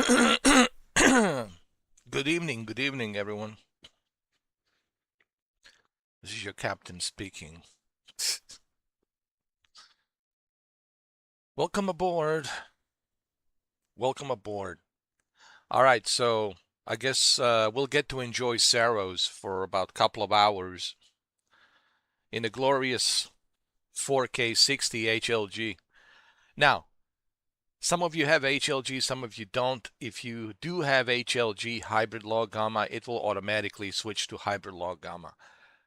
Good evening, everyone. This is your captain speaking. Welcome aboard. Welcome aboard. All right, so I guess we'll get to enjoy SAROS for about a couple of hours in a glorious 4K60 HLG. Now, some of you have HLG, some of you don't. If you do have HLG hybrid log gamma, it will automatically switch to hybrid log gamma.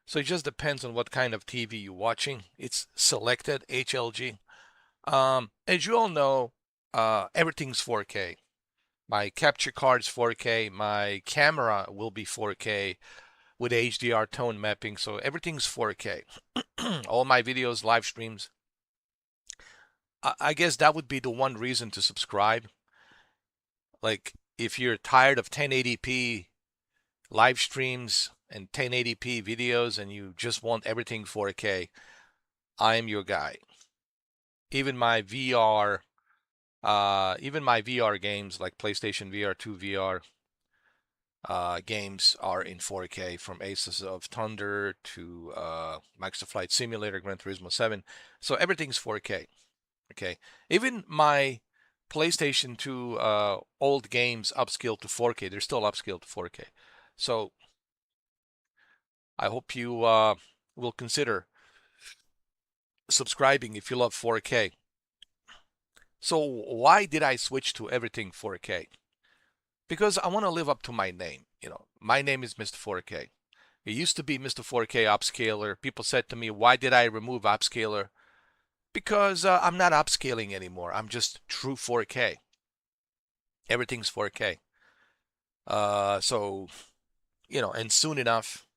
So it just depends on what kind of TV you're watching. It's selected HLG. As you all know, everything's 4K. My capture card's 4K. My camera will be 4K with HDR tone mapping, so everything's 4K. All my videos, live streams. I guess that would be the one reason to subscribe. Like, if you're tired of 1080p live streams and 1080p videos and you just want everything 4K, I am your guy. Even my VR games like PlayStation VR 2 VR games are in 4K, from Aces of Thunder to Microsoft Flight Simulator, Gran Turismo 7. So everything's 4K. Okay, even my PlayStation 2 old games upscaled to 4K. They're still upscaled to 4K. So I hope you will consider subscribing if you love 4K. So why did I switch to everything 4K? Because I want to live up to my name. You know, my name is Mr. 4K. It used to be Mr. 4K Upscaler. People said to me, why did I remove Upscaler? Because I'm not upscaling anymore. I'm just true 4K. Everything's 4K. So, and soon enough,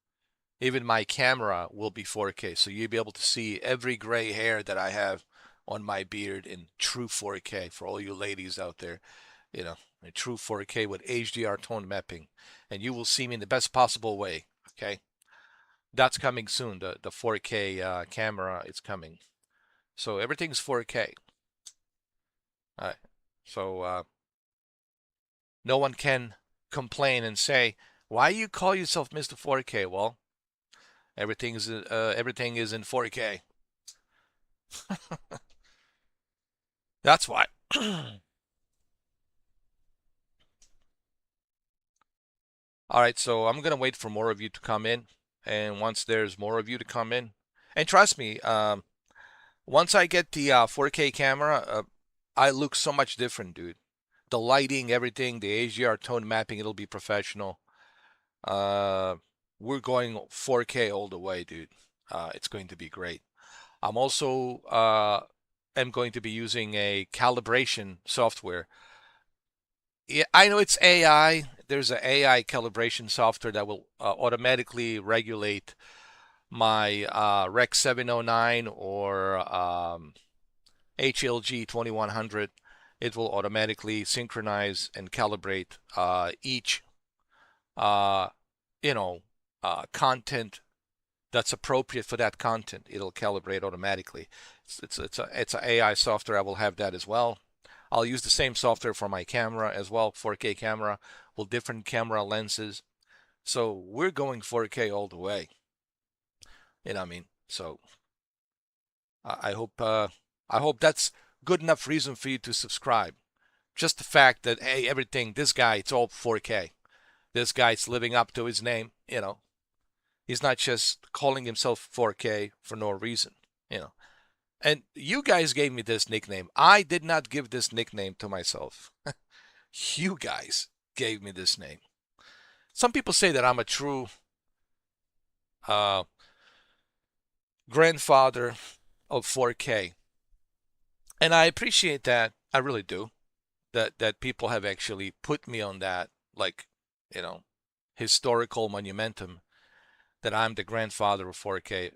even my camera will be 4K. So you'll be able to see every gray hair that I have on my beard in true 4K for all you ladies out there. A true 4K with HDR tone mapping, and you will see me in the best possible way. Okay, that's coming soon. The 4K camera is coming, so everything's 4K. All right, so no one can complain and say, "Why you call yourself Mr. 4K?" Well, everything is in 4K. That's why. All right, so I'm gonna wait for more of you to come in, and once there's more of you to come in, and trust me, once I get the 4K camera, I look so much different, dude. The lighting, everything, the HDR tone mapping, it'll be professional. Uh, we're going 4K all the way, dude. It's going to be great. I'm also am going to be using a calibration software. Yeah, I know it's AI. There's an AI calibration software that will automatically regulate my Rec 709 or HLG 2100. It will automatically synchronize and calibrate each, uh, content that's appropriate for that content. It'll calibrate automatically. It's a AI software. I will have that as well. I'll use the same software for my camera as well, 4K camera with different camera lenses. So we're going 4K all the way. You know what I mean? So I hope that's good enough reason for you to subscribe. Just the fact that, hey, everything, this guy, it's all 4K. This guy's living up to his name. He's not just calling himself 4K for no reason. You know. And you guys gave me this nickname. I did not give this nickname to myself. You guys gave me this name. Some people say that I'm a true uh, grandfather of 4K, and I appreciate that. I really do. That people have actually put me on that, like, you know, historical monumentum that I'm the grandfather of 4K.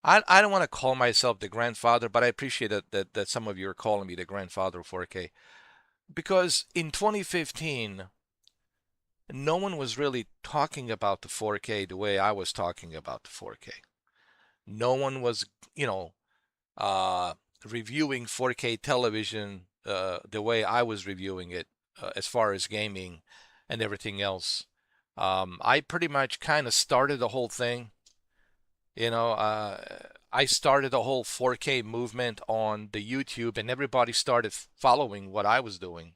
I don't want to call myself the grandfather, but I appreciate that some of you are calling me the grandfather of 4K, because in 2015 no one was really talking about the 4K the way I was talking about the 4K. No one was, uh, reviewing 4K television the way I was reviewing it as far as gaming and everything else. I pretty much kind of started the whole thing. You know, I started the whole 4K movement on the YouTube, and everybody started following what I was doing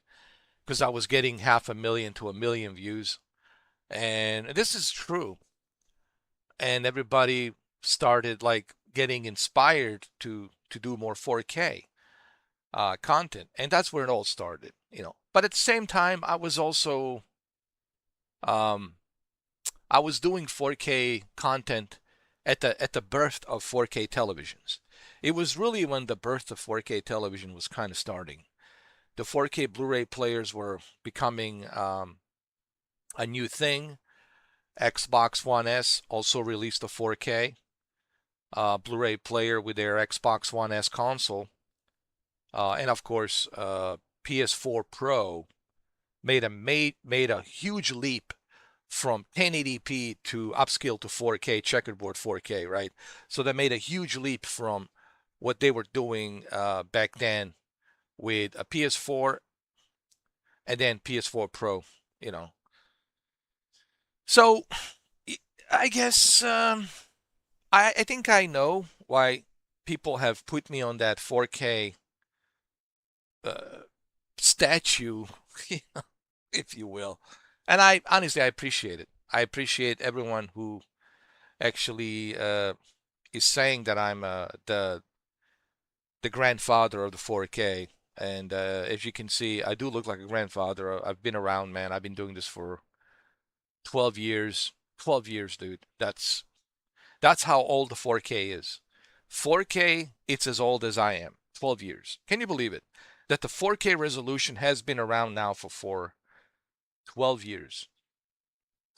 because I was getting 500,000 to 1 million views. And this is true. And everybody started like getting inspired to do more 4K content, and that's where it all started, you know. But at the same time, I was also um, I was doing 4K content at the birth of 4K televisions. It was really when the birth of 4K television was kind of starting. The 4K Blu-ray players were becoming a new thing. Xbox One S also released a 4K Blu-ray player with their Xbox One S console, and of course, PS4 Pro made a huge leap from 1080p to upscale to 4K, checkerboard 4K, right? So they made a huge leap from what they were doing back then with a PS4 and then PS4 Pro, you know. So I guess I think I know why people have put me on that 4K uh, statue, if you will. And I honestly I appreciate it. I appreciate everyone who actually is saying that I'm the grandfather of the 4K. And as you can see, I do look like a grandfather. I've been around, man. I've been doing this for 12 years. 12 years, dude. That's how old the 4K is. 4K, it's as old as I am. 12 years. Can you believe it? That the 4K resolution has been around now for 12 years.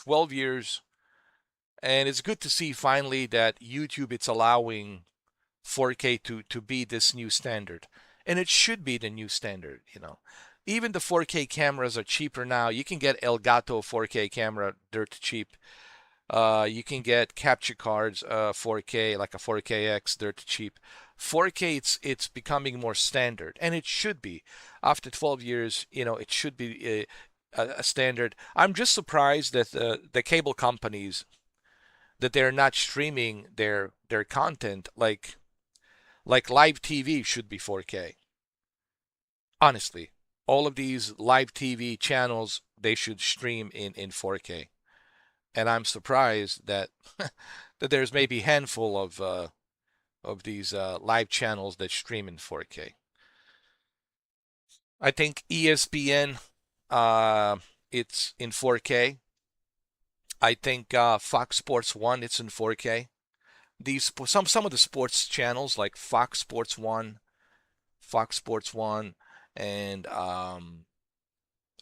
12 years. And it's good to see finally that YouTube it's allowing 4K to be this new standard. And it should be the new standard, you know. Even the 4K cameras are cheaper now. You can get Elgato 4K camera dirt cheap. You can get capture cards 4K like a 4KX dirt cheap. 4K it's becoming more standard, and it should be. After 12 years, you know, it should be a standard. I'm just surprised that the cable companies that they're not streaming their content like live TV should be 4K. Honestly, all of these live TV channels they should stream in 4K. And I'm surprised that that there's maybe a handful of these live channels that stream in 4K. I think ESPN it's in 4K. I think Fox Sports 1 it's in 4K. These some of the sports channels like Fox Sports 1 and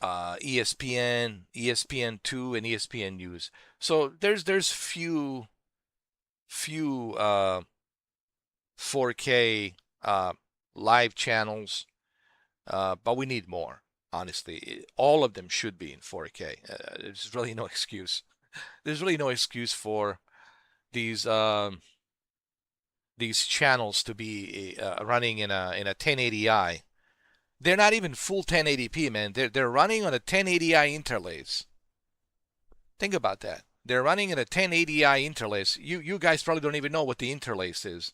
ESPN, ESPN2 and ESPN News. So there's few 4K live channels, but we need more. Honestly, all of them should be in 4K. There's really no excuse. There's really no excuse for these these channels to be running in a 1080i. They're not even full 1080p, man. They're running on a 1080i interlace. Think about that. They're running in a 1080i interlace. You guys probably don't even know what the interlace is.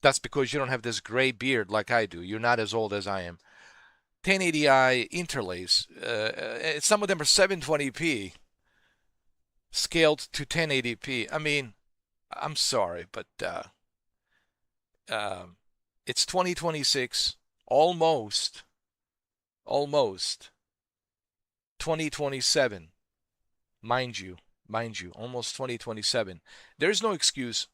That's because you don't have this gray beard like I do. You're not as old as I am. 1080i interlace. Some of them are 720p scaled to 1080p. I mean, I'm sorry, but it's 2026, almost 2027. Mind you, almost 2027. There's no excuse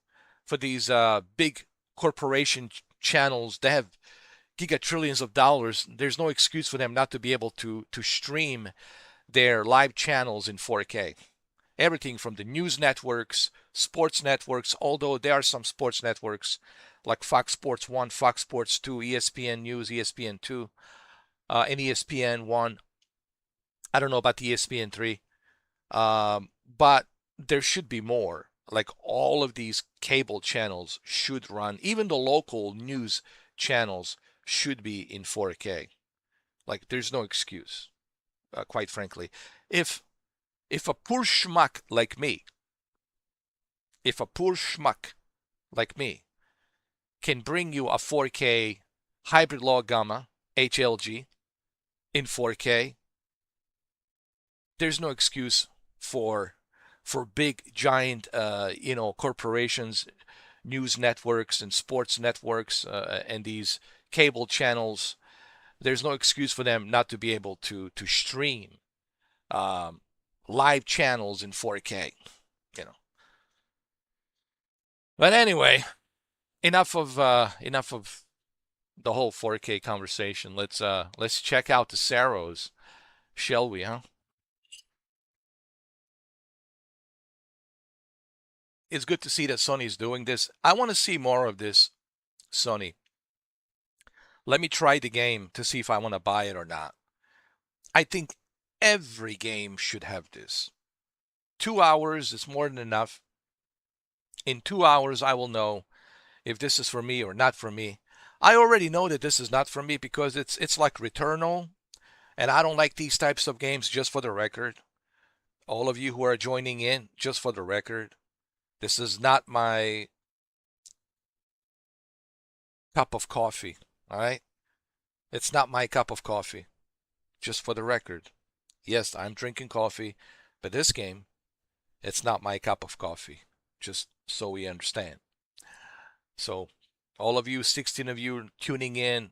for these big corporation channels. They have gigatrillions of dollars. There's no excuse for them not to be able to stream their live channels in 4K. Everything from the news networks, sports networks, although there are some sports networks like Fox Sports 1, Fox Sports 2, ESPN News, ESPN 2, and ESPN 1. I don't know about the ESPN 3. But there should be more. Like all of these cable channels should run, even the local news channels should be in 4K. Like there's no excuse, quite frankly. If if a poor schmuck like me, if a poor schmuck like me can bring you a 4K hybrid law gamma HLG in 4K, there's no excuse for big giant corporations, news networks and sports networks and these cable channels. There's no excuse for them not to be able to stream um, live channels in 4K. You know. But anyway, enough of the whole 4K conversation. Let's check out the SAROS, shall we? Huh? It's good to see that Sony's doing this. I want to see more of this, Sony. Let me try the game to see if I want to buy it or not. I think every game should have this. 2 hours is more than enough. In 2 hours, I will know if this is for me or not for me. I already know that this is not for me because it's like Returnal, and I don't like these types of games. Just for the record, all of you who are joining in, just for the record, this is not my cup of coffee. All right, it's not my cup of coffee. Just for the record, yes, I'm drinking coffee, but this game, it's not my cup of coffee. Just so we understand. So, all of you, 16 of you tuning in,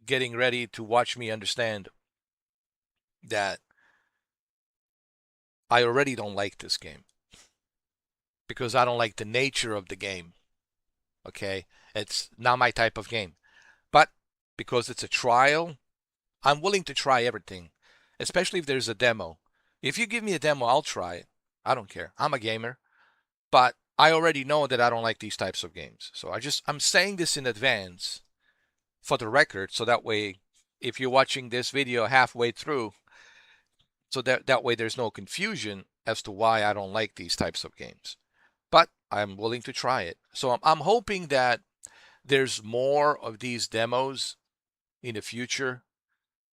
getting ready to watch me understand that I already don't like this game because I don't like the nature of the game. Okay? It's not my type of game. But because it's a trial, I'm willing to try everything, especially if there's a demo. If you give me a demo, I'll try it. I don't care. I'm a gamer. But I already know that I don't like these types of games. So I'm saying this in advance for the record, so that way, if you're watching this video halfway through, so that way there's no confusion as to why I don't like these types of games. But I'm willing to try it. So I'm hoping that there's more of these demos in the future.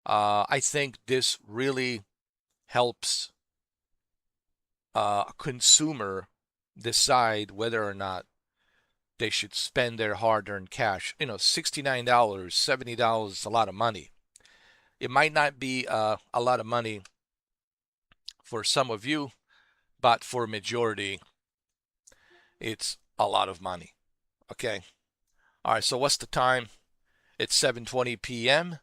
I think this really helps a consumer decide whether or not they should spend their hard-earned cash. $69, $70 is a lot of money. It might not be a lot of money for some of you, but for a majority, it's a lot of money. Okay. All right. So what's the time? It's 7:20 p.m.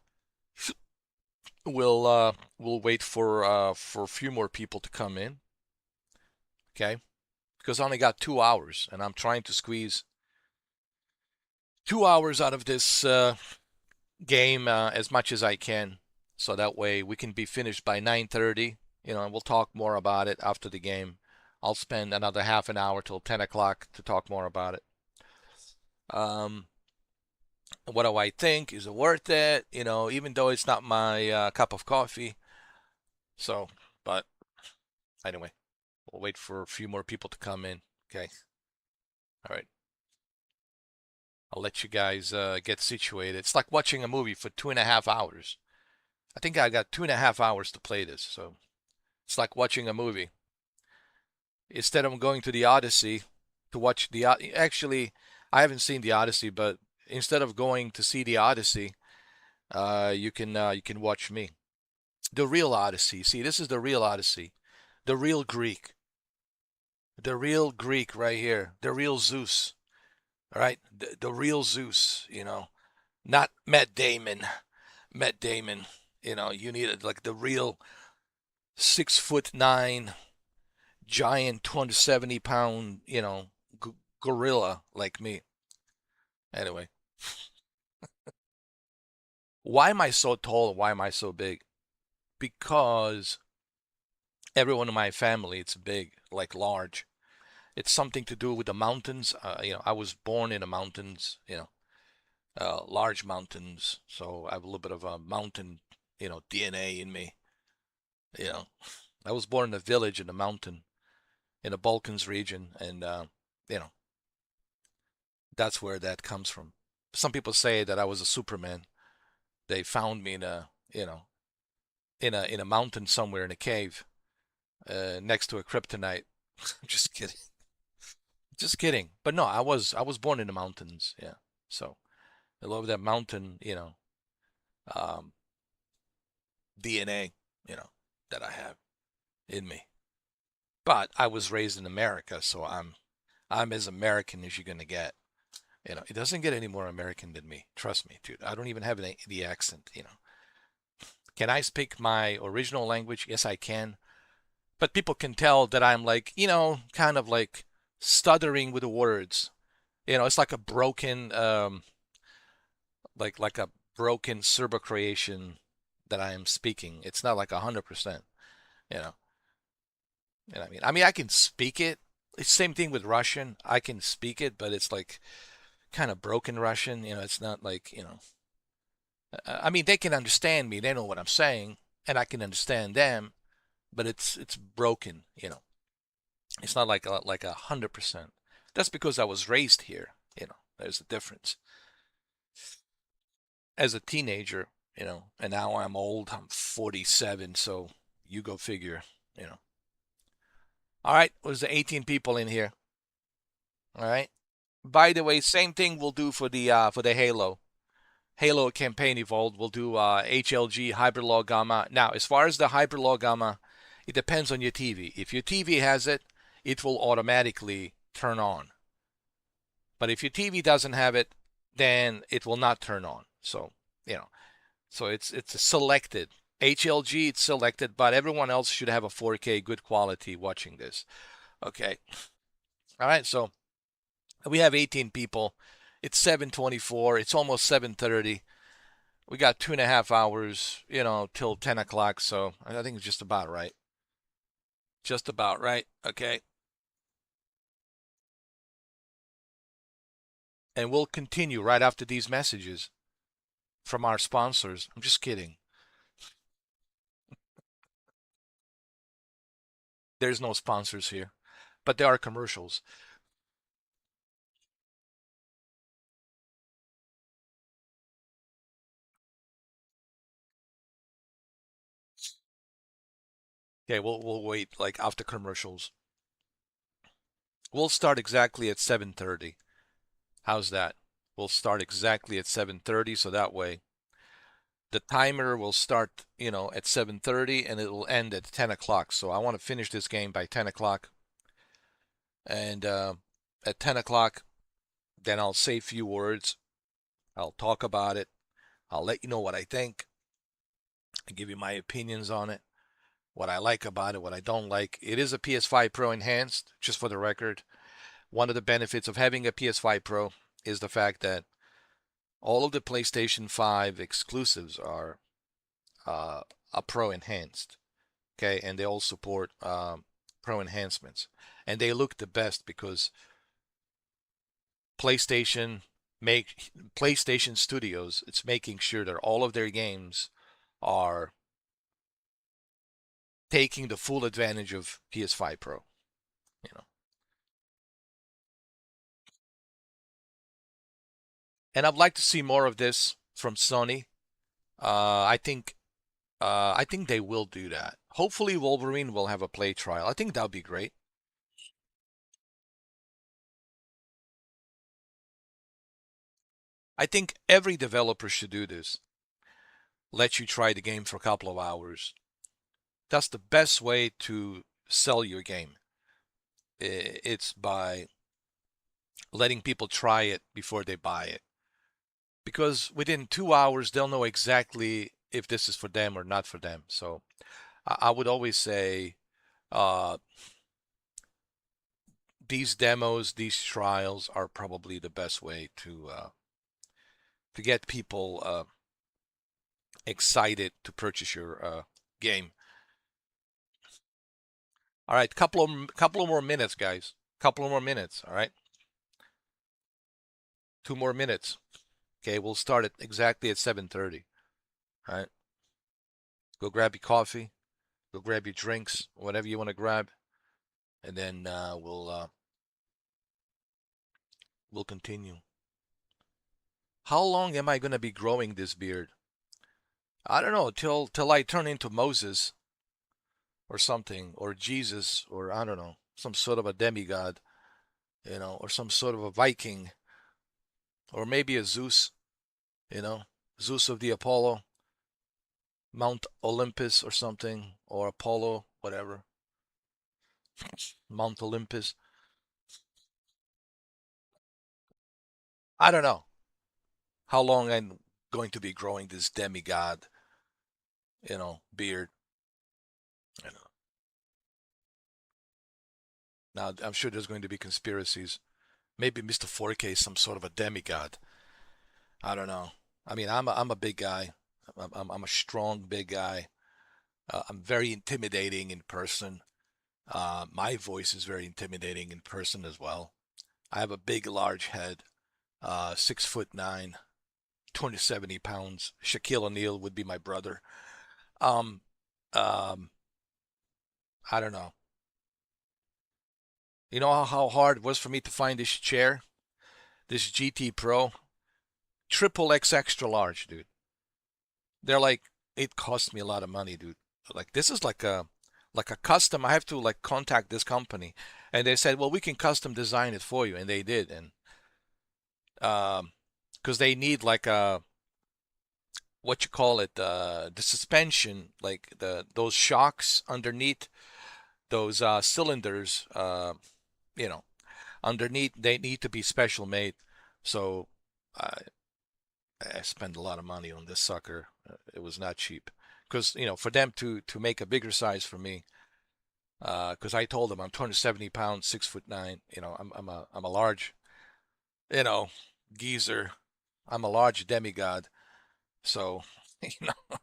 We'll wait for a few more people to come in. Okay. Because I only got 2 hours, and I'm trying to squeeze 2 hours out of this game as much as I can, so that way we can be finished by 9:30. And we'll talk more about it after the game. I'll spend another half an hour till 10 o'clock to talk more about it. What do I think? Is it worth it? Even though it's not my cup of coffee. So, but anyway, we'll wait for a few more people to come in. Okay. All right. I'll let you guys get situated. It's like watching a movie for 2.5 hours. I think I got 2.5 hours to play this, so it's like watching a movie. Instead of going to the Odyssey to watch actually, I haven't seen the Odyssey, but instead of going to see the Odyssey, you can watch me. The real Odyssey. See, this is the real Odyssey, the real Greek, right here, the real Zeus. All right, the real Zeus. Not Matt Damon. Matt Damon. You needed like the real 6'9" giant 270-pound, gorilla like me. Anyway, why am I so tall and why am I so big? Because everyone in my family, it's big, like large. It's something to do with the mountains. I was born in the mountains, large mountains. So I have a little bit of a mountain, DNA in me. You know, I was born in a village in the mountain in the Balkans region, and you know, that's where that comes from. Some people say that I was a Superman. They found me in a, in a mountain somewhere in a cave next to a kryptonite. Just kidding. Just kidding. But no, I was born in the mountains. Yeah. So I love that mountain, um, DNA, you know, that I have in me. But I was raised in America, so I'm as American as you're gonna get. It doesn't get any more American than me. Trust me, dude. I don't even have the accent. Can I speak my original language? Yes, I can. But people can tell that I'm like, kind of like stuttering with the words. It's like a broken, like a broken Serbo-Croatian that I am speaking. It's not like 100%. You know, I mean, I can speak it. It's same thing with Russian. I can speak it, but it's like kind of broken Russian. It's not like, I mean, they can understand me. They know what I'm saying, and I can understand them, but it's broken. It's not like 100%. That's because I was raised here. There's a difference. As a teenager, and now I'm old. I'm 47, so you go figure. You know. All right, was the 18 people in here? All right. By the way, same thing we'll do for the Halo campaign evolved. We'll do HLG Hyperlaw Gamma. Now, as far as the Hyperlaw Gamma, it depends on your TV. If your TV has it, it will automatically turn on. But if your TV doesn't have it, then it will not turn on. So, it's selected. HLG, it's selected, but everyone else should have a 4K good quality watching this. Okay. All right, so we have 18 people. It's 7:24. It's almost 7:30. We got 2.5 hours, till 10 o'clock. So I think it's just about right. Just about right. Okay. And we'll continue right after these messages from our sponsors. I'm just kidding. There's no sponsors here, but there are commercials. Okay, we'll wait like after commercials. We'll start exactly at 7:30. How's that? We'll start exactly at 7:30 so that way the timer will start, at 7:30 and it will end at 10 o'clock. So I want to finish this game by 10 o'clock. And at 10 o'clock, then I'll say a few words. I'll talk about it. I'll let you know what I think. I give you my opinions on it, what I like about it, what I don't like. It is a PS5 Pro enhanced, just for the record. One of the benefits of having a PS5 Pro is the fact that all of the PlayStation 5 exclusives are a Pro enhanced. Okay, and they all support Pro enhancements, and they look the best because PlayStation make PlayStation Studios. It's making sure that all of their games are taking the full advantage of PS5 Pro. You know, and I'd like to see more of this from Sony. I think I think they will do that. Hopefully, Wolverine will have a play trial. I think that would be great. I think every developer should do this. Let you try the game for a couple of hours. That's the best way to sell your game. It's by letting people try it before they buy it. Because within 2 hours, they'll know exactly if this is for them or not for them. So I would always say uh, these demos, these trials are probably the best way to get people excited to purchase your game. All right, couple of more minutes, guys. Couple of more minutes. All right, 2 more minutes. Okay, we'll start at exactly at 7:30. All right, go grab your coffee, go grab your drinks, whatever you want to grab, and then we'll continue. How long am I gonna be growing this beard? I don't know, till I turn into Moses or something, or Jesus, or I don't know, some sort of a demigod, or some sort of a Viking, or maybe a Zeus, you know, Zeus of the Apollo, Mount Olympus or something, or Apollo, whatever, Mount Olympus. I don't know how long I'm going to be growing this demigod, beard. You know. Now I'm sure there's going to be conspiracies. Maybe Mr. 4K is some sort of a demigod. I don't know. I mean, I'm a big guy. I'm a strong big guy. I'm very intimidating in person. My voice is very intimidating in person as well. I have a big, large head. 6'9", 270 pounds. Shaquille O'Neal would be my brother. Um, um, I don't know. You know how hard it was for me to find this chair, this GT Pro, triple X extra large, dude. They're like, it cost me a lot of money, dude. Like this is like a custom. I have to like contact this company, and they said, well, we can custom design it for you, and they did, and because they need like a what you call it, the suspension, like those shocks underneath those cylinders, you know, underneath they need to be special made. So I I spent a lot of money on this sucker. It was not cheap because for them to make a bigger size for me, because I told them I'm 270 pounds, 6'9". I'm a large, you know, geezer. I'm a large demigod. So, you know,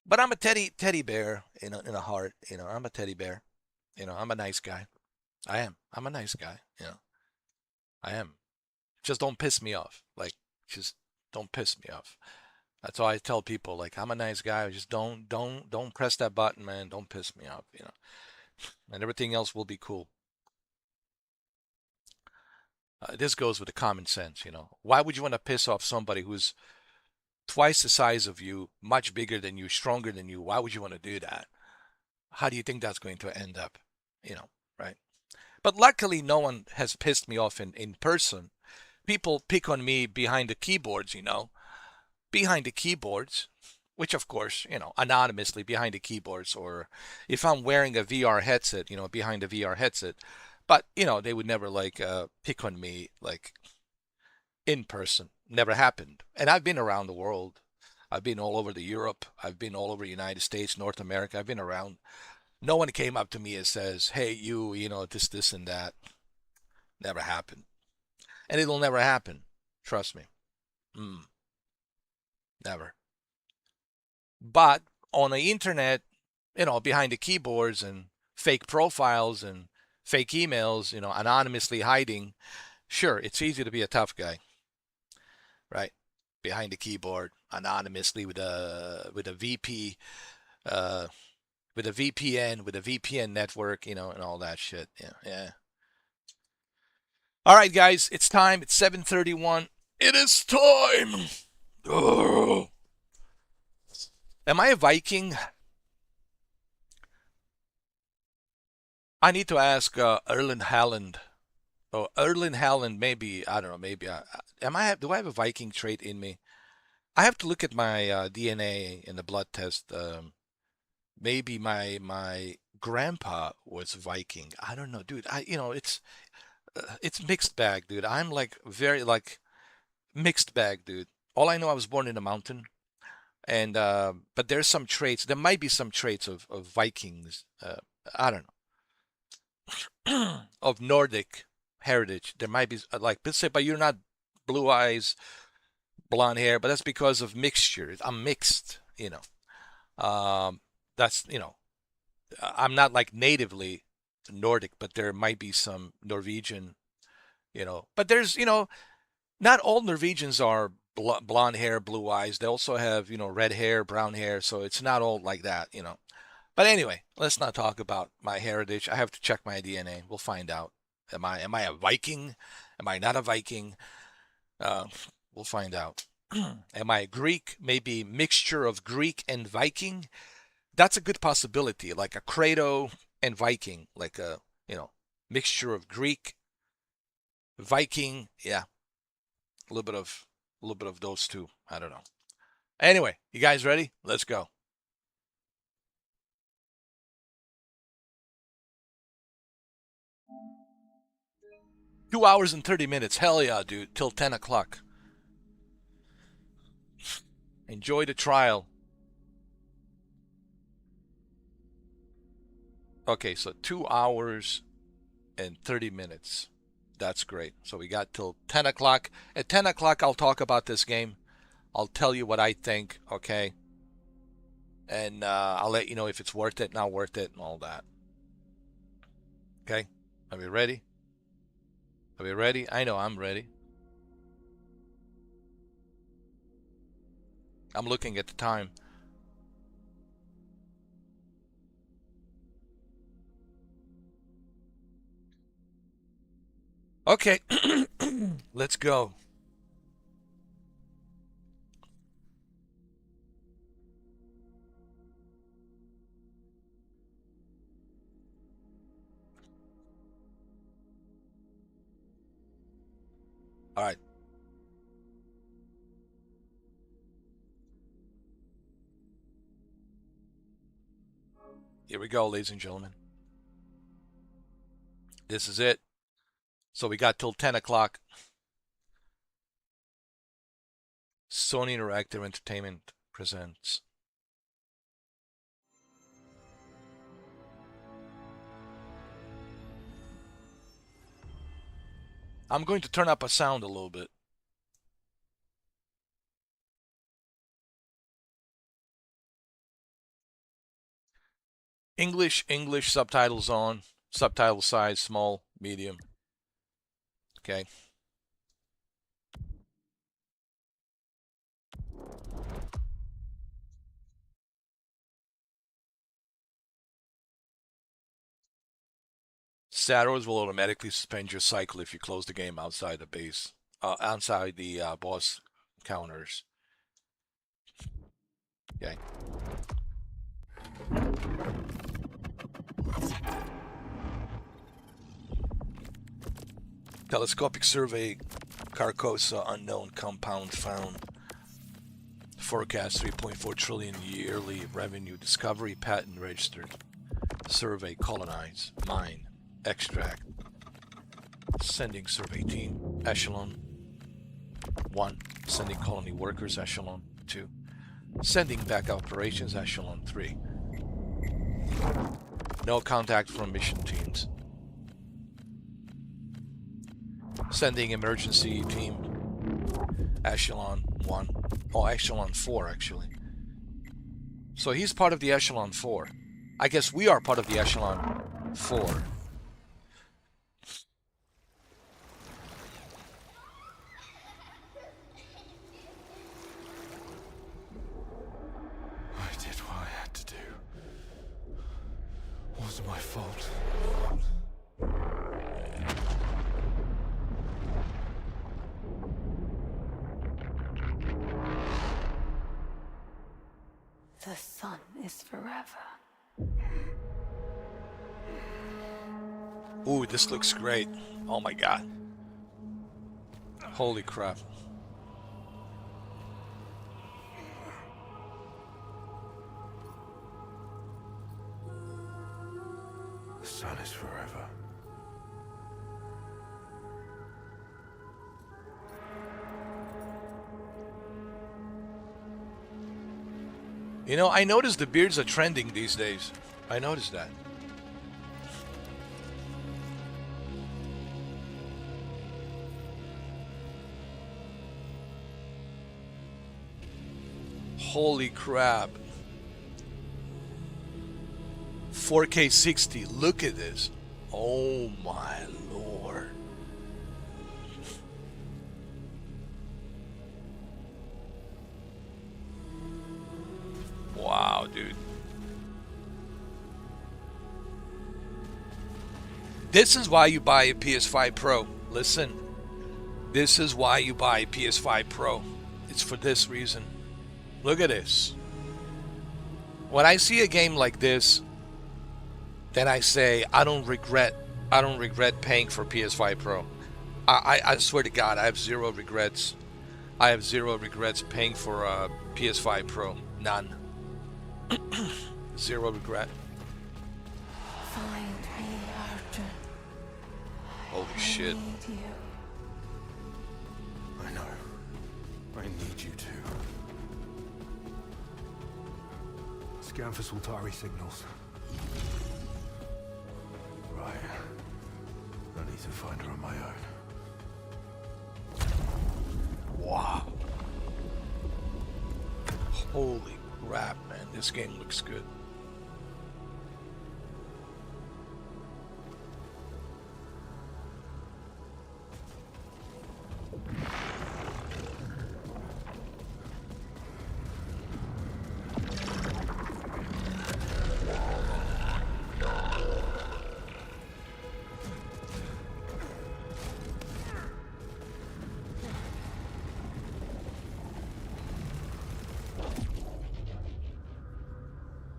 but I'm a teddy bear in a heart. I'm a teddy bear. I'm a nice guy. I am. I'm a nice guy. I am. Just don't piss me off. Like, just don't piss me off. That's all I tell people. Like, I'm a nice guy. Just don't press that button, man. Don't piss me off. And everything else will be cool. This goes with the common sense. Why would you want to piss off somebody who's twice the size of you, much bigger than you, stronger than you? Why would you want to do that? How do you think that's going to end up? Right? But luckily, no one has pissed me off in person. People pick on me behind the keyboards, behind the keyboards, which of course, anonymously behind the keyboards, or if I'm wearing a VR headset, behind a VR headset. But, they would never like pick on me like in person. Never happened. And I've been around the world. I've been all over the Europe. I've been all over the United States, North America. I've been around. No one came up to me and says, "Hey, this, and that." Never happened. And it'll never happen. Trust me. Mm, never. But on the internet, behind the keyboards and fake profiles and fake emails, anonymously hiding, sure, it's easy to be a tough guy, right? Behind the keyboard, anonymously with a VP, uh, with a VPN, with a VPN network, and all that shit. Yeah, yeah. All right, guys, it's time. It's 7:31. It is time. Ugh. Am I a Viking? I need to ask Erlen Haaland. Oh, Erlen Haaland, maybe, I don't know, maybe. Do I have a Viking trait in me? I have to look at my DNA in the blood test. Maybe my grandpa was Viking. I don't know, dude. It's mixed bag, dude. I'm like very like mixed bag, dude. All I know, I was born in a mountain, and but there's some traits. There might be some traits of Vikings. I don't know, of Nordic heritage. There might be like let's say, but you're not blue eyes, blonde hair, but that's because of mixture. I'm mixed. That's I'm not like natively Nordic, but there might be some Norwegian. But there's not all Norwegians are blonde hair, blue eyes. They also have, red hair, brown hair. So it's not all like that. But anyway, let's not talk about my heritage. I have to check my DNA. We'll find out. Am I a Viking? Am I not a Viking? Uh, we'll find out. Am I Greek? Maybe mixture of Greek and Viking. That's a good possibility, like a Credo and Viking, like a, mixture of Greek, Viking. Yeah, a little bit of those two. I don't know. Anyway, you guys ready? Let's go. Two hours and 30 minutes. Hell yeah, dude. Till 10 o'clock. Enjoy the trial. Okay, so 2 hours and 30 minutes. That's great. So we got till 10 o'clock. At 10 o'clock, I'll talk about this game. I'll tell you what I think, okay? And I'll let you know if it's worth it, not worth it, and all that. Okay? Are we ready? Are we ready? I know I'm ready. I'm looking at the time. Okay, let's go. All right. Here we go, ladies and gentlemen. This is it. So we got till 10 o'clock. Sony Interactive Entertainment presents. I'm going to turn up a sound a little bit. English subtitles on. Subtitle size, small, medium. Okay. SAROS will automatically suspend your cycle if you close the game outside the base, outside the boss counters. Okay. Telescopic survey, Carcosa unknown compound found. Forecast 3.4 trillion yearly revenue. Discovery patent registered. Survey colonize. Mine. Extract. Sending survey team. Echelon 1. Sending colony workers. Echelon 2. Sending back operations. Echelon 3. No contact from mission teams. Sending emergency team. Echelon 1. Oh, Echelon 4, actually. So he's part of the Echelon 4. I guess we are part of the Echelon 4. I did what I had to do. It wasn't my fault. The sun is forever. Ooh, this looks great. Oh my god. Holy crap. The sun is forever. You know, I noticed the beards are trending these days. I noticed that. Holy crap. 4K60. Look at this. Oh my lord. Wow, dude. This is why you buy a PS5 Pro. Listen. This is why you buy a PS5 Pro. It's for this reason. Look at this. When I see a game like this, then I say I don't regret paying for PS5 Pro. I swear to God, I have zero regrets. I have zero regrets paying for PS5 Pro. None. Zero regret. Find me, Arjun. Holy I shit. need you. I know. I need you too. Scan for Sultari signals. Right. I need to find her on my own. Wow. Holy crap, man. This game looks good.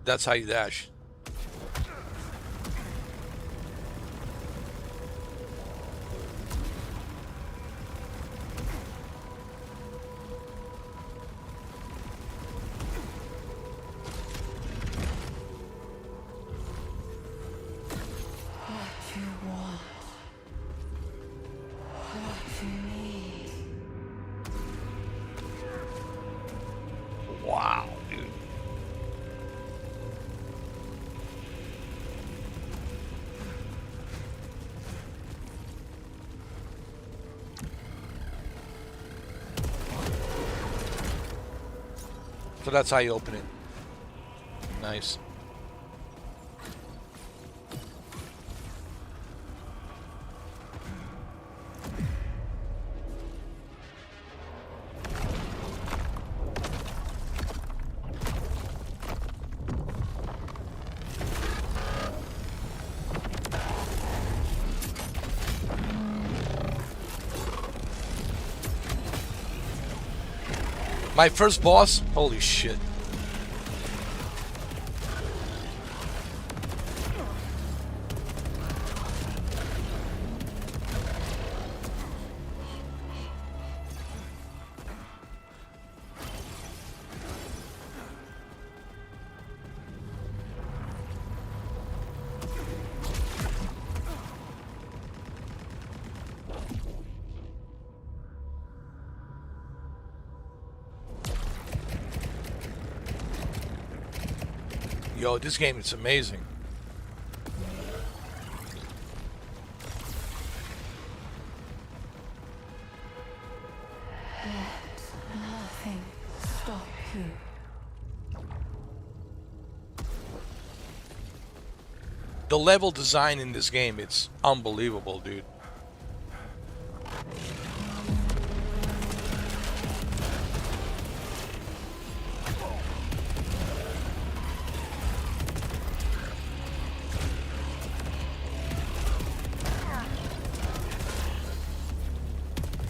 That's how you dash. What you want. What you need. Wow, dude. So that's how you open it. Nice. My first boss? Holy shit. Yo, this game is amazing. Let nothing stop you. The level design in this game, it's unbelievable, dude.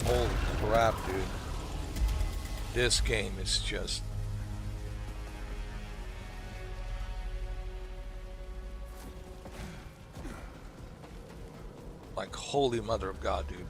Holy crap, dude. This game is just... like, holy mother of God, dude.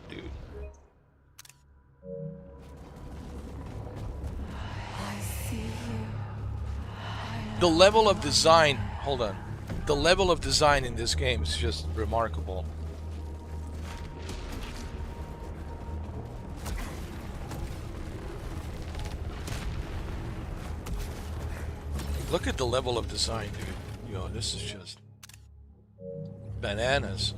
dude. I see you. The level of design, hold on. The level of design in this game is just remarkable. Look at the level of design, dude. Yo, this is just bananas.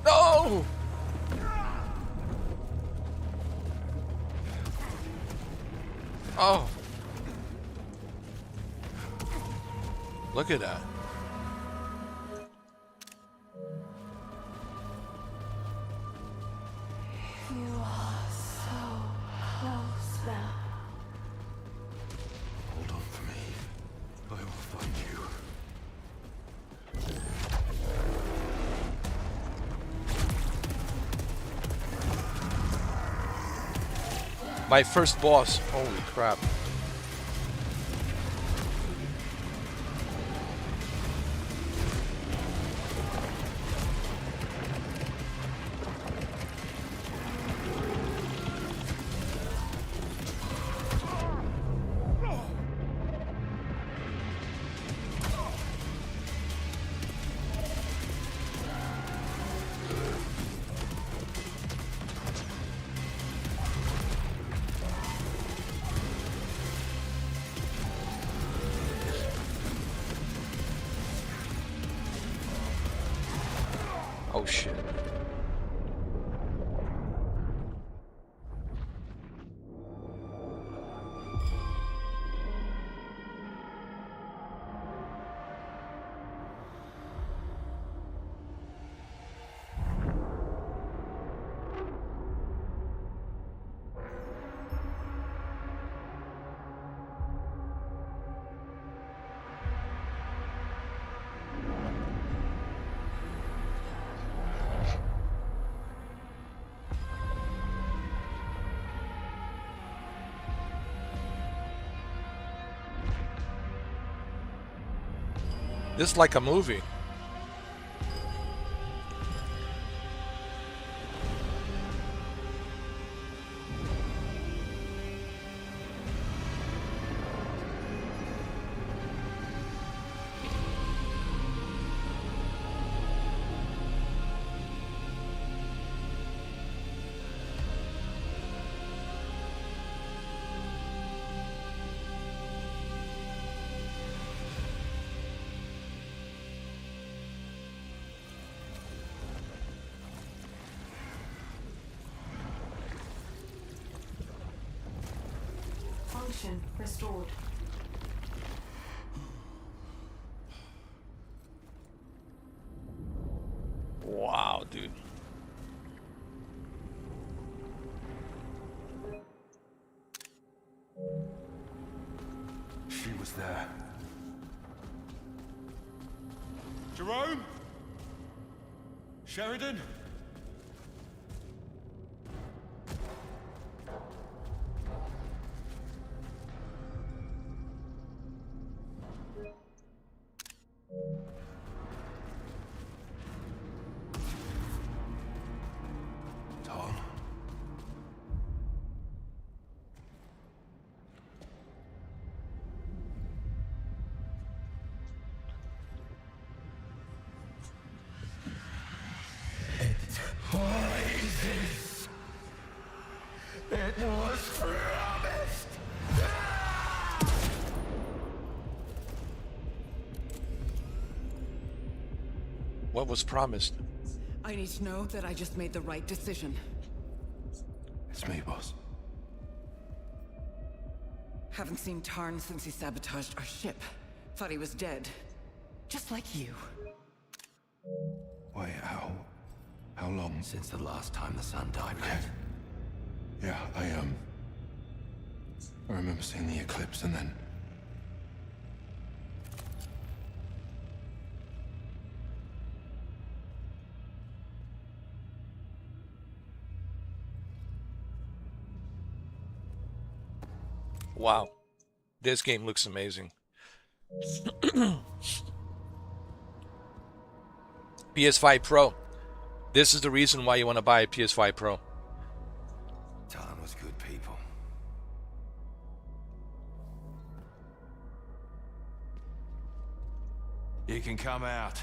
No! Oh. Look at that. You are so close now. Hold on for me. I will find you. My first boss. Holy crap. Oh shit. This is like a movie. Function restored. Wow, dude. She was there. Jerome? Sheridan? Tom. It was promised. What was promised? I need to know that I just made the right decision. It's me, boss. Haven't seen Tarn since he sabotaged our ship. Thought he was dead. Just like you. Wait, how long? Since the last time the sun died, right? Yeah, I remember seeing the eclipse and then... Wow. This game looks amazing. PS5 Pro. This is the reason why you want to buy a PS5 Pro. Talon was good people. You can come out.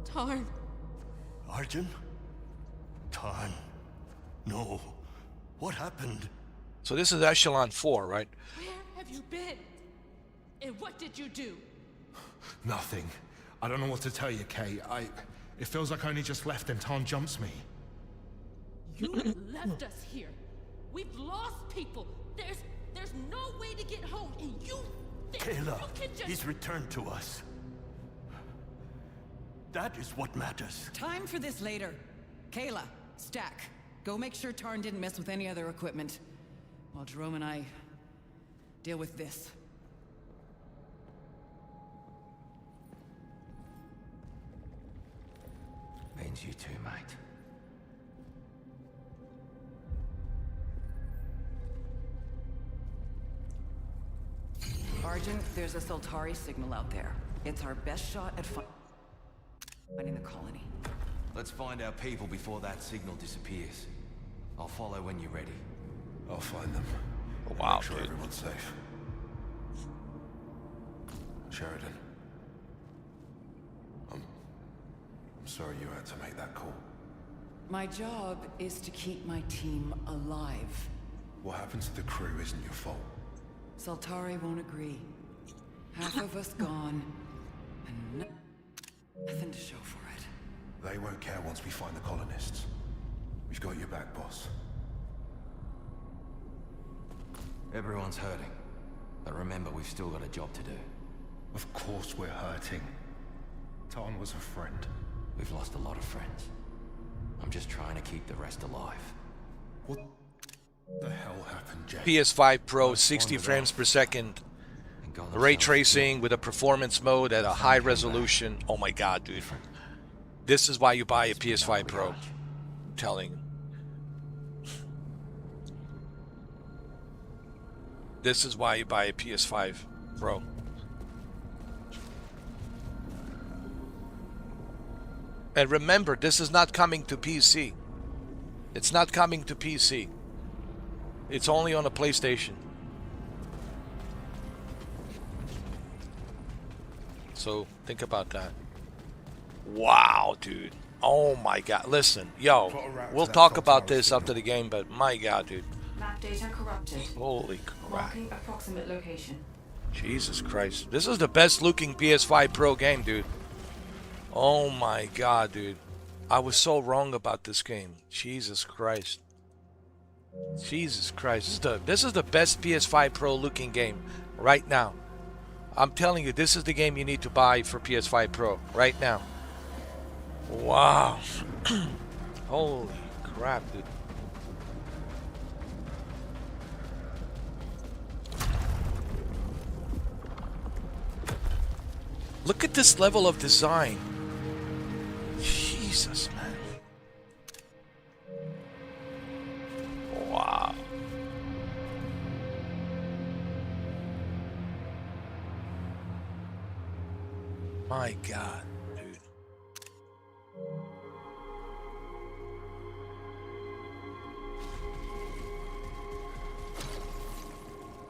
Tarn. Arjun? Tarn. No. What happened? So this is Echelon 4, right? Where have you been? And what did you do? Nothing. I don't know what to tell you, Kay. It feels like I only just left and Tarn jumps me. You left us here. We've lost people. There's no way to get home, and you think Kayla, you can just... he's returned to us. That is what matters. Time for this later. Kayla, Stack, go make sure Tarn didn't mess with any other equipment. While Jerome and I deal with this. Means you too, mate. Arjun, there's a Saltari signal out there. It's our best shot at finding the colony. Let's find our people before that signal disappears. I'll follow when you're ready. I'll find them. Wow, Make sure dude. everyone's safe. Sheridan. I'm sorry you had to make that call. My job is to keep my team alive. What happened to the crew isn't your fault. Saltari won't agree. Half of us gone, and nothing to show for it. They won't care once we find the colonists. We've got your back, boss. Everyone's hurting. But remember, we've still got a job to do. Of course we're hurting. Tarn was a friend. We've lost a lot of friends. I'm just trying to keep the rest alive. What the hell happened, Jay? PS5 Pro, 60 frames per second. And got Ray themselves tracing with a performance mode at a high resolution. Oh my god, dude. This is why you buy a PS5 Pro. I'm telling you. This is why you buy a PS5 Pro. And remember, this is not coming to PC. It's not coming to PC. It's only on a PlayStation. So think about that. Wow, dude. Oh my god. Listen, yo, we'll talk about this after the game, but my god, dude. Map data corrupted. Holy crap. Marking approximate location. Jesus Christ. This is the best looking PS5 Pro game, dude. Oh my god, dude. I was so wrong about this game. Jesus Christ. Jesus Christ. This is the best PS5 Pro looking game right now. I'm telling you, this is the game you need to buy for PS5 Pro right now. Wow. Holy crap, dude. Look at this level of design. Jesus, man. Wow. My God, dude.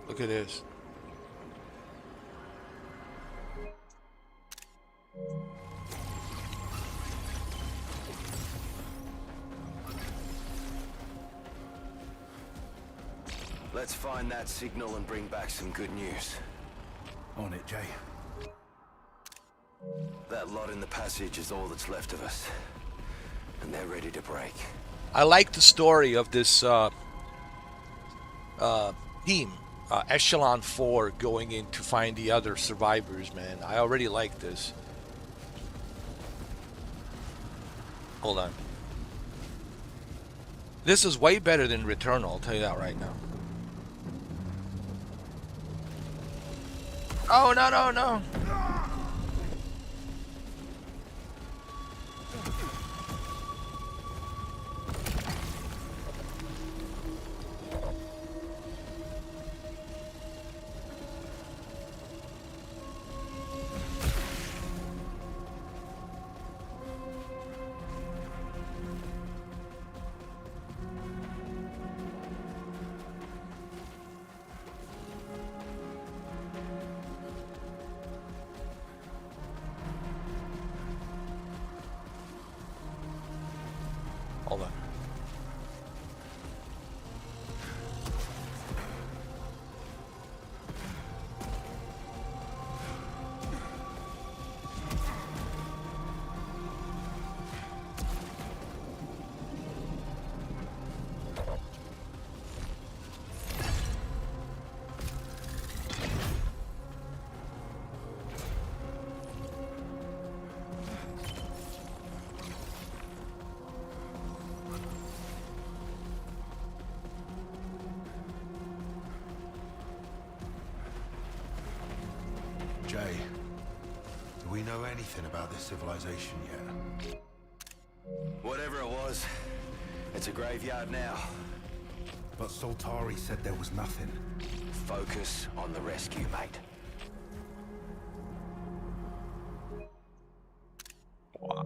Look at this. Let's find that signal and bring back some good news. On it, Jay. That lot in the passage is all that's left of us. And they're ready to break. I like the story of this team, Echelon 4, going in to find the other survivors, man. I already like this. Hold on. This is way better than Returnal, I'll tell you that right now. Oh, no, no, no. we know anything about this civilization yet? Whatever it was, it's a graveyard now. But Soltari said there was nothing. Focus on the rescue, mate. Wow.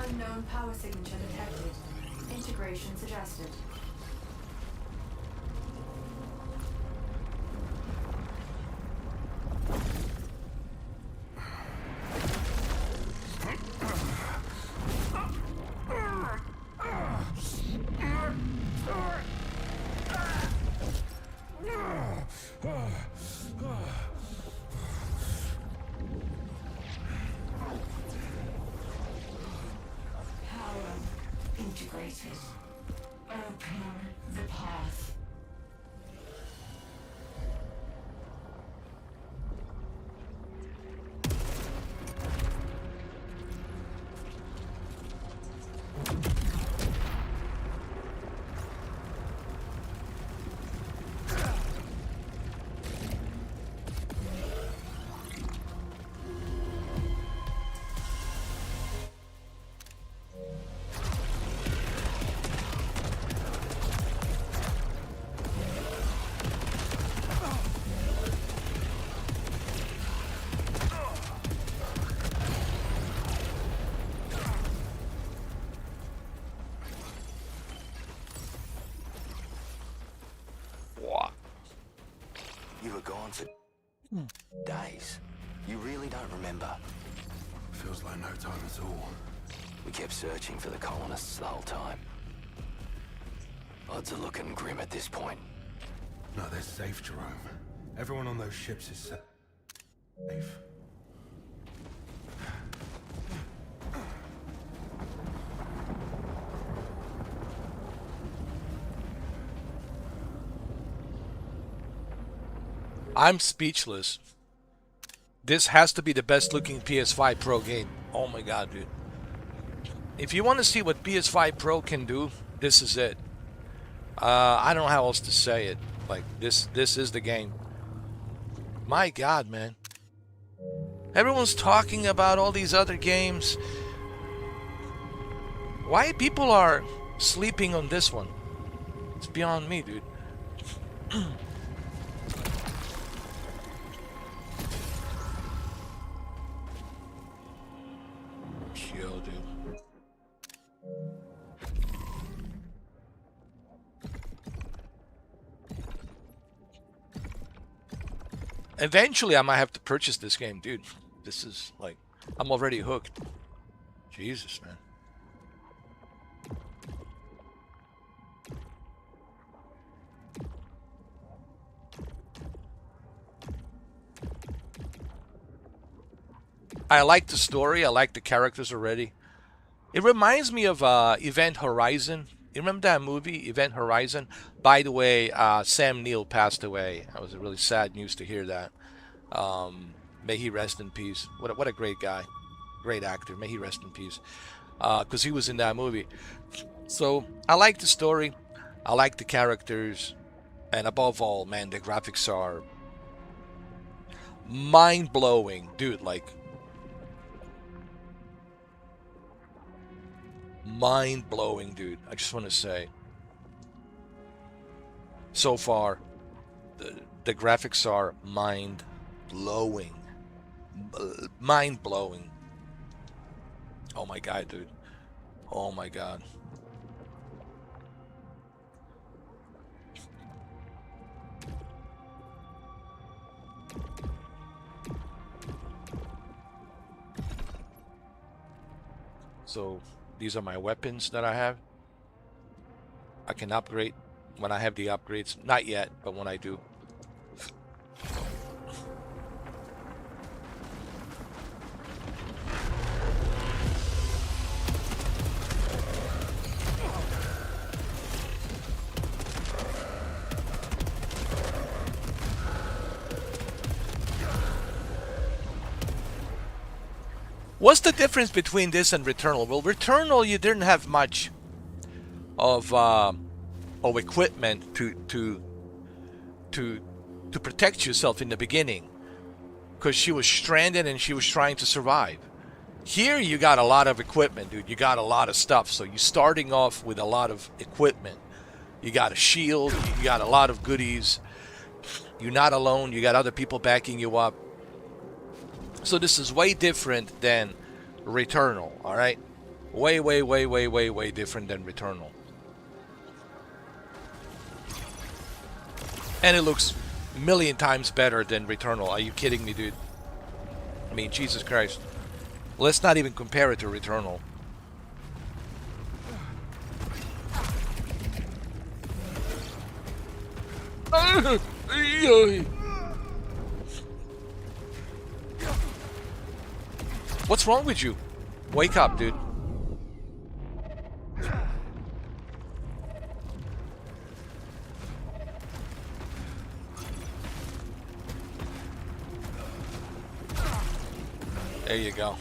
Unknown power signature detected. Integration suggested. Integrated. Open the path. You were gone for days. You really don't remember. Feels like no time at all. We kept searching for the colonists the whole time. Odds are looking grim at this point. No, they're safe, Jerome. Everyone on those ships is safe. I'm speechless. This has to be the best looking PS5 Pro game. Oh my god, dude. If you want to see what PS5 Pro can do, this is it. I don't know how else to say it. Like, this is the game. My god, man. Everyone's talking about all these other games. Why people are sleeping on this one? It's beyond me, dude. Chill, dude. Eventually, I might have to purchase this game, dude. This is like, I'm already hooked. Jesus, man. I like the story. I like the characters already. It reminds me of Event Horizon. You remember that movie, Event Horizon? By the way, Sam Neill passed away. That was really sad news to hear that. May he rest in peace. What a great guy. Great actor. May he rest in peace. Because he was in that movie. So, I like the story. I like the characters. And above all, man, the graphics are mind-blowing. Dude, like, mind-blowing, dude. I just want to say, so far the graphics are mind-blowing. Mind-blowing. Oh my god, dude. Oh my god. So these are my weapons that I have. I can upgrade when I have the upgrades. Not yet, but when I do. What's the difference between this and Returnal? Well, Returnal, you didn't have much of equipment to protect yourself in the beginning, because she was stranded and she was trying to survive. Here you got a lot of equipment, dude. You got a lot of stuff. So you're starting off with a lot of equipment. You got a shield. You got a lot of goodies. You're not alone. You got other people backing you up. So this is way different than Returnal, all right? Way, way, way, way, way, way different than Returnal. And it looks a million times better than Returnal. Are you kidding me, dude? I mean, Jesus Christ. Let's not even compare it to Returnal. What's wrong with you? Wake up, dude. There you go.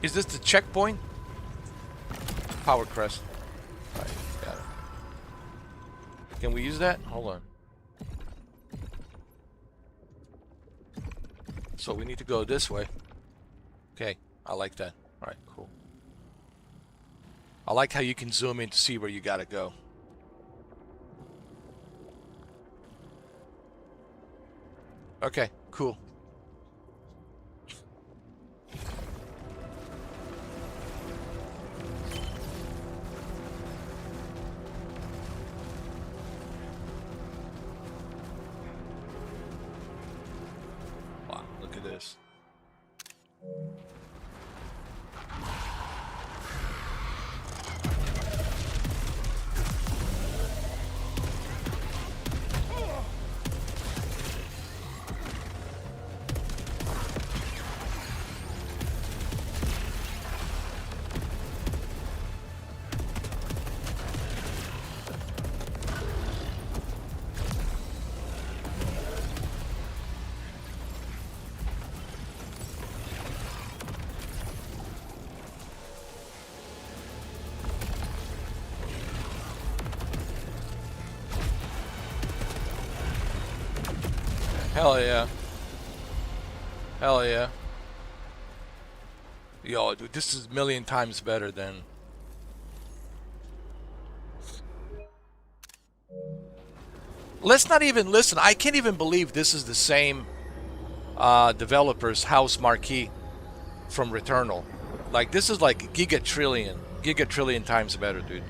Is this the checkpoint? Power crest. Right, got it. Can we use that? Hold on. So we need to go this way. Okay, I like that. Alright, cool. I like how you can zoom in to see where you gotta go. Okay, cool. Wow, look at this. Hell yeah. Hell yeah. Yo, dude, this is a million times better than... Let's not even listen. I can't even believe this is the same developer's house marquee from Returnal. Like, this is like gigatrillion times better, dude.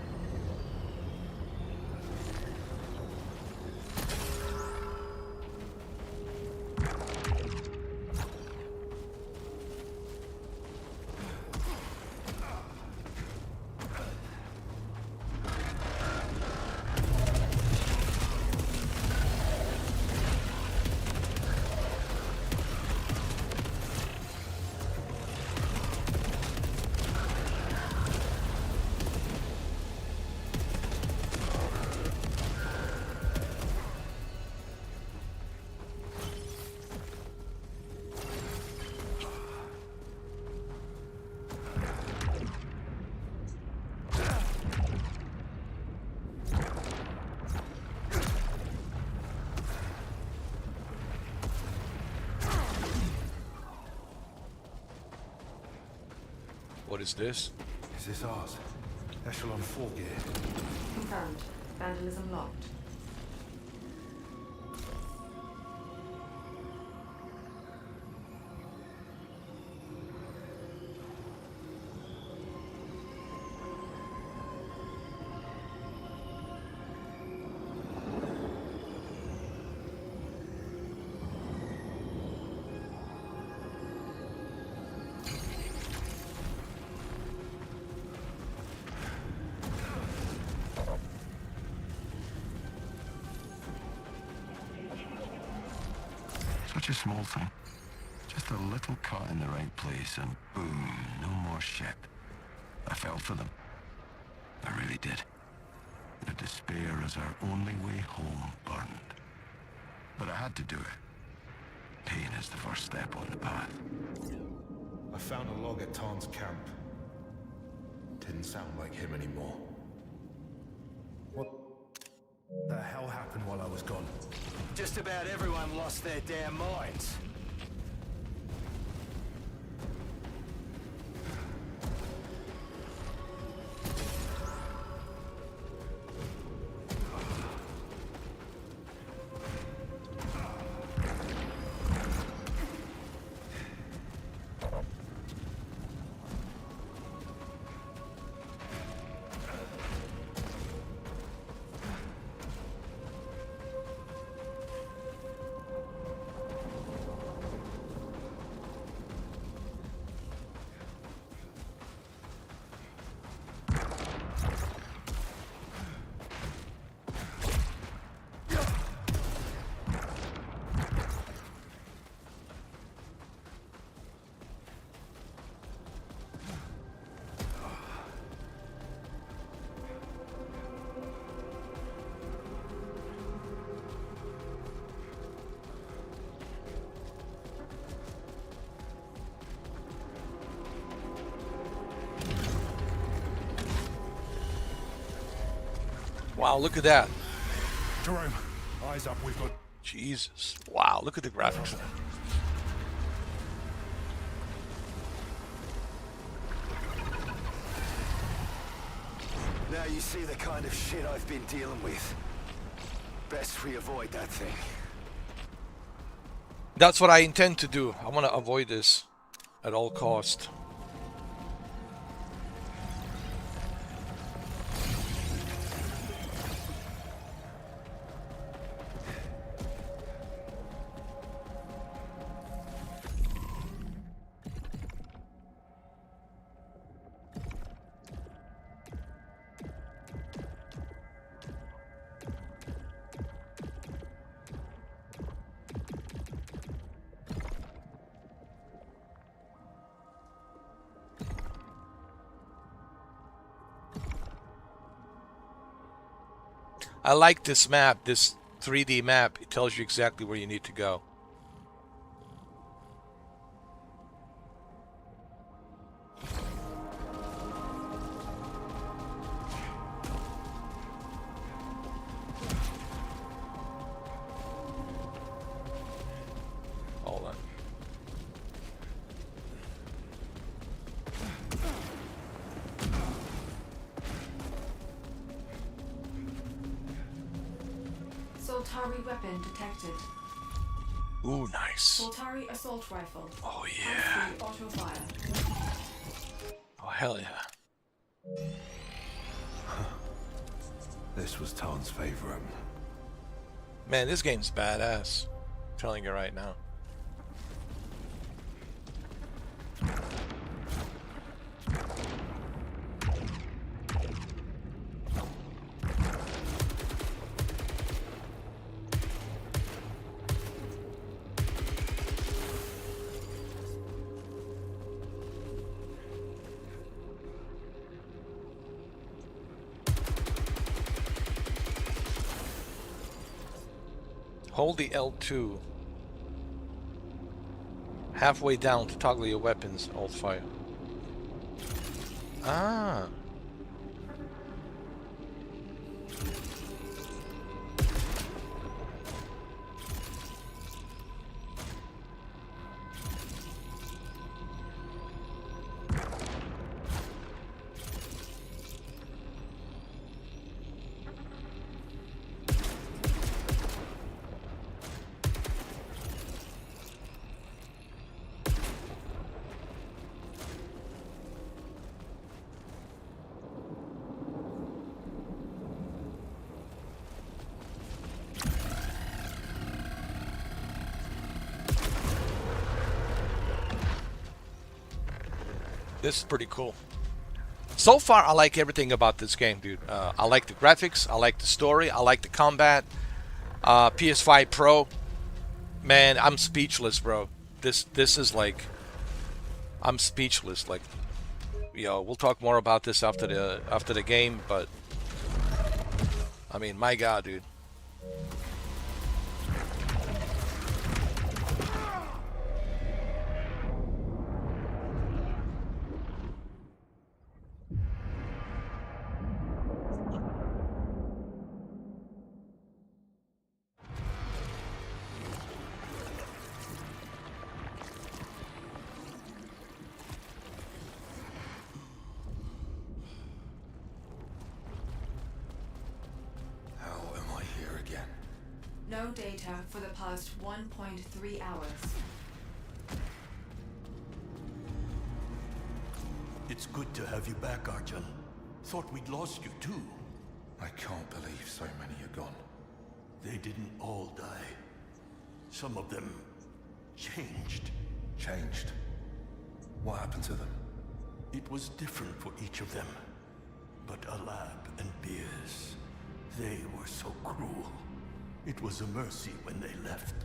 What is this? Is this ours? Echelon 4 gear. Confirmed. Vandalism locked. Such a small thing. Just a little cut in the right place and boom, no more ship. I fell for them. I really did. The despair as our only way home burned. but I had to do it. Pain is the first step on the path. I found a log at Tarn's camp. Didn't sound like him anymore. What the hell happened while I was gone? Just about everyone lost their damn minds. Wow, look at that. Jerome, eyes up, we've got... Jesus. Wow, look at the graphics. Now you see the kind of shit I've been dealing with. Best we avoid that thing. That's what I intend to do. I want to avoid this at all cost. I like this map, this 3D map. It tells you exactly where you need to go. Hold on. Soltari weapon detected. Ooh, nice. Soltari assault rifle. Oh yeah. Auto fire. Oh hell yeah. This was Tarn's favorite. Man, this game's badass. I'm telling you right now. Hold the L2 halfway down to toggle your weapons alt fire. Ah. This is pretty cool. So far, I like everything about this game, dude. I like the graphics, I like the story, I like the combat. PS5 Pro, man, I'm speechless, bro. This is like, I'm speechless. Like, we'll talk more about this after the game, but I mean, my God, dude. data for the past 1.3 hours. It's good to have you back, Arjun. Thought we'd lost you too. I can't believe so many are gone. They didn't all die. Some of them changed. Changed? What happened to them? It was different for each of them. But Alab and Beers, they were so cruel. It was a mercy when they left.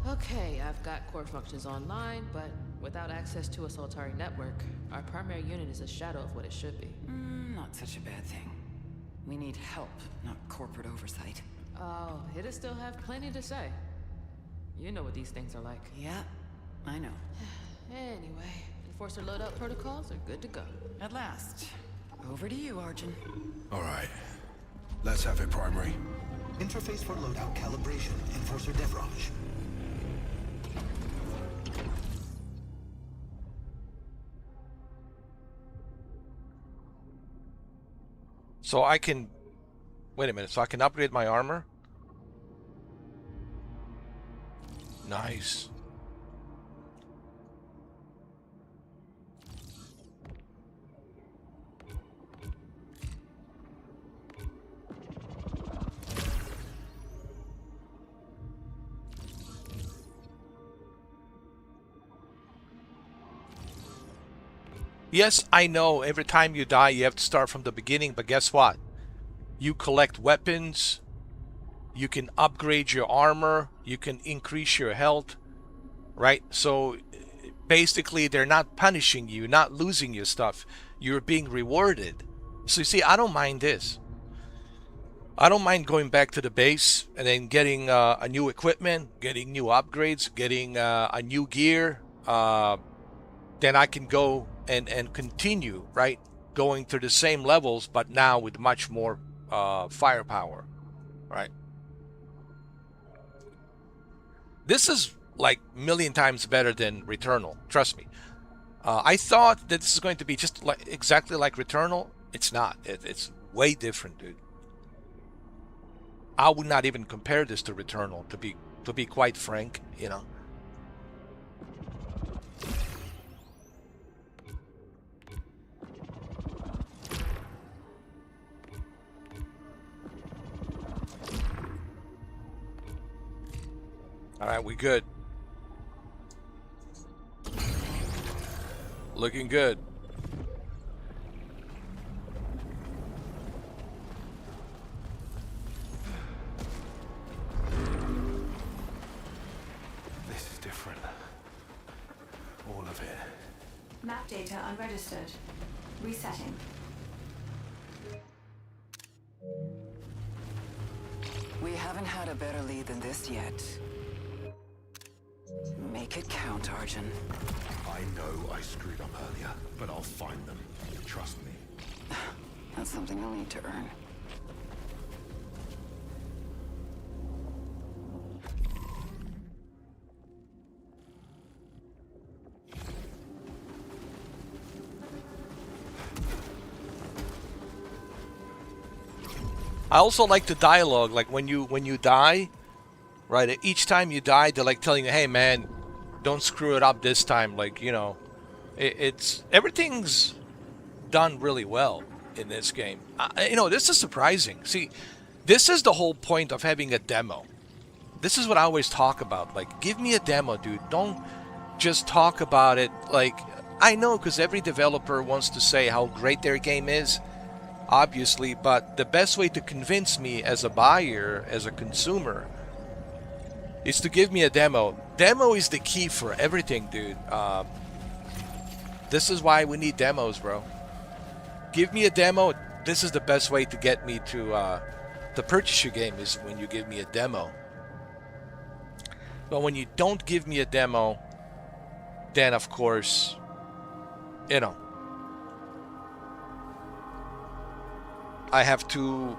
Okay, I've got core functions online, but without access to a Soltari network, our primary unit is a shadow of what it should be. Not such a bad thing. We need help, not corporate oversight. Oh, it'll still have plenty to say. You know what these things are like. Yeah, I know. Anyway, enforcer loadout protocols are good to go. At last. Over to you, Arjun. All right. Let's have it, Primary. Interface for loadout calibration. Enforcer Devraj. So I can... Wait a minute. So I can upgrade my armor? Nice. Yes, I know every time you die you have to start from the beginning, but guess what? You collect weapons, you can upgrade your armor, you can increase your health, right? So basically they're not punishing you, not losing your stuff. You're being rewarded. So you see, I don't mind this. I don't mind going back to the base and then getting a new equipment, getting new upgrades, getting a new gear. Then I can go and continue, right? Going to the same levels, but now with much more firepower, right? This is like a million times better than Returnal, trust me. I thought that this is going to be just like exactly like Returnal. It's not. It's way different, dude. I would not even compare this to Returnal, to be quite frank, you know. All right, we good. Looking good. This is different. All of it. Map data unregistered. Resetting. We haven't had a better lead than this yet. Make it count, Arjun. I know I screwed up earlier, but I'll find them. Trust me. That's something you'll need to earn. I also like the dialogue, like when you die, right? Each time you die, they're like telling you, "Hey, man, don't screw it up this time." Like, you know, it's everything's done really well in this game. You know, this is surprising. See, this is the whole point of having a demo. This is what I always talk about. Like, give me a demo, dude. Don't just talk about it. Like, I know, because every developer wants to say how great their game is, obviously, but the best way to convince me as a buyer, as a consumer, is to give me a demo. Demo is the key for everything, dude. This is why we need demos, bro. Give me a demo. This is the best way to get me to purchase your game, is when you give me a demo. But when you don't give me a demo, then of course, you know, I have to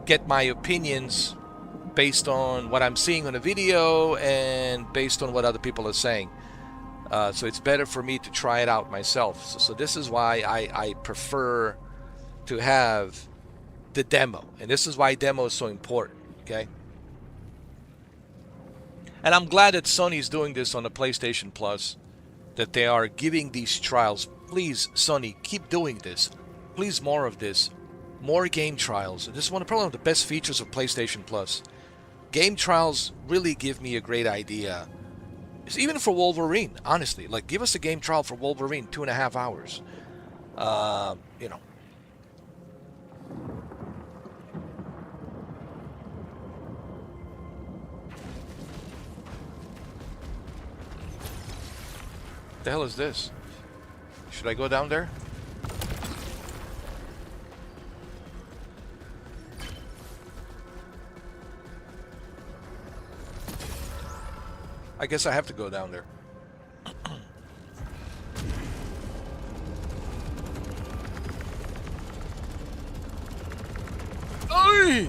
get my opinions based on what I'm seeing on a video and based on what other people are saying. So it's better for me to try it out myself. So this is why I prefer to have the demo. And this is why demo is so important, okay? And I'm glad that Sony's doing this on the PlayStation Plus, that they are giving these trials. Please, Sony, keep doing this. Please, more of this. More game trials. This is probably one of the best features of PlayStation Plus. Game trials really give me a great idea. It's even for Wolverine, honestly. Like, give us a game trial for Wolverine, 2.5 hours. You know. What the hell is this? Should I go down there? I guess I have to go down there. Oy!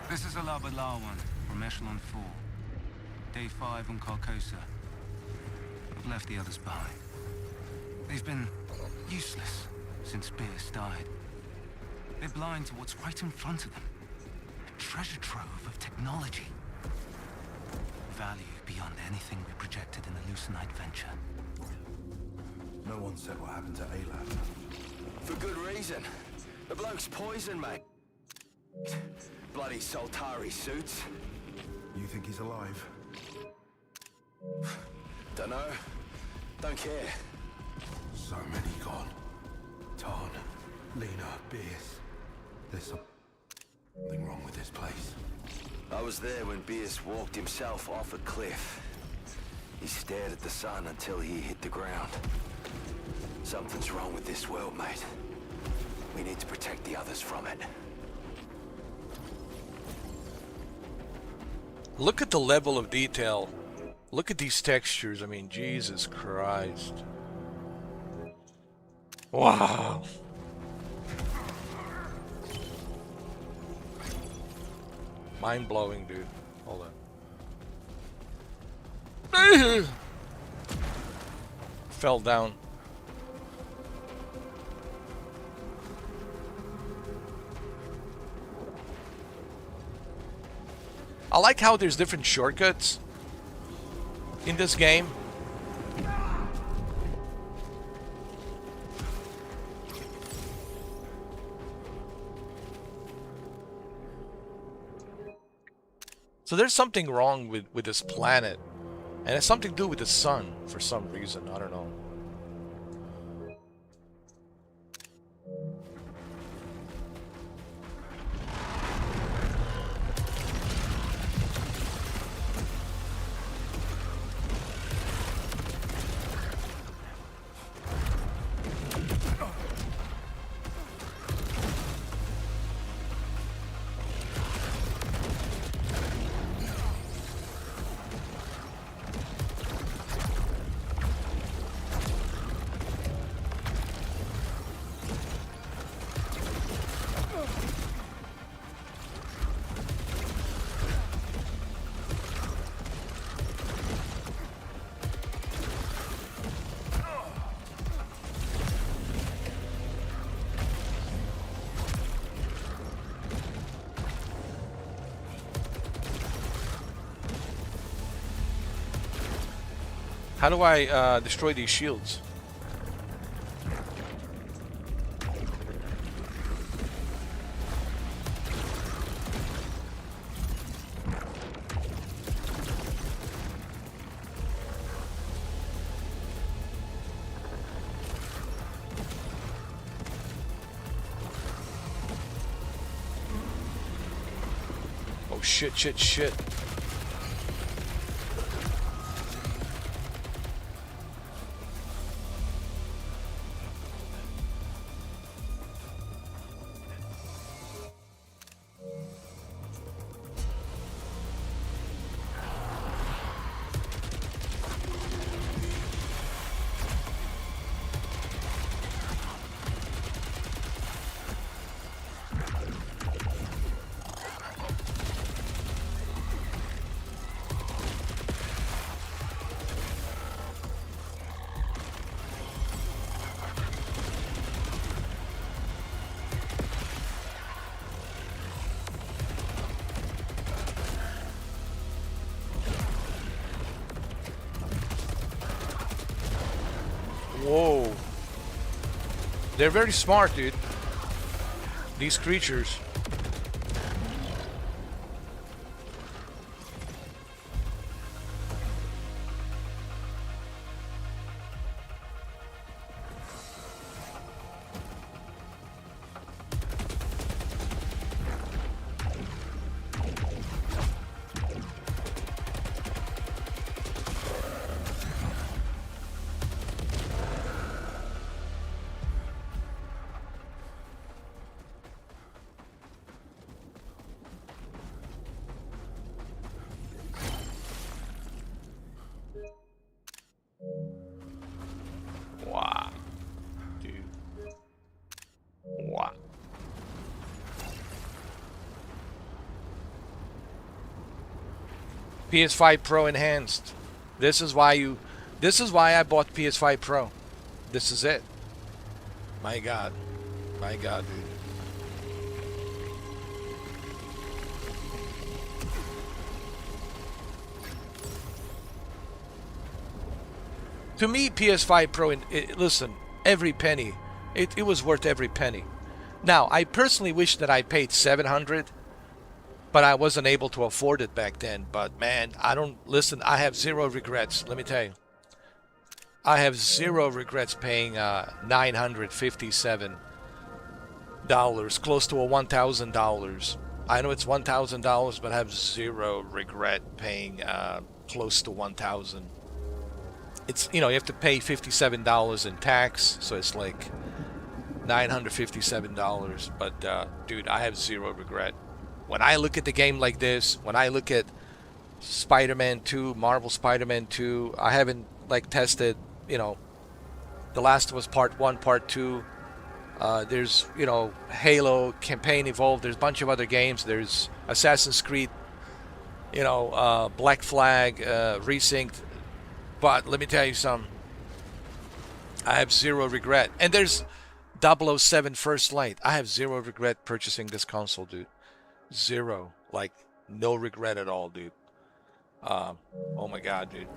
This is Alabalawan from Echelon 4. Day 5 on Carcosa. I've left the others behind. They've been useless since Pierce died. They're blind to what's right in front of them. A treasure trove of technology. Value beyond anything we projected in the Lucenite venture. No one said what happened to Alab. For good reason. The bloke's poison, mate. Bloody Soltari suits. You think he's alive? Dunno. Don't care. So many gone. Tarn, Lena, Beers. There's something wrong with this place. I was there when Beers walked himself off a cliff. He stared at the sun until he hit the ground. Something's wrong with this world, mate. We need to protect the others from it. Look at the level of detail. Look at these textures. I mean, Jesus Christ. Wow. Mind-blowing, dude. Hold on. Fell down. I like how there's different shortcuts in this game. So there's something wrong with this planet. And it's something to do with the sun for some reason. I don't know. How do I destroy these shields? Oh shit, shit, shit. They're very smart, dude. These creatures. Wow. Dude. Wow. PS5 Pro enhanced. This is why I bought PS5 Pro. This is it. My God. My God, dude. To me, PS5 Pro, listen, every penny, it was worth every penny. Now, I personally wish that I paid $700, but I wasn't able to afford it back then. But man, I have zero regrets, let me tell you. I have zero regrets paying $957, close to $1,000. I know it's $1,000, but I have zero regret paying close to $1,000. It's, you have to pay $57 in tax, so it's like $957. But dude, I have zero regret. When I look at the game like this, when I look at Spider-Man 2, Marvel Spider-Man 2, I haven't like tested, The Last of Us Part 1, Part 2. There's, Halo campaign involved. There's a bunch of other games. There's Assassin's Creed, Black Flag, Resynced. But let me tell you something. I have zero regret. And there's 007 First Light. I have zero regret purchasing this console, dude. Zero. Like, no regret at all, dude. Oh my God, dude.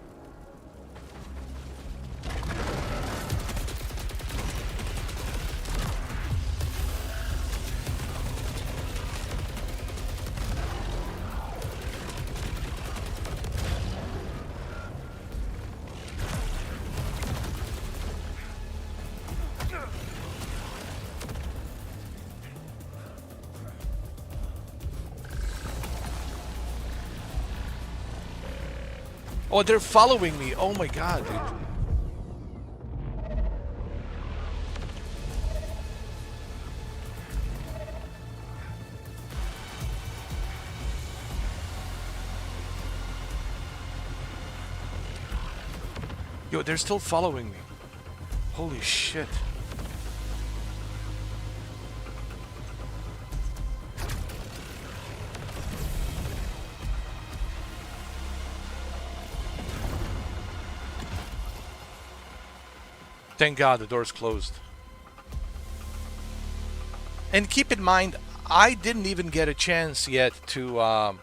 Oh, they're following me. Oh my God, dude. Yo, they're still following me. Holy shit. Thank God the door's closed. And keep in mind, I didn't even get a chance yet to...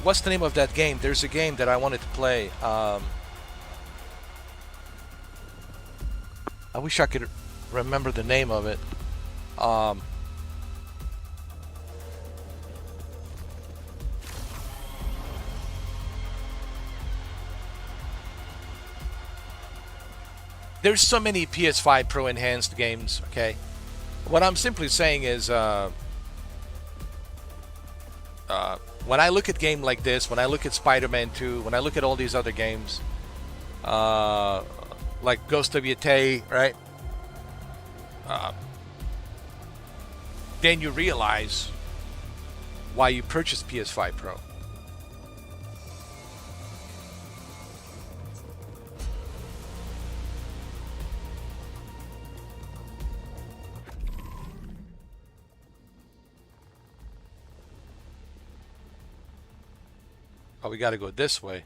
what's the name of that game? There's a game that I wanted to play. I wish I could remember the name of it. There's so many PS5 Pro enhanced games, okay? What I'm simply saying is, when I look at game like this, when I look at Spider-Man 2, when I look at all these other games, like Ghost of Yeti, right? Then you realize why you purchased PS5 Pro. Oh, we gotta go this way.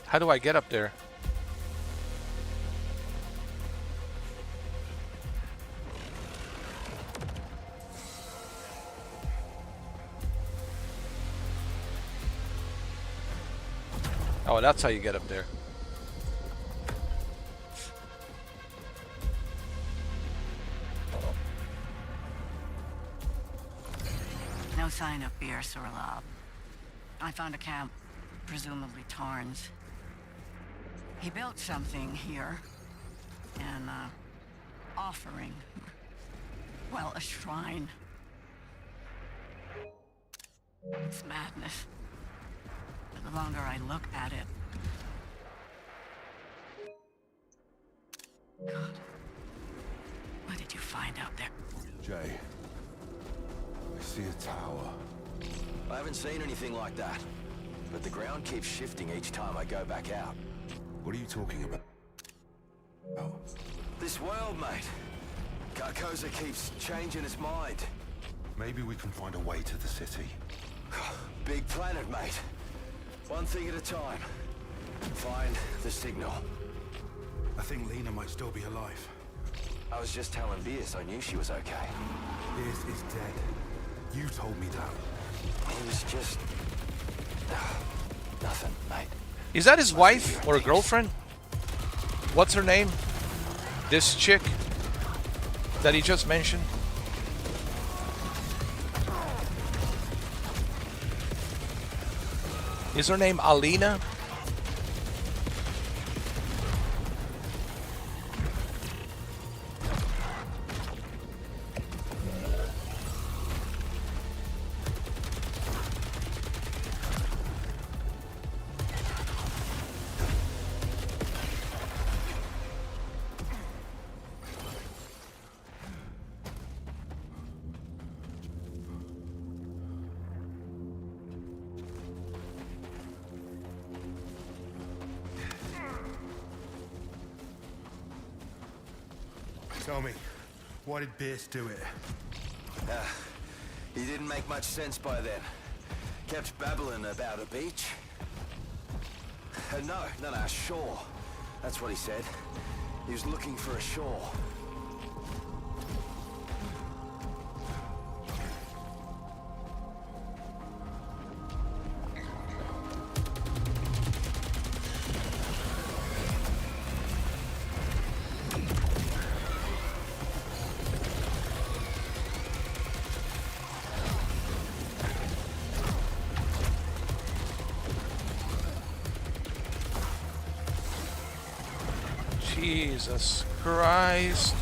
How do I get up there? Oh, that's how you get up there. No sign of Pierce or Lab. I found a camp, presumably Tarn's. He built something here. An, offering. Well, a shrine. It's madness. But the longer I look at it... God. What did you find out there? Jay, I see a tower. I haven't seen anything like that. But the ground keeps shifting each time I go back out. What are you talking about? Oh. This world, mate. Carcosa keeps changing its mind. Maybe we can find a way to the city. Big planet, mate. One thing at a time. Find the signal. I think Lena might still be alive. I was just telling Beers I knew she was okay. Beers is dead. You told me that. It was just... nothing, mate. Is that his wife or a girlfriend? What's her name? This chick that he just mentioned? Is her name Alina? Tell me, why did Beers do it? He didn't make much sense by then. Kept babbling about a beach. No, a shore. That's what he said. He was looking for a shore. Jesus Christ.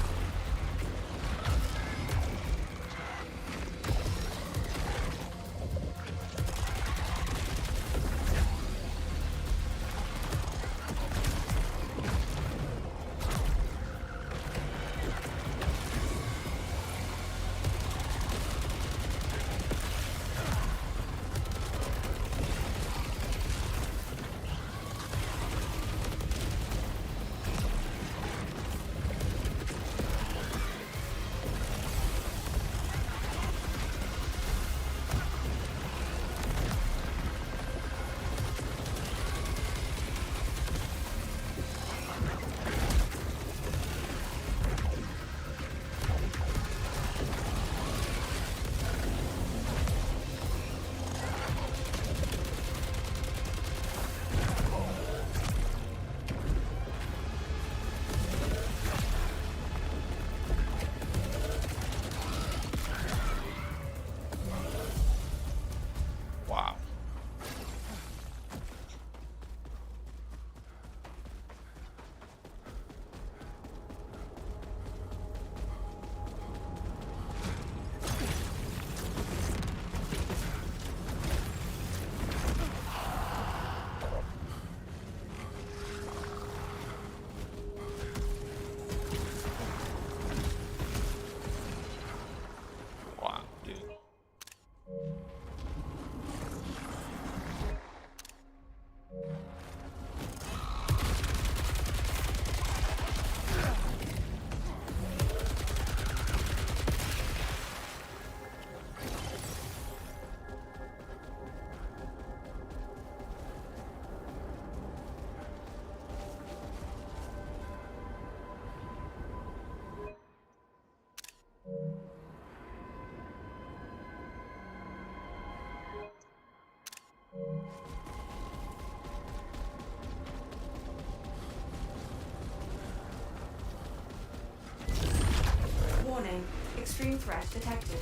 Extreme threat detected.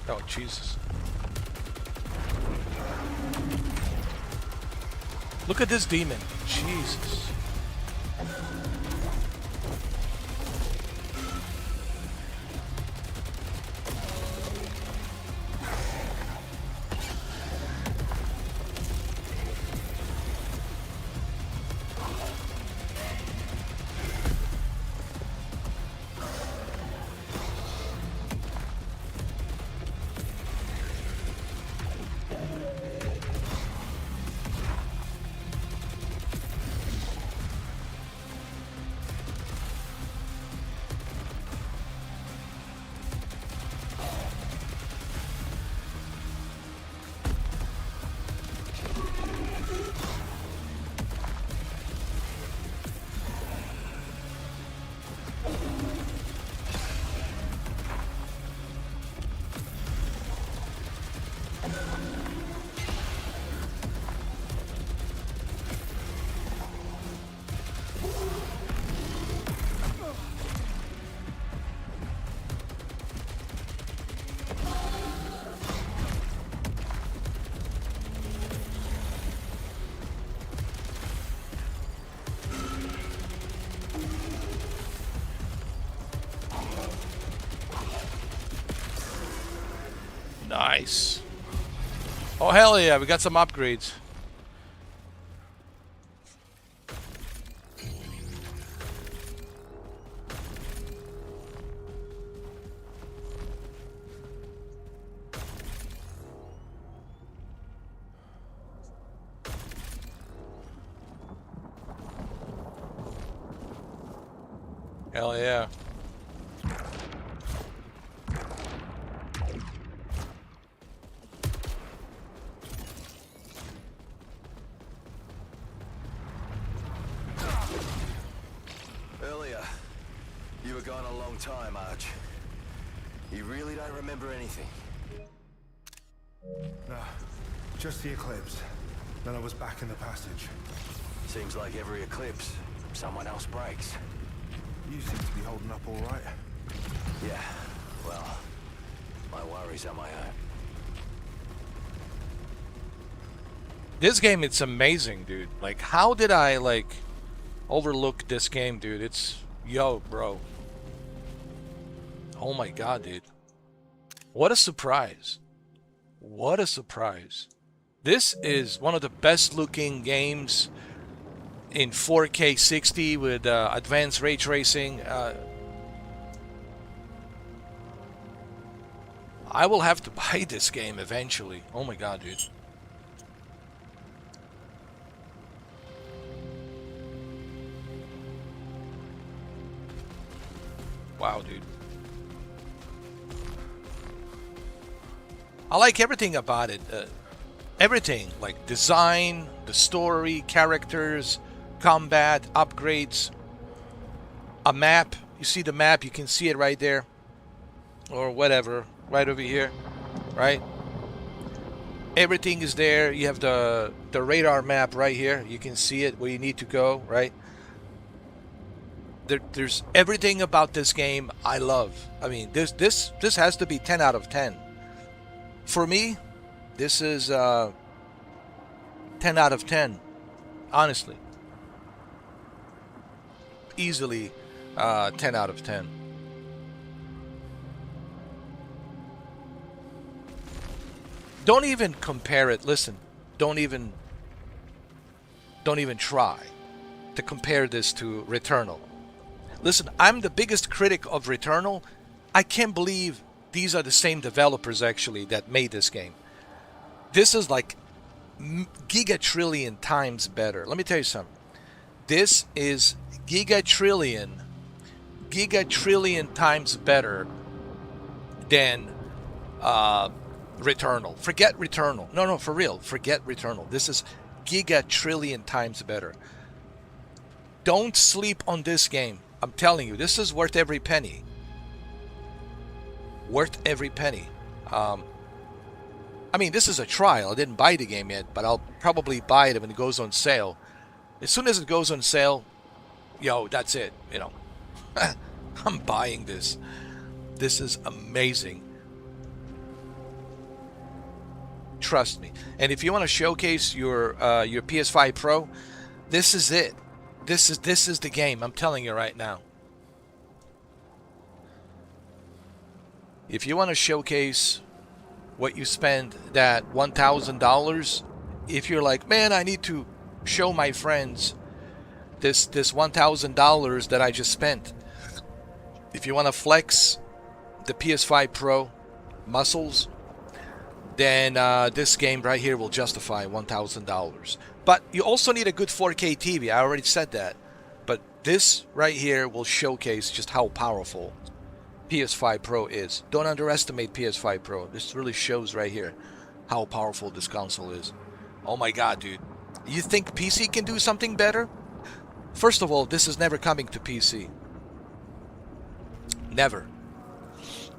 Oh, Jesus. Look at this demon. Jesus. Nice. Oh, hell yeah, we got some upgrades. Hell yeah. Earlier, you were gone a long time, Arch. You really don't remember anything? Nah, just the eclipse. Then I was back in the passage. Seems like every eclipse, someone else breaks. You seem to be holding up all right. Yeah, well, my worries are my own. This game, it's amazing, dude. Like, how did I, like, overlook this game, dude? It's, yo, bro. Oh my god, dude. What a surprise. What a surprise. This is one of the best looking games in 4K 60 with advanced ray tracing. I will have to buy this game eventually. Oh my god, dude. Wow, dude. I like everything about it. Everything, like design, the story, characters, combat, upgrades, a map. You see the map, you can see it right there. Or whatever, right over here, right? Everything is there. You have the radar map right here. You can see it where you need to go, right? There's everything about this game I love. I mean, this has to be 10 out of 10. For me, this is 10 out of 10. Honestly. Easily 10 out of 10. Don't even compare it. Listen, don't even try to compare this to Returnal. Listen, I'm the biggest critic of Returnal. I can't believe these are the same developers actually that made this game. This is like gigatrillion times better. Let me tell you something. This is gigatrillion times better than Returnal. Forget Returnal. No, for real. Forget Returnal. This is gigatrillion times better. Don't sleep on this game. I'm telling you, this is worth every penny. Worth every penny. I mean, this is a trial. I didn't buy the game yet, but I'll probably buy it when it goes on sale. As soon as it goes on sale, yo, that's it. You know, I'm buying this. This is amazing. Trust me. And if you want to showcase your PS5 Pro, this is it. This is the game. I'm telling you right now. If you want to showcase what you spend that $1,000, if you're like, man, I need to show my friends this $1,000 that I just spent. If you want to flex the PS5 Pro muscles, then this game right here will justify $1,000. But you also need a good 4K TV. I already said that. But this right here will showcase just how powerful PS5 Pro is. Don't underestimate PS5 Pro. This really shows right here how powerful this console is. Oh my god, dude. You think PC can do something better? First of all, this is never coming to PC. Never.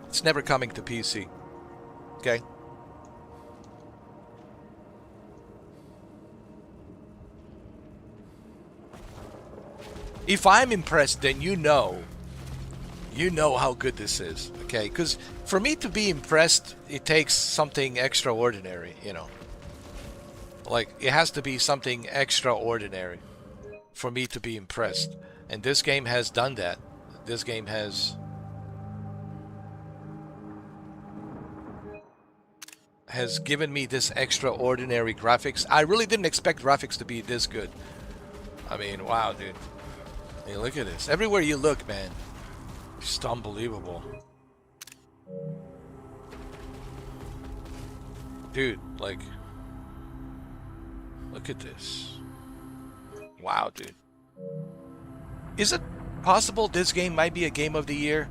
It's never coming to PC. Okay? If I'm impressed, then you know how good this is, okay? Because for me to be impressed, it takes something extraordinary, you know. Like, it has to be something extraordinary for me to be impressed. And this game has done that. This game has given me this extraordinary graphics. I really didn't expect graphics to be this good. I mean, wow, dude. Hey, look at this. Everywhere you look, man. Just unbelievable. Dude, like, look at this. Wow, dude. Is it possible this game might be a game of the year?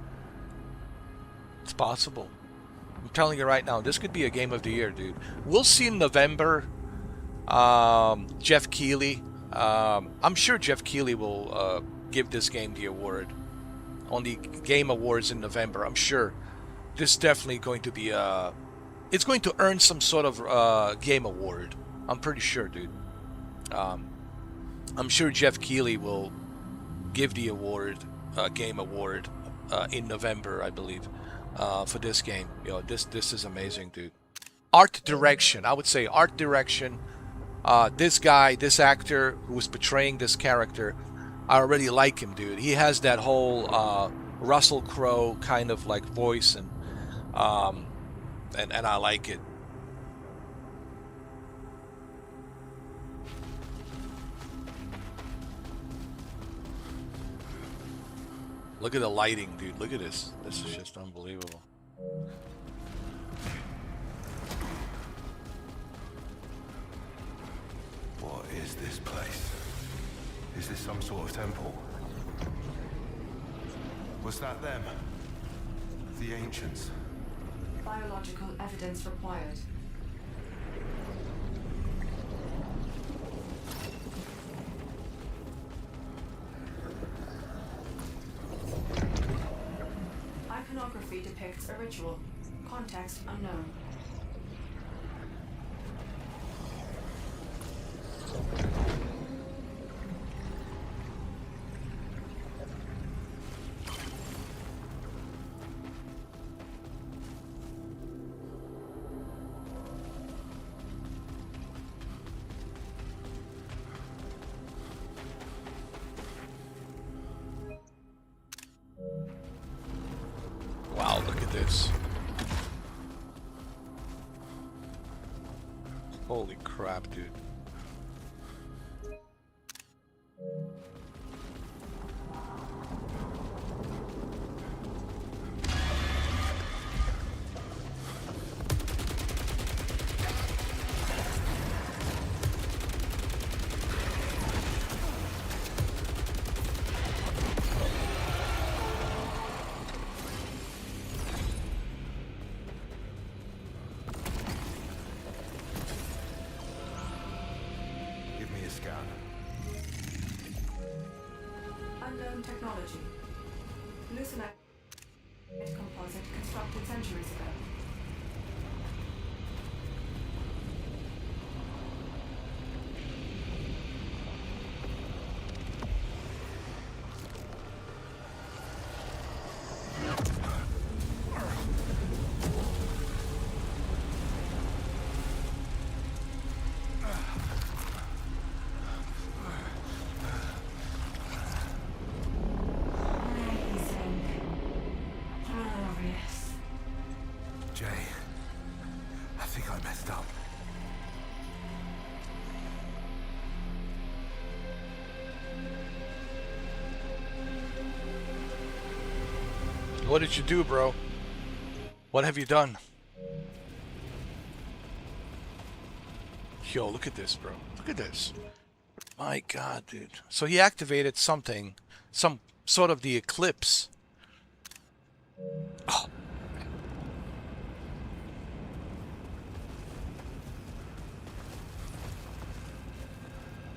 It's possible. I'm telling you right now, this could be a game of the year, dude. We'll see in November. Jeff Keighley. I'm sure Jeff Keighley will give this game the award on the Game Awards in November. I'm sure this is definitely going to be it's going to earn some sort of game award. I'm pretty sure, dude. I'm sure Jeff Keighley will give the award, game award, in November, I believe, for this game. You know, this is amazing, dude. Art direction, I would say art direction. This guy, this actor who was portraying this character, I already like him, dude. He has that whole Russell Crowe kind of like voice, and I like it. Look at the lighting, dude. Look at this. This is just unbelievable. What is this place? Is this some sort of temple? Was that them? The ancients? Biological evidence required. Iconography depicts a ritual. Context unknown. Wow, look at this. Holy crap, dude. Unknown technology. Hallucinate composite constructed centuries ago. think I messed up. What did you do, bro? What have you done? Yo, look at this, bro. Look at this. My God, dude. So he activated something, some sort of the eclipse. Oh.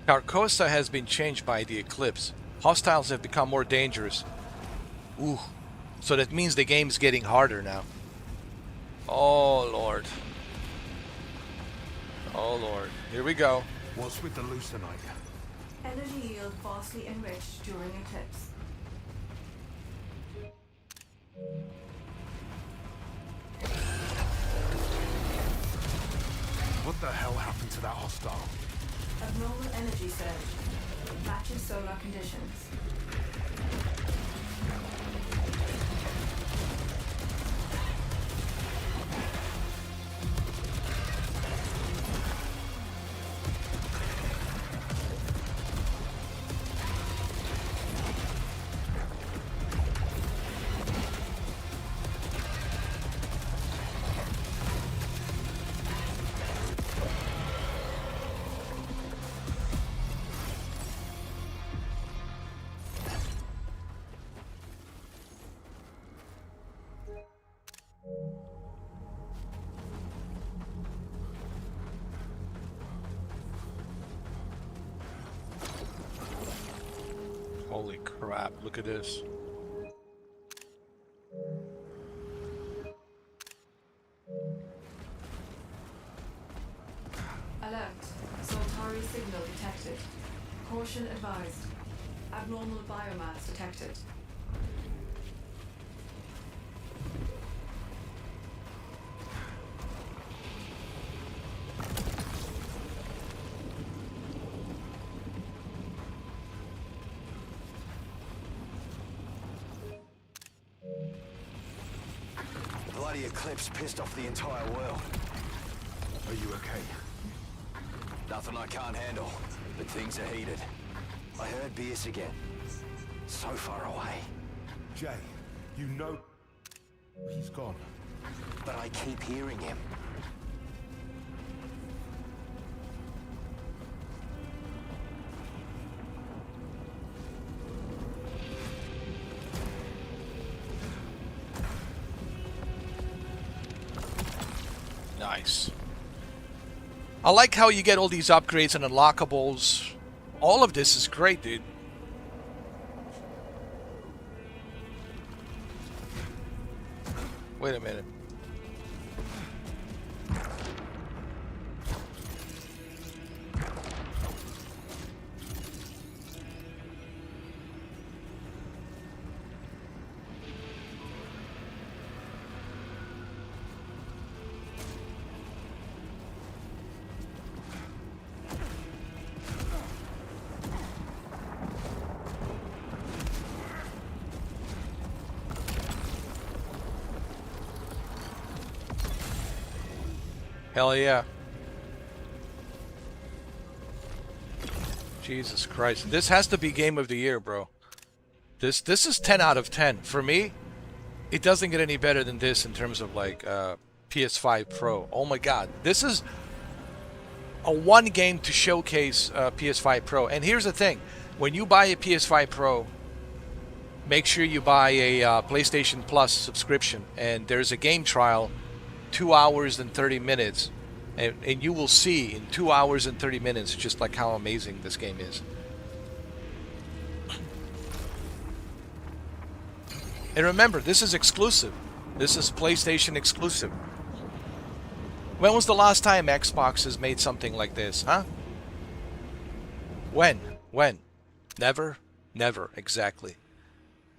Carcosa has been changed by the eclipse. Hostiles have become more dangerous. Ooh. So that means the game's getting harder now. Oh, Lord. Oh, Lord. Here we go. What's with the leucinite? Energy yield vastly enriched during eclipse. What the hell happened to that hostile? Abnormal energy surge. Matches solar conditions. Holy crap, look at this. Alert. Soltari signal detected. Caution advised. Abnormal biomass detected. Bloody eclipse pissed off the entire world. Are you okay? Nothing I can't handle, but things are heated. I heard Bierce again. So far away. Jay, you know he's gone. But I keep hearing him. Nice. I like how you get all these upgrades and unlockables. All of this is great, dude. Wait a minute. Hell yeah. Jesus Christ. This has to be game of the year, bro. This is 10 out of 10. For me, it doesn't get any better than this in terms of like PS5 Pro. Oh my God. This is a one game to showcase PS5 Pro. And here's the thing. When you buy a PS5 Pro, make sure you buy a PlayStation Plus subscription. And there's a game trial 2 hours and 30 minutes, and you will see in 2 hours and 30 minutes just like how amazing this game is. And remember, this is exclusive. This is PlayStation exclusive. When was the last time Xbox has made something like this, huh? When? Never? Never, exactly.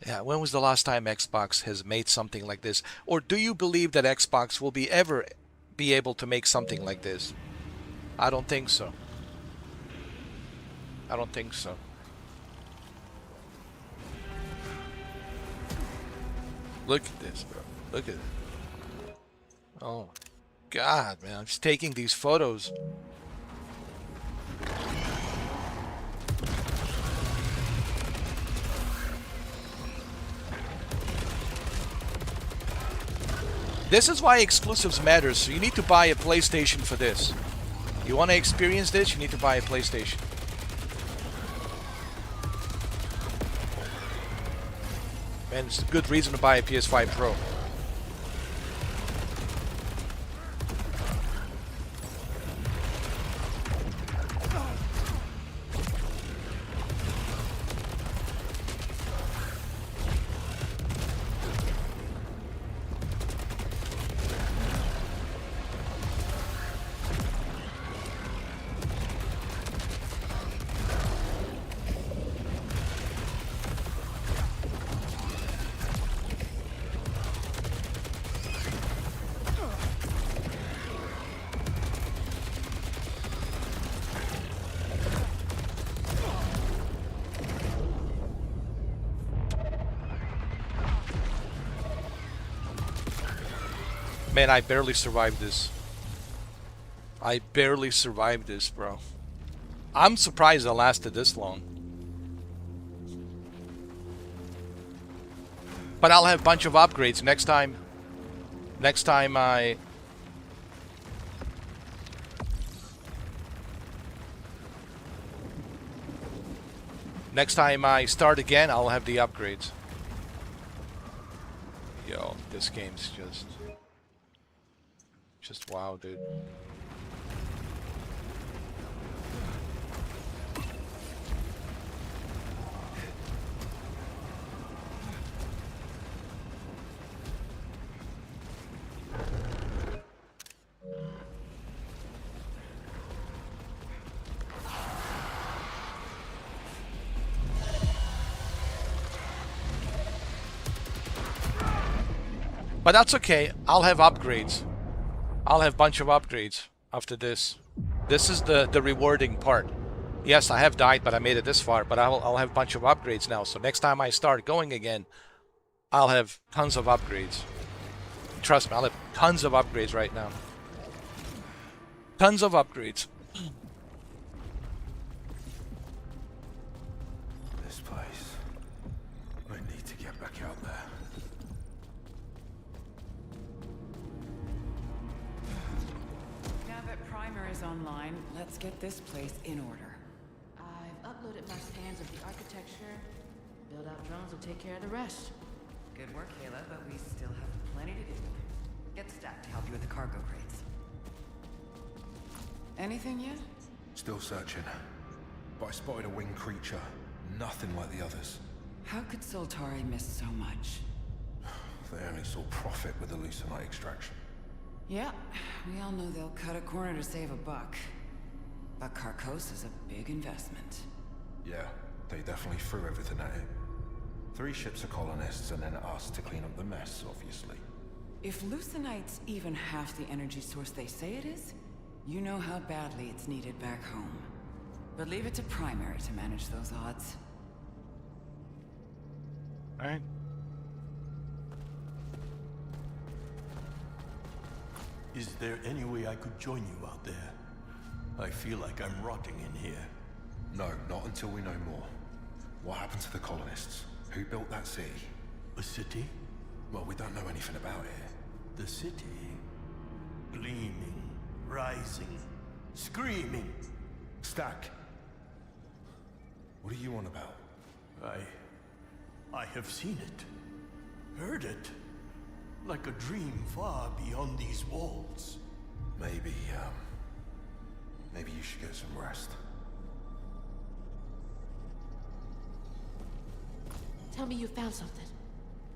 Yeah, when was the last time Xbox has made something like this? Or do you believe that Xbox will ever be able to make something like this? I don't think so. I don't think so. Look at this, bro. Look at it. Oh. God, man, I'm just taking these photos. This is why exclusives matter. So you need to buy a PlayStation for this. You want to experience this, you need to buy a PlayStation. And it's a good reason to buy a PS5 Pro. Man, I barely survived this. I barely survived this, bro. I'm surprised it lasted this long. But I'll have a bunch of upgrades next time. Next time I start again, I'll have the upgrades. Yo, this game's just wow, dude. But that's okay. I'll have upgrades. I'll have a bunch of upgrades after this. This is the rewarding part. Yes, I have died, but I made it this far. But I'll have a bunch of upgrades now. So next time I start going again, I'll have tons of upgrades. Trust me, I'll have tons of upgrades right now. Tons of upgrades. This place. I need to get back out there. Now that Primer is online, let's get this place in order. I've uploaded my scans of the architecture. Build out drones will take care of the rest. Good work, Kayla, but we still have plenty to do. Get Stack to help you with the cargo crates. Anything yet? Still searching. But I spotted a winged creature. Nothing like the others. How could Soltari miss so much? They only saw profit with the Lucenite extraction. Yeah, we all know they'll cut a corner to save a buck. But Carcos is a big investment. Yeah, they definitely threw everything at it. 3 ships of colonists and then us to clean up the mess, obviously. If Lucenite's even half the energy source they say it is, you know how badly it's needed back home. But leave it to Primary to manage those odds. Alright. Is there any way I could join you out there? I feel like I'm rotting in here. No, not until we know more. What happened to the colonists? Who built that city? A city? Well, we don't know anything about it. The city? Gleaming, rising, screaming. Stack. What are you on about? I have seen it. Heard it. Like a dream far beyond these walls. Maybe you should get some rest. Tell me you found something.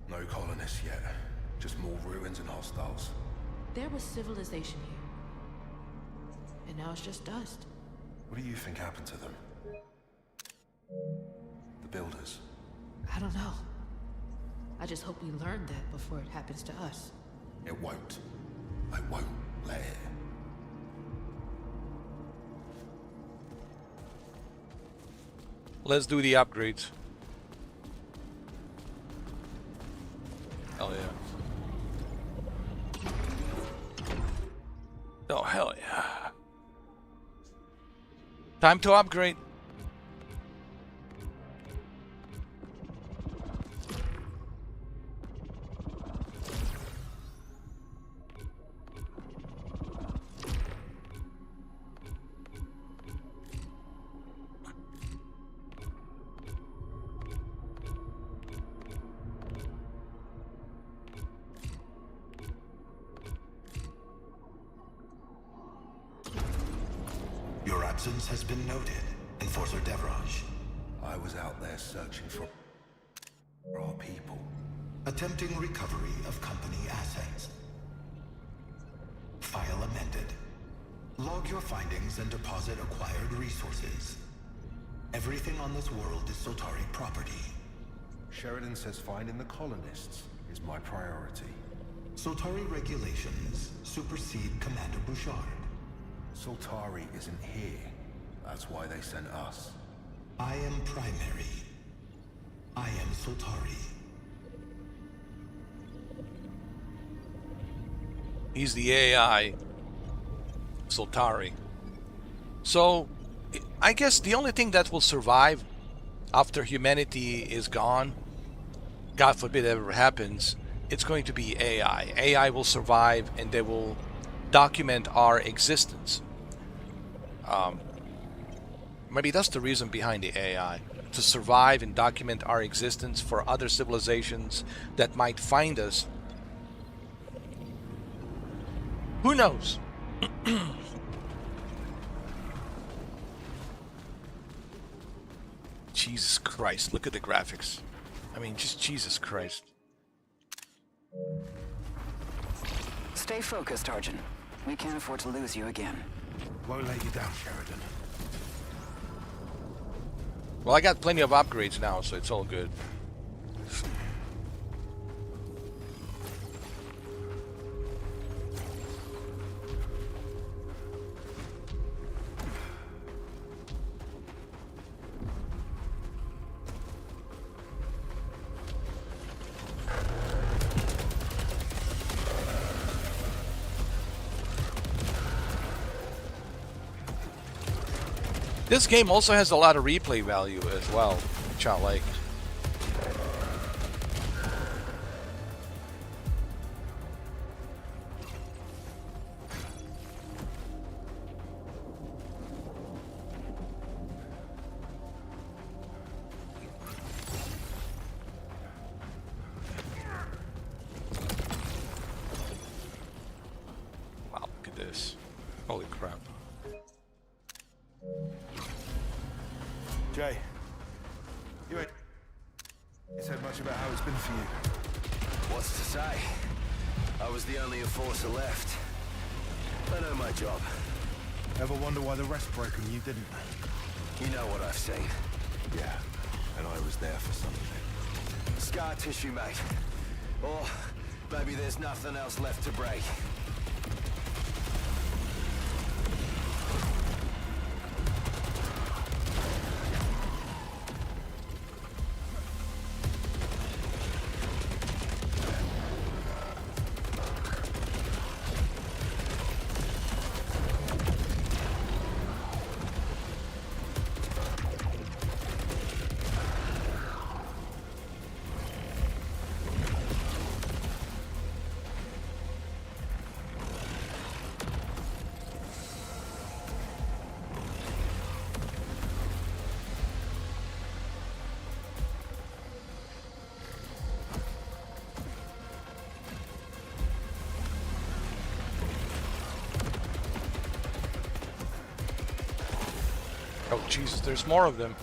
No colonists yet. Just more ruins and hostiles. There was civilization here. And now it's just dust. What do you think happened to them? The builders. I don't know. I just hope we learn that before it happens to us. It won't. I won't let it. Let's do the upgrades. Hell yeah. Time to upgrade. Your absence has been noted, Enforcer Devraj. I was out there searching for our people. Attempting recovery of company assets. File amended. Log your findings and deposit acquired resources. Everything on this world is Soltari property. Sheridan says finding the colonists is my priority. Soltari regulations supersede Commander Bouchard. Soltari isn't here. That's why they sent us. I am primary. I am Soltari. He's the AI, Soltari. So, I guess the only thing that will survive after humanity is gone, God forbid it ever happens, it's going to be AI. AI will survive and they will document our existence. Maybe that's the reason behind the AI, to survive and document our existence for other civilizations that might find us. Who knows? Jesus Christ, look at the graphics. I mean, just Jesus Christ. Stay focused, Arjun. We can't afford to lose you again. Won't let you down, Sheridan. Well, I got plenty of upgrades now, so it's all good. This game also has a lot of replay value as well, which I like. Wow, look at this. Holy crap. Jay, you ain't said much about how it's been for you. What's to say? I was the only enforcer left. I know my job. Ever wonder why the rest broke and you didn't? You know what I've seen. Yeah, and I was there for some of it. Scar tissue, mate. Or maybe there's nothing else left to break. Oh Jesus, there's more of them.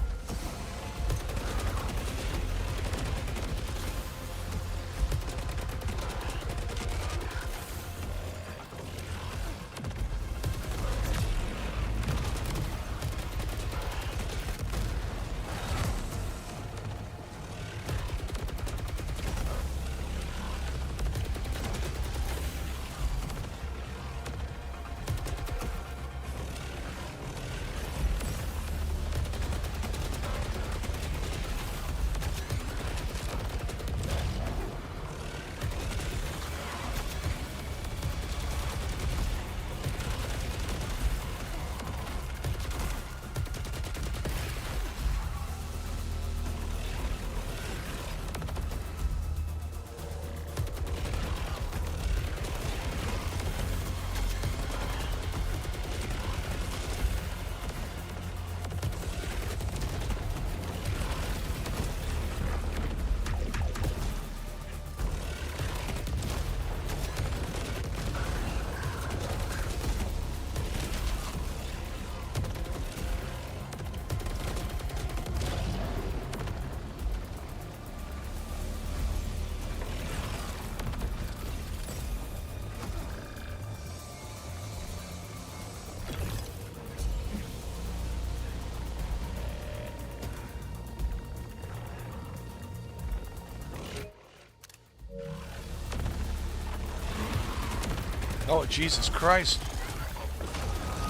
Oh, Jesus Christ.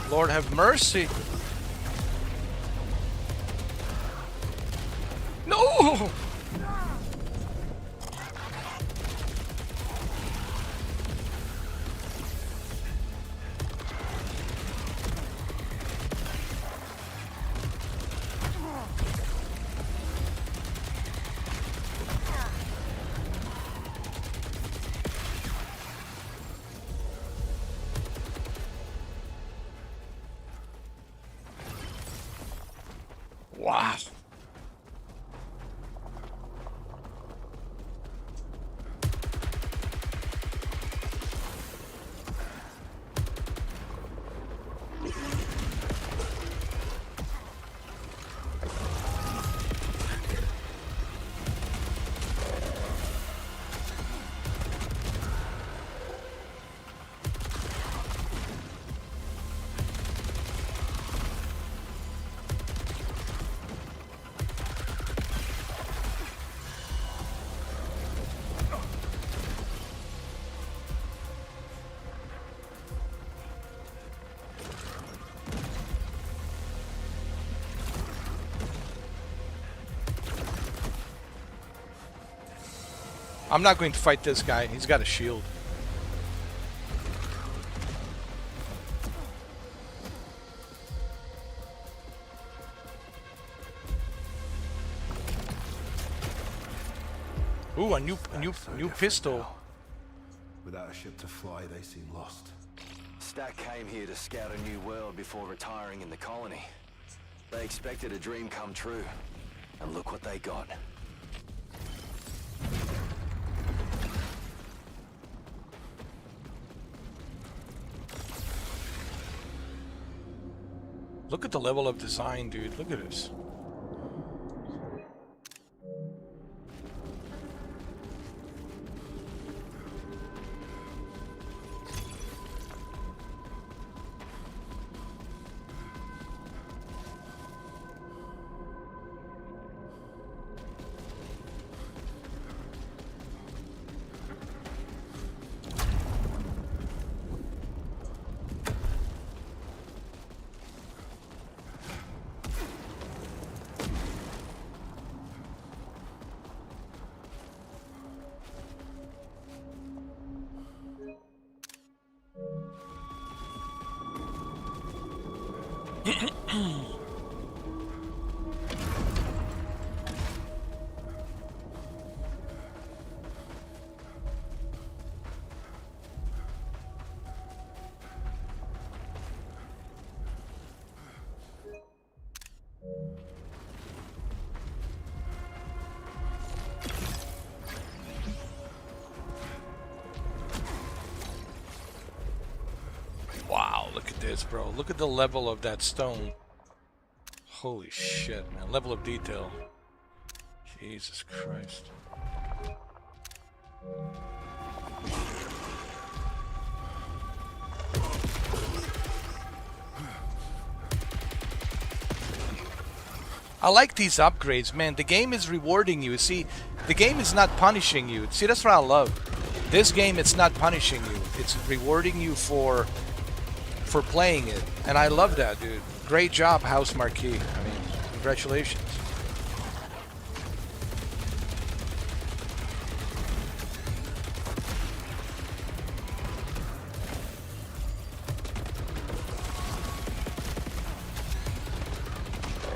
Lord have mercy. No! Wow. I'm not going to fight this guy. He's got a shield. Ooh, a new pistol. Without a ship to fly, they seem lost. Stack came here to scout a new world before retiring in the colony. They expected a dream come true. And look what they got. Look at the level of design, dude. Look at this. Wow, look at this, bro. Look at the level of that stone. Holy shit, man. Level of detail. Jesus Christ. I like these upgrades, man. The game is rewarding you. See, the game is not punishing you. See, that's what I love. This game, it's not punishing you. It's rewarding you for playing it. And I love that, dude. Great job, House Marquee. I mean, congratulations.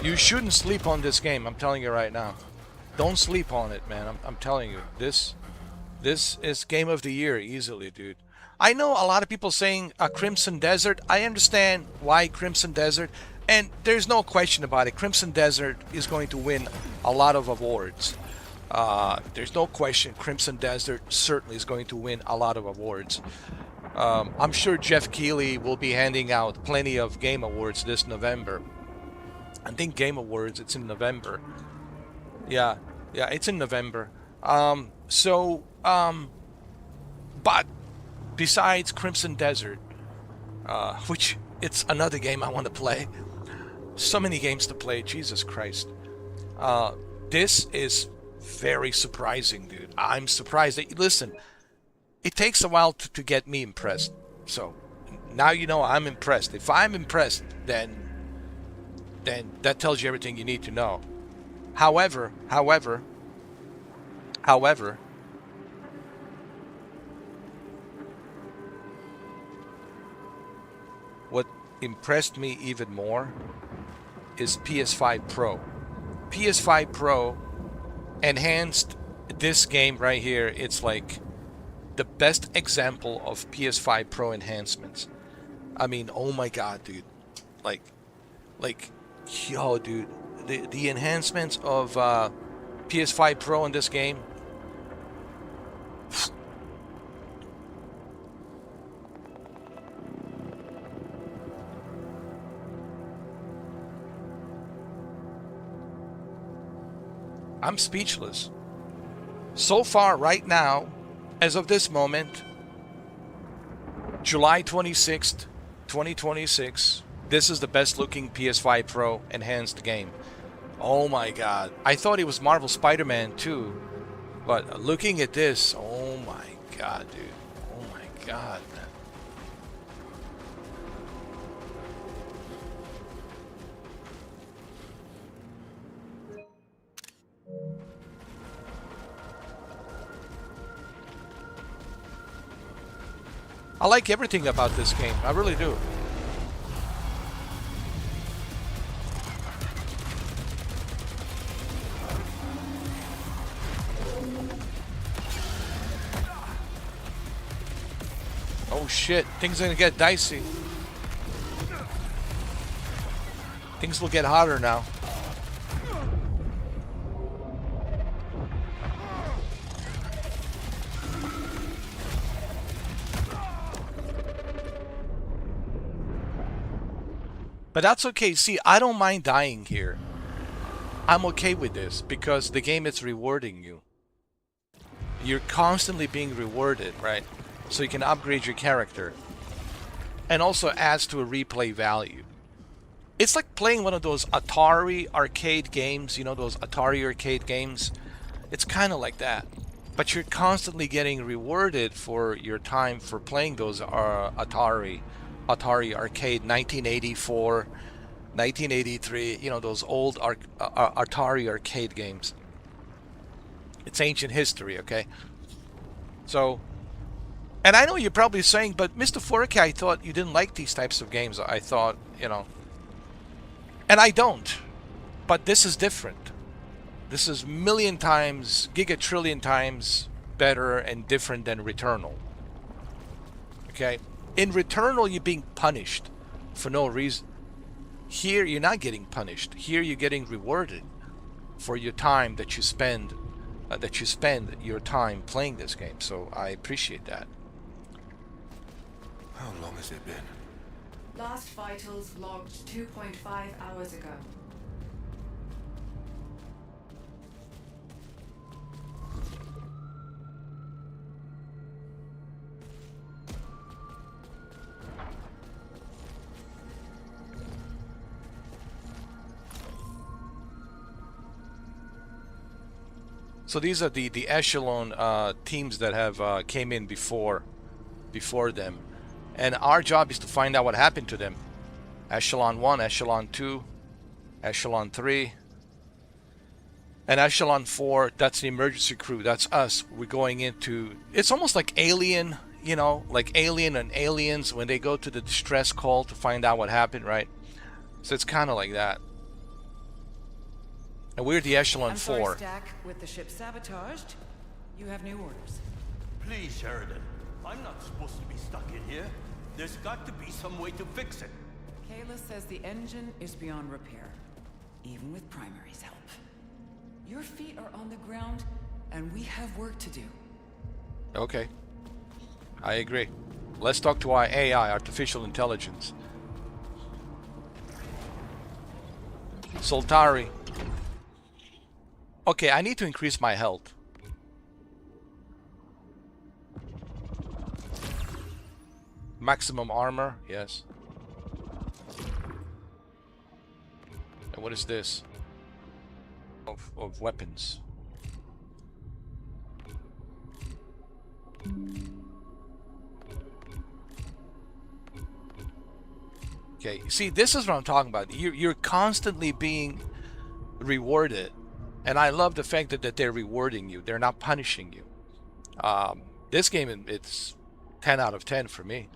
You shouldn't sleep on this game, I'm telling you right now. Don't sleep on it, man. I'm telling you. This is game of the year easily, dude. I know a lot of people saying Crimson Desert. I understand why Crimson Desert, and there's no question about it. Crimson Desert is going to win a lot of awards. There's no question Crimson Desert certainly is going to win a lot of awards. I'm sure Jeff Keighley will be handing out plenty of game awards this November. I think Game Awards, it's in November. Yeah, it's in November. But besides Crimson Desert, which it's another game I want to play. So many games to play, Jesus Christ. This is very surprising, dude. I'm surprised that, listen, it takes a while to get me impressed. So now you know I'm impressed. If I'm impressed, then that tells you everything you need to know. However, what impressed me even more is PS5 Pro. PS5 Pro enhanced this game right here. It's like the best example of PS5 Pro enhancements. I mean, oh my god, dude. Like, yo, dude. The enhancements of PS5 Pro in this game. I'm speechless. So far, right now, as of this moment, July 26th, 2026, this is the best looking PS5 Pro enhanced game. Oh my god. I thought it was Marvel Spider-Man too. But looking at this, oh my god, dude. Oh my god, man. I like everything about this game. I really do. Oh shit, things are gonna get dicey. Things will get hotter now. But that's okay. See, I don't mind dying here. I'm okay with this because the game is rewarding you. You're constantly being rewarded, right? So you can upgrade your character. And also adds to a replay value. It's like playing one of those Atari arcade games, you know, those Atari arcade games. It's kind of like that. But you're constantly getting rewarded for your time for playing those Atari arcade 1984, 1983, you know, those old Atari arcade games. It's ancient history, okay? So, and I know you're probably saying, but Mr. 4K, I thought you didn't like these types of games. I thought, you know, and I don't, but this is different. This is million times, gigatrillion times better and different than Returnal. Okay? In Returnal, you're being punished for no reason. Here, you're not getting punished. Here, you're getting rewarded for your time that you spend your time playing this game. So I appreciate that. How long has it been? Last vitals logged 2.5 hours ago. So these are the echelon teams that have came in before them, and our job is to find out what happened to them. Echelon 1, Echelon 2, Echelon 3, and Echelon 4. That's the emergency crew. That's us. We're going into. It's almost like Alien, you know, like Alien and Aliens when they go to the distress call to find out what happened, right? So it's kind of like that. And we're the Echelon 4. Sorry, Stack. With the ship sabotaged, you have new orders. Please, Sheridan. I'm not supposed to be stuck in here. There's got to be some way to fix it. Kayla says the engine is beyond repair, even with Primary's help. Your feet are on the ground, and we have work to do. Okay. I agree. Let's talk to our AI, artificial intelligence. Soltari. Okay, I need to increase my health. Maximum armor, yes. And what is this? Of weapons. Okay, see, this is what I'm talking about. You're constantly being rewarded, and I love the fact that they're rewarding you. They're not punishing you. This game, it's 10 out of 10 for me.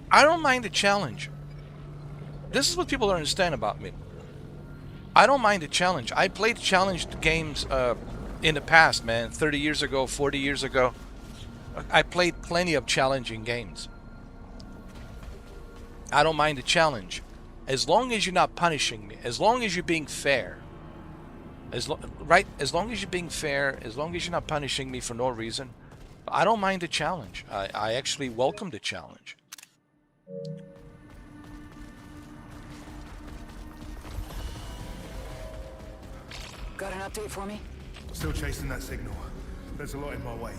I don't mind the challenge. This is what people don't understand about me. I don't mind the challenge. I played challenged games in the past, man. 30 years ago, 40 years ago. I played plenty of challenging games. I don't mind the challenge. As long as you're not punishing me. As long as you're being fair. As long as you're being fair. As long as you're not punishing me for no reason. I don't mind the challenge. I actually welcome the challenge. Got an update for me? Still chasing that signal. There's a lot in my way.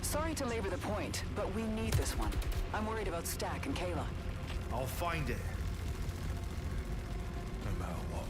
Sorry to labor the point, but we need this one. I'm worried about Stack and Kayla. I'll find it. No matter what.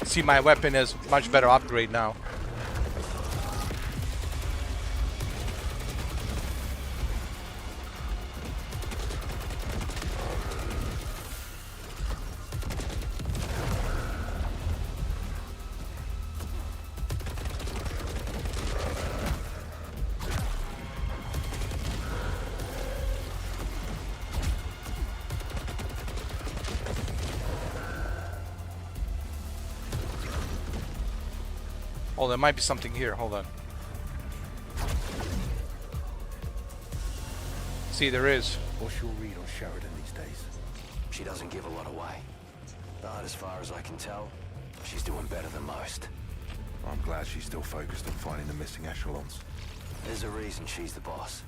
See, my weapon is much better upgrade now. Oh, there might be something here. Hold on. See, there is. What's your read on Sheridan these days? She doesn't give a lot away. But as far as I can tell, she's doing better than most. I'm glad she's still focused on finding the missing echelons. There's a reason she's the boss.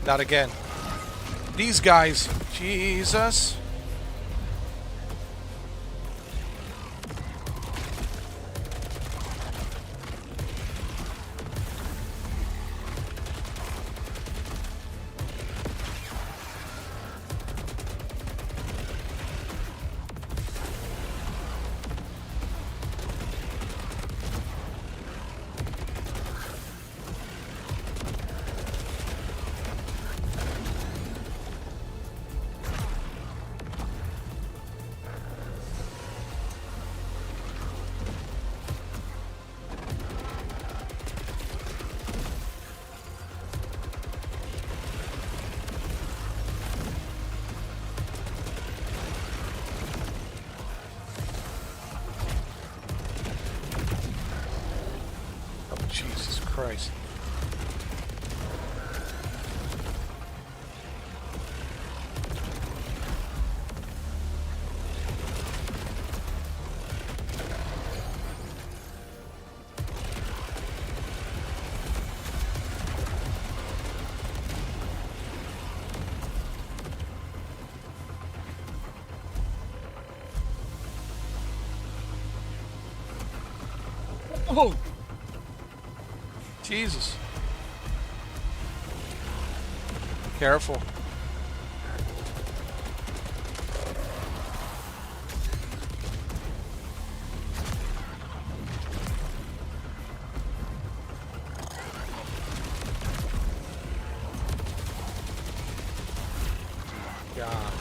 Not again. These guys. Jesus. Christ. Oh! Jesus. Careful. God.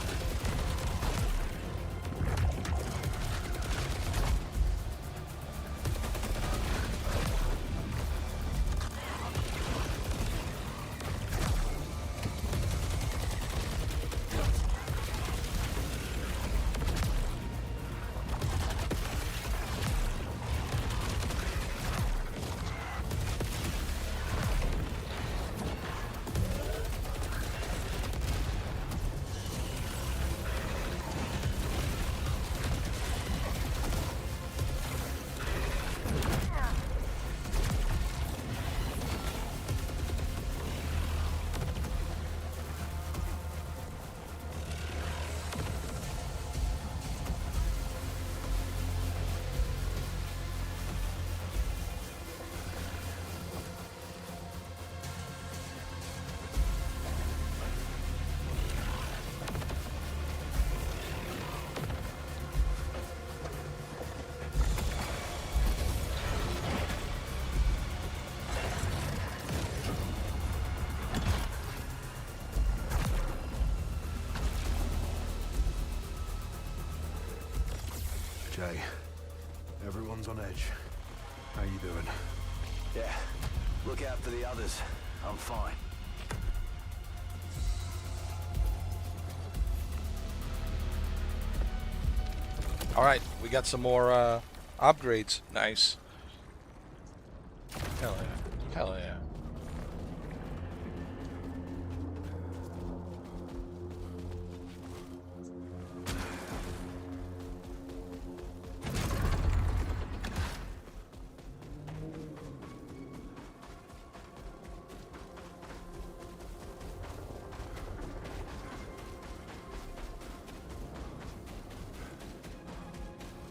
Jay, everyone's on edge. How you doing? Yeah. Look out for the others. I'm fine. All right, we got some more upgrades. Nice. Hell yeah. Hell yeah.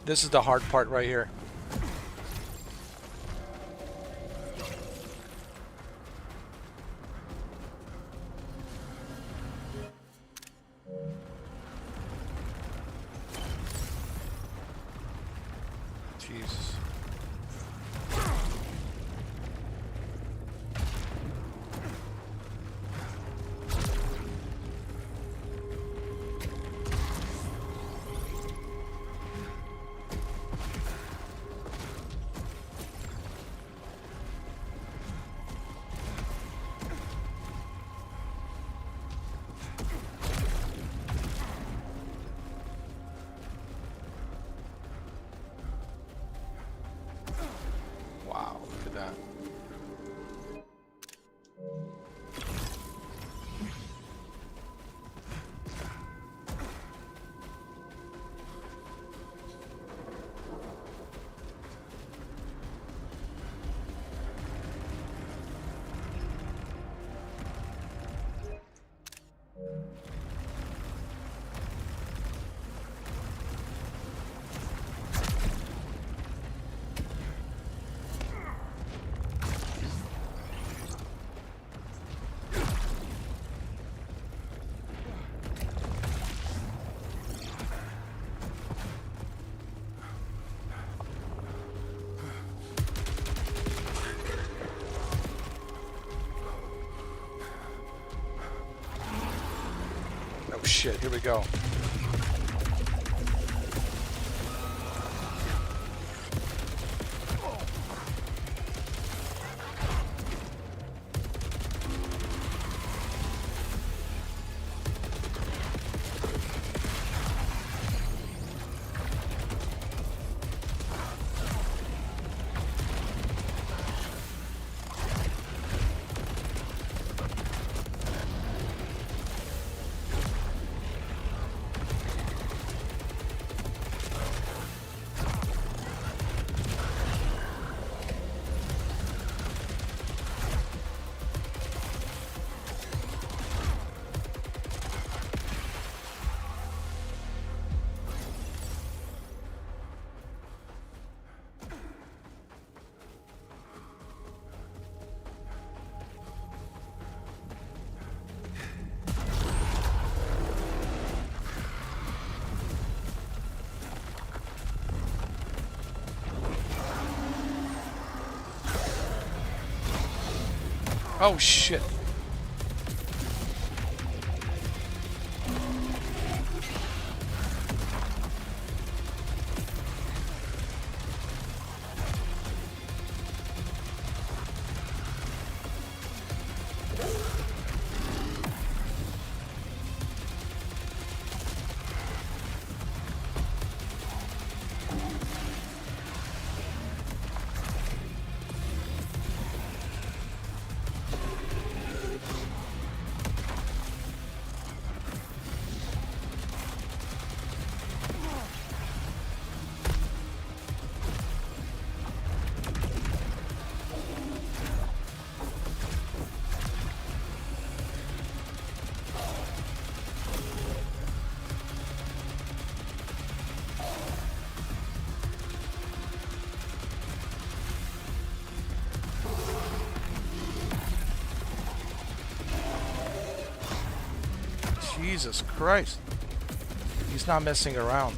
This is the hard part right here. Jesus. Wow, look at that. Oh shit, here we go. Oh shit. Jesus Christ. He's not messing around.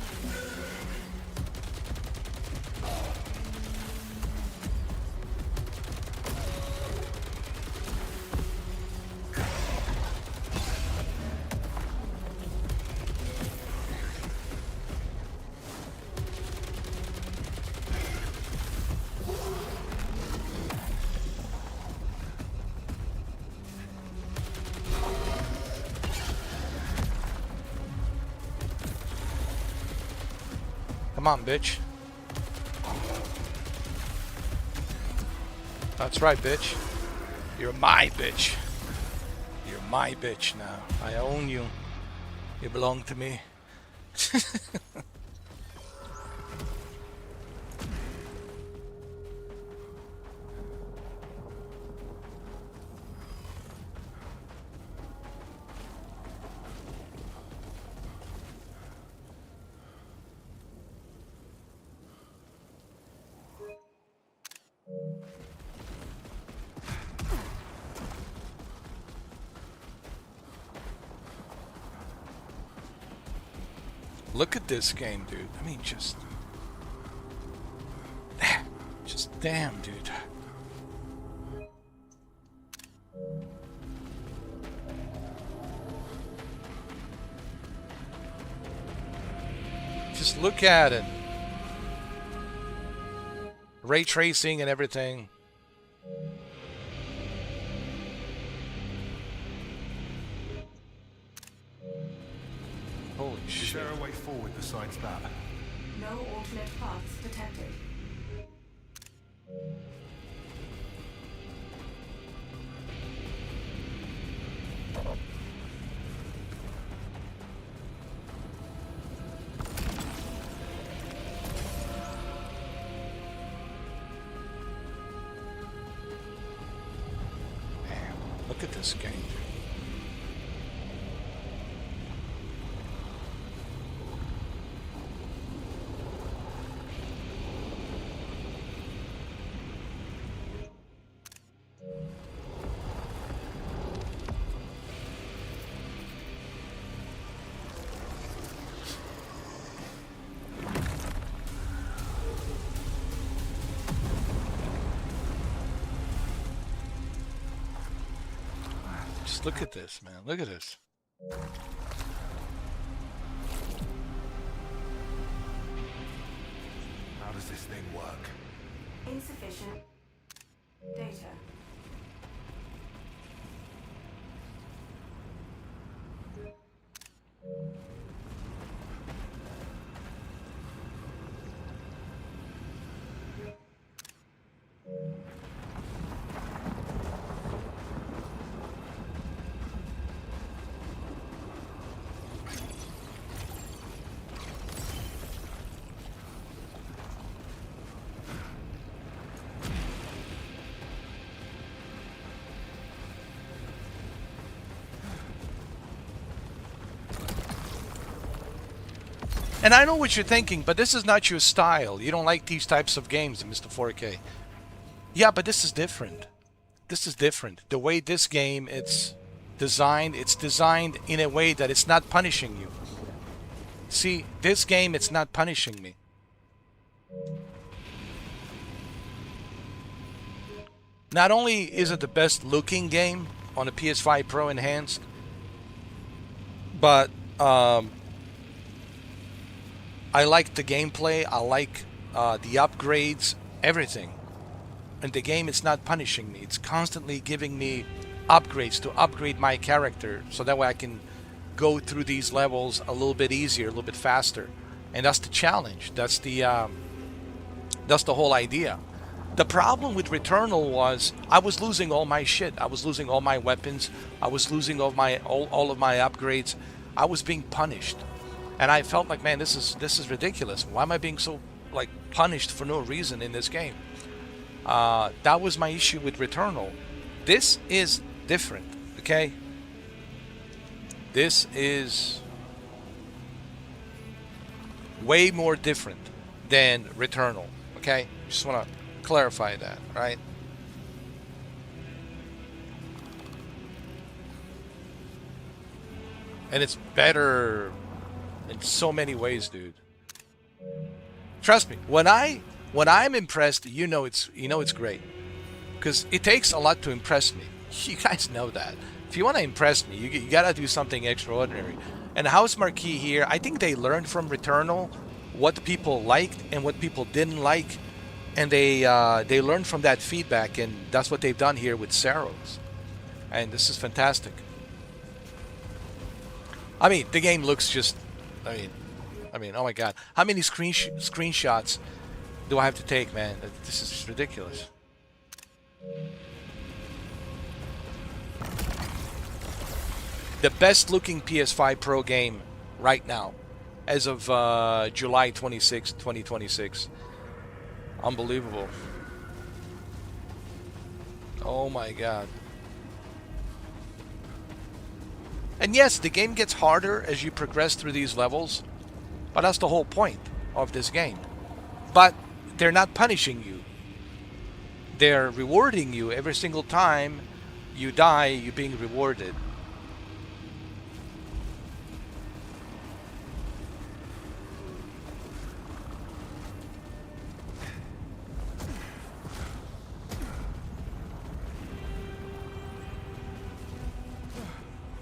Come on, bitch. That's right, bitch. You're my bitch. You're my bitch now. I own you. You belong to me. Look at this game, dude. I mean, just damn, dude. Just look at it. Ray tracing and everything. Holy shit. Is there a way forward besides that? No alternate paths detected. Man, look at this game. Just look at this, man. Look at this. How does this thing work? Insufficient data. And I know what you're thinking, but this is not your style. You don't like these types of games, Mr. 4K. Yeah, but this is different. This is different. The way this game it's designed in a way that it's not punishing you. See, this game, it's not punishing me. Not only is it the best looking game on the PS5 Pro Enhanced, but I like the gameplay, I like the upgrades, everything. And the game is not punishing me. It's constantly giving me upgrades to upgrade my character so that way I can go through these levels a little bit easier, a little bit faster. And that's the challenge. That's the whole idea. The problem with Returnal was I was losing all my shit. I was losing all my weapons. I was losing all of my upgrades. I was being punished. And I felt like, man, this is ridiculous. Why am I being so like punished for no reason in this game? That was my issue with Returnal. This is different, okay? This is way more different than Returnal, okay? Just want to clarify that, right? And it's better in so many ways, dude. Trust me, when I'm impressed, you know it's great, because it takes a lot to impress me. You guys know that. If you want to impress me, you gotta do something extraordinary. And House Marquee here, I think they learned from Returnal what people liked and what people didn't like, and they learned from that feedback, and that's what they've done here with SAROS. And this is fantastic. I mean, the game looks just, I mean, oh my god, how many screenshots do I have to take, man? This is just ridiculous. The best looking PS5 Pro game right now, as of July 26, 2026. Unbelievable. Oh my god. And yes, the game gets harder as you progress through these levels, but that's the whole point of this game. But they're not punishing you. They're rewarding you every single time you die, you're being rewarded.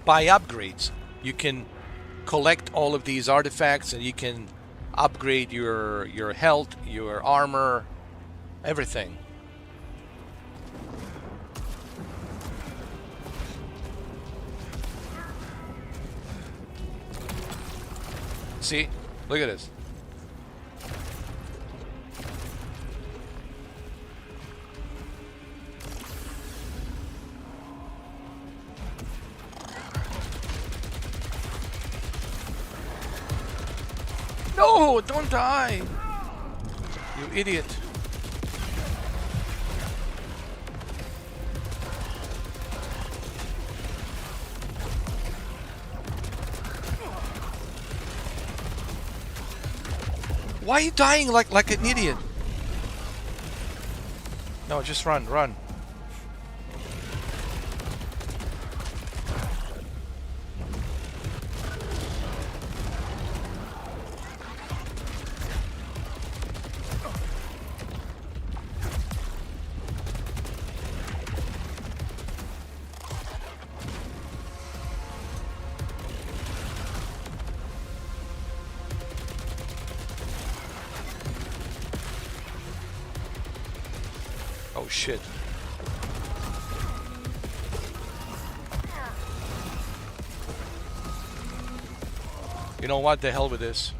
By upgrades, you can collect all of these artifacts and you can upgrade your health, your armor, everything. See? Look at this. No, don't die! You idiot. Why are you dying like an idiot? No, just run, run. Oh shit. You know what? The hell with this.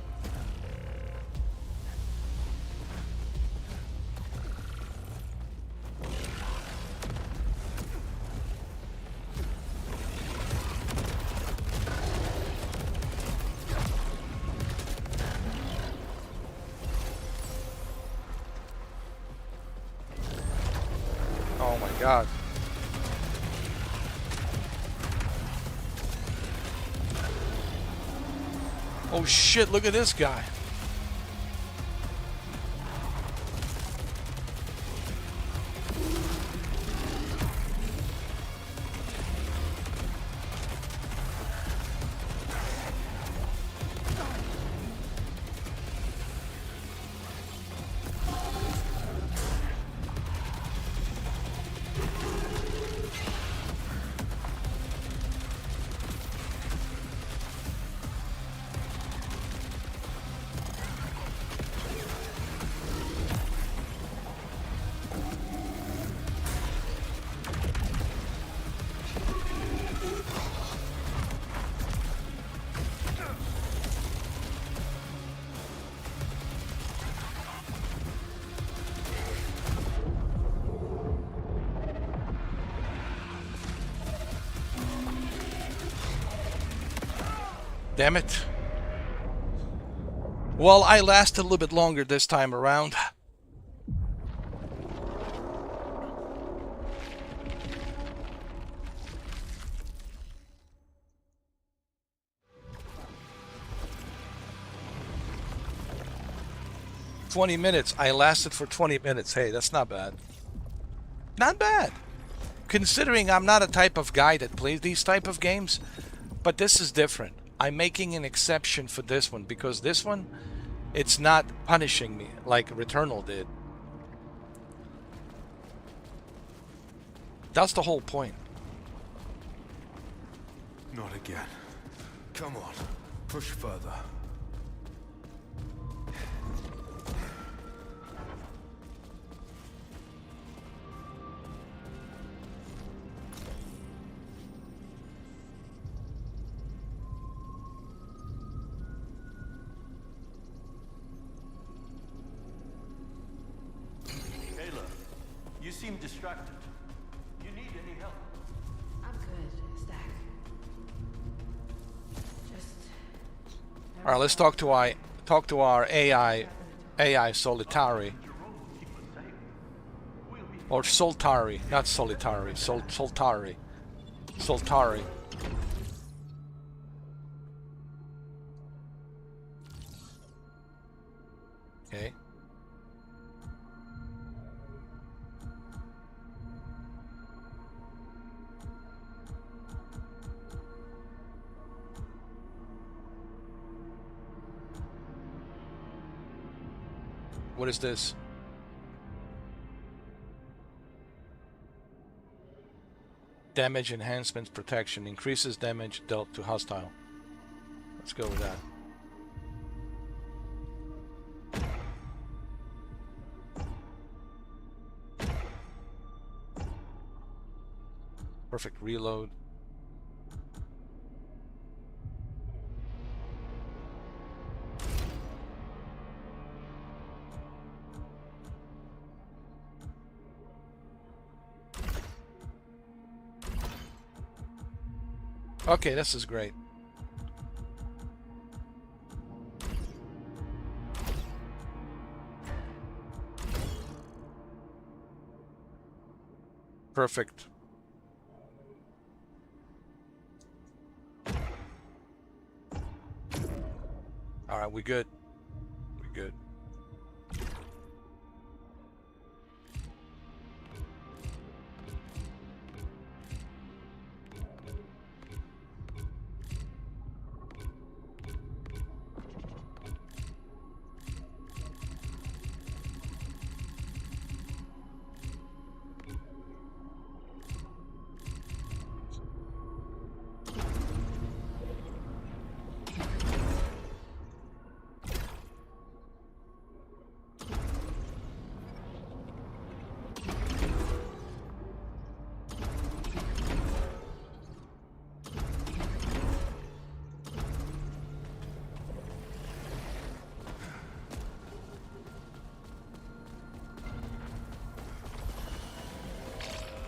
Oh my god. Oh shit, look at this guy. Damn it. Well, I lasted a little bit longer this time around. $20. I lasted for 20 minutes. Hey, that's not bad. Not bad. Considering I'm not a type of guy that plays these type of games, but this is different. I'm making an exception for this one because this one, it's not punishing me like Returnal did. That's the whole point. Not again. Come on, push further. You seem distracted. You need any help? I'm good, Stack. Just... All right, let's talk to our AI Solitari. Or Soltari, not Solitari, Soltari. Soltari. Okay. What is this? Damage enhancement protection. Increases damage dealt to hostile. Let's go with that. Perfect reload. Okay, this is great. Perfect. All right, we good. We good.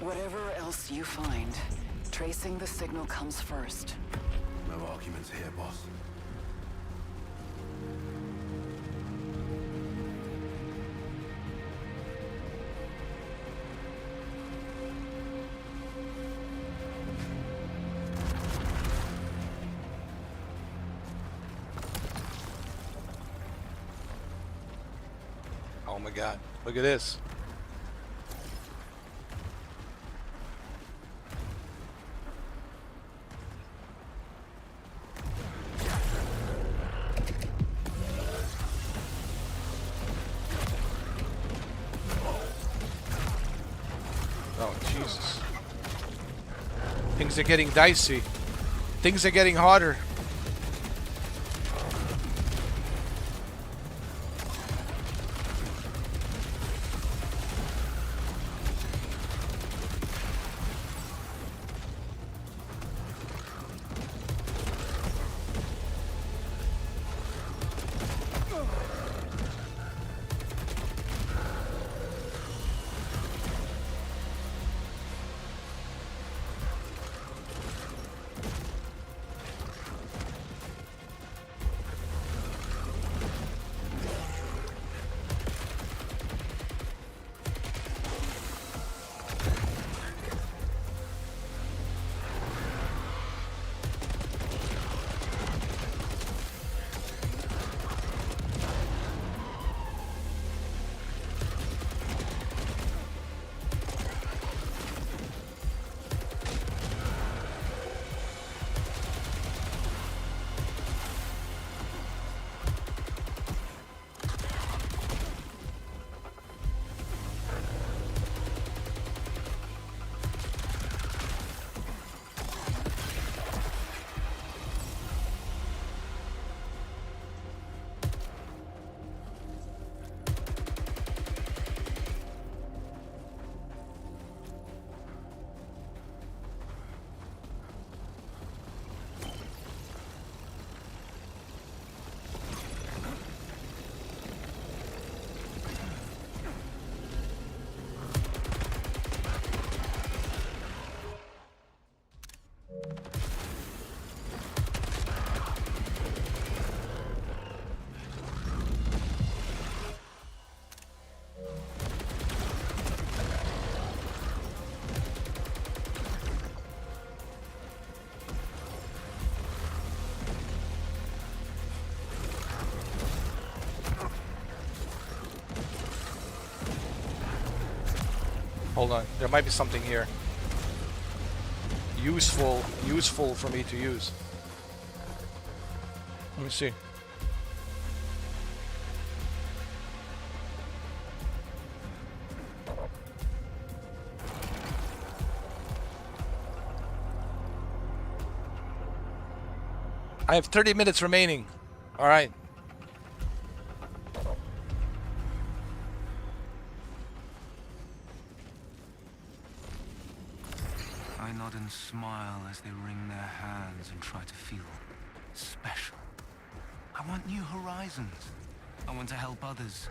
Whatever else you find, tracing the signal comes first. No arguments here, boss. Oh my God, look at this. Oh, Jesus. Things are getting dicey. Things are getting harder. Hold on, there might be something here. Useful for me to use. Let me see. I have 30 minutes remaining. All right. I nod and smile as they wring their hands and try to feel special. I want new horizons. I want to help others.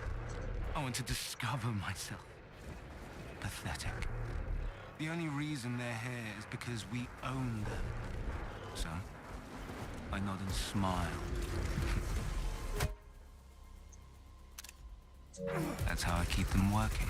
I want to discover myself. Pathetic. The only reason they're here is because we own them. So, I nod and smile. That's how I keep them working.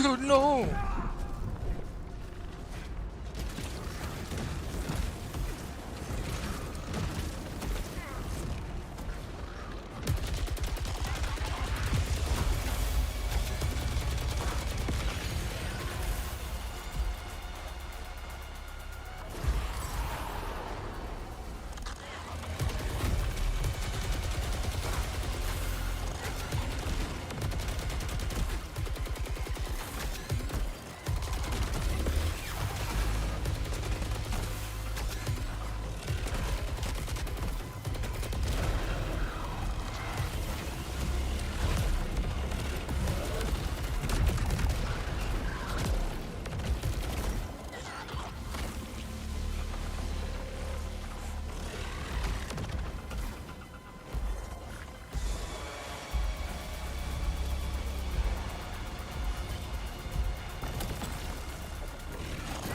Oh no!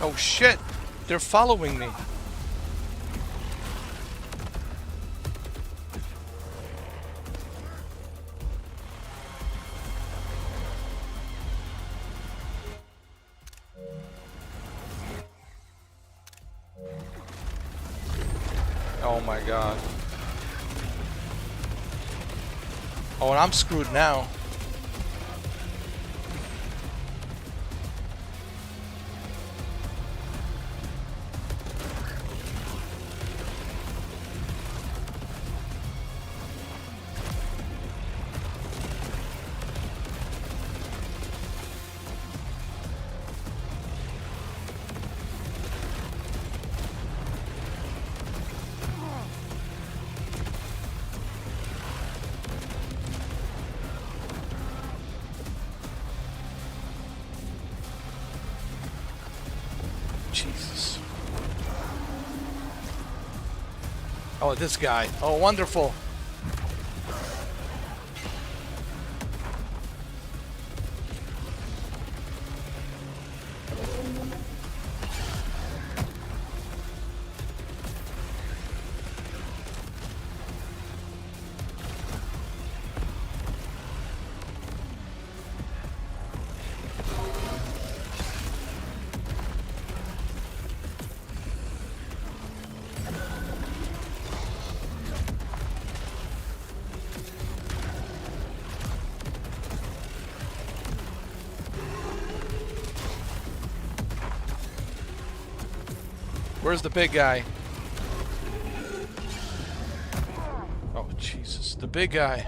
Oh shit! They're following me. Oh my god. Oh, and I'm screwed now. Jesus. Oh, this guy. Oh, wonderful. Where's the big guy? Oh, Jesus. The big guy.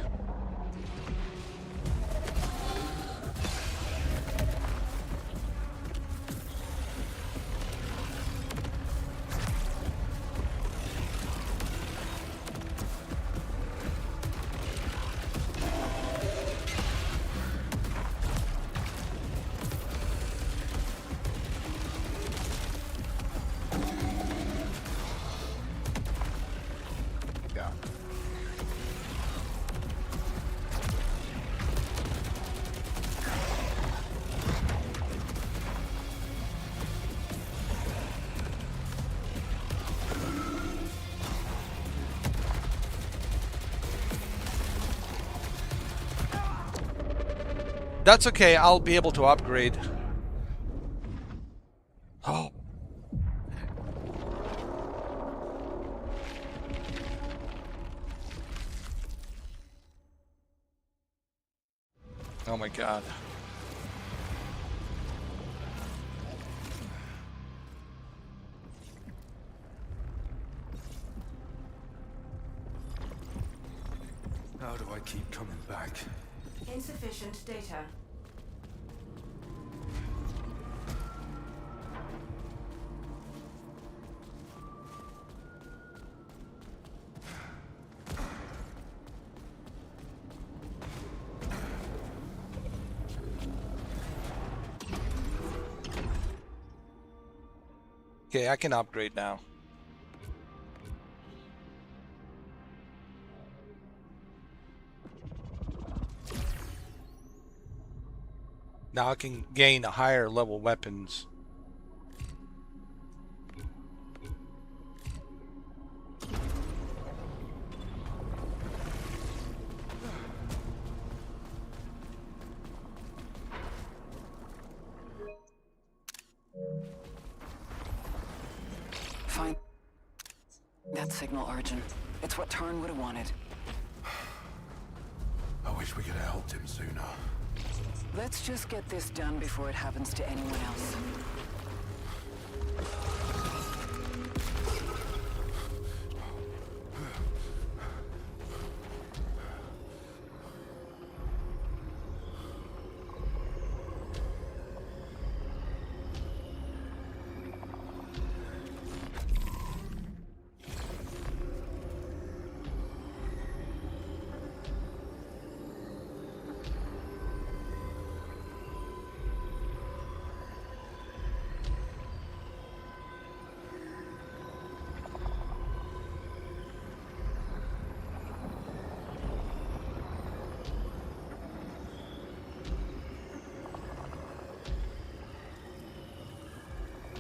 That's okay, I'll be able to upgrade. Oh. Oh my god. How do I keep coming back? Insufficient data. Okay, I can upgrade now. Now I can gain a higher level weapons. Fine. That signal, Arjun. It's what Tarn would have wanted. I wish we could have helped him sooner. Let's just get this done before it happens to anyone else.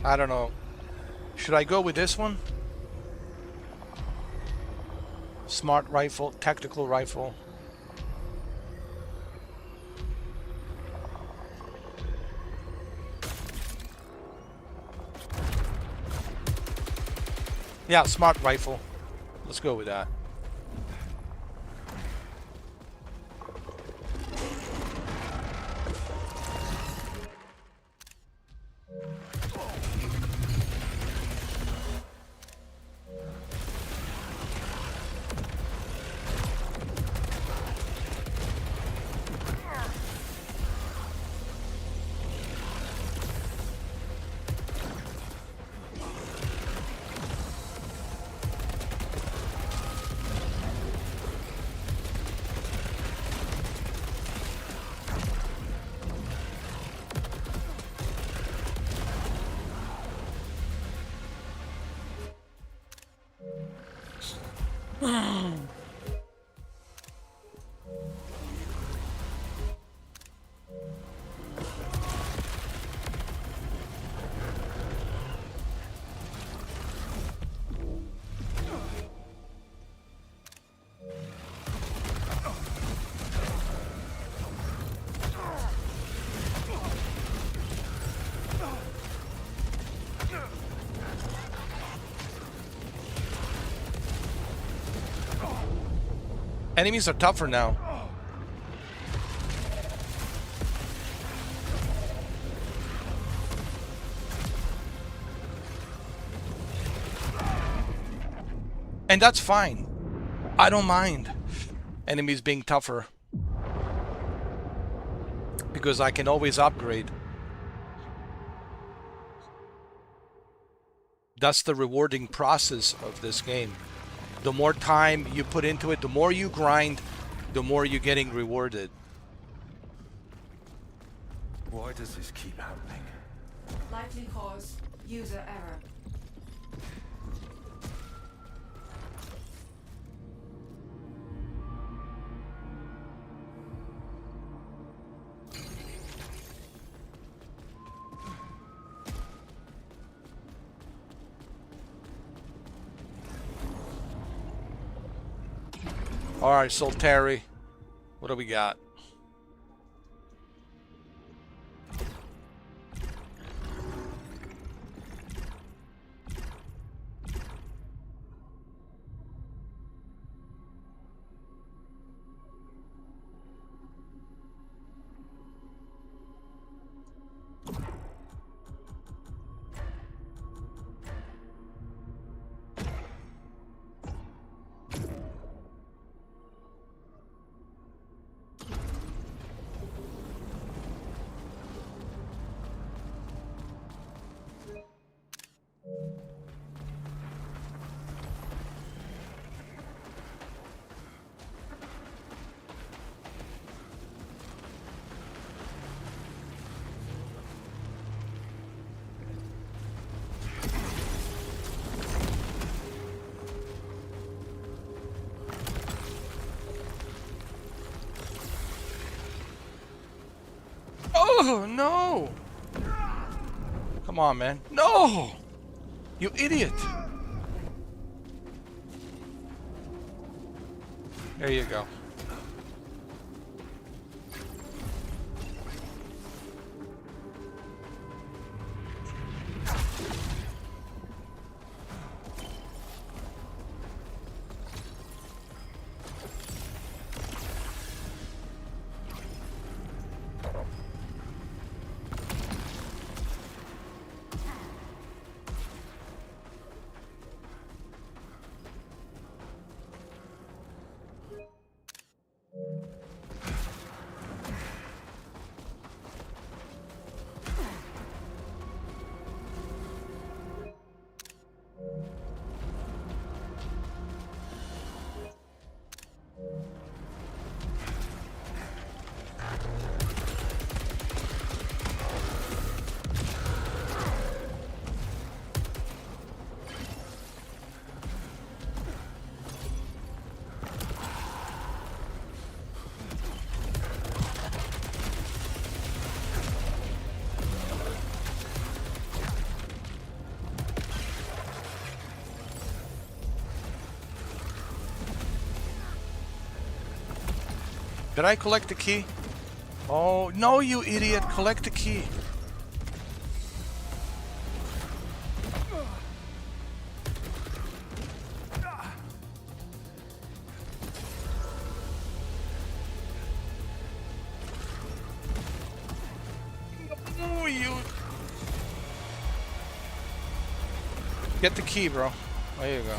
I don't know. Should I go with this one? Smart rifle, tactical rifle. Yeah, smart rifle. Let's go with that. Enemies are tougher now. And that's fine. I don't mind enemies being tougher, because I can always upgrade. That's the rewarding process of this game. The more time you put into it, the more you grind, the more you're getting rewarded. Why does this keep happening? Likely cause, user error. Alright, Solteri, what do we got? Oh, no! Come on, man. No! You idiot! There you go. Did I collect the key? Oh, no, you idiot. Collect the key. Get the key, bro. There you go.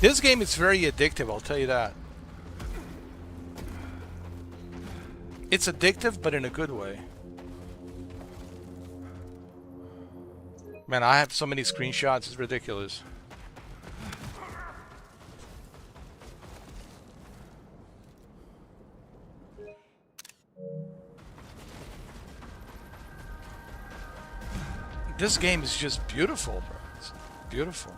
This game is very addictive, I'll tell you that. It's addictive, but in a good way. Man, I have so many screenshots, it's ridiculous. This game is just beautiful, bro. It's beautiful.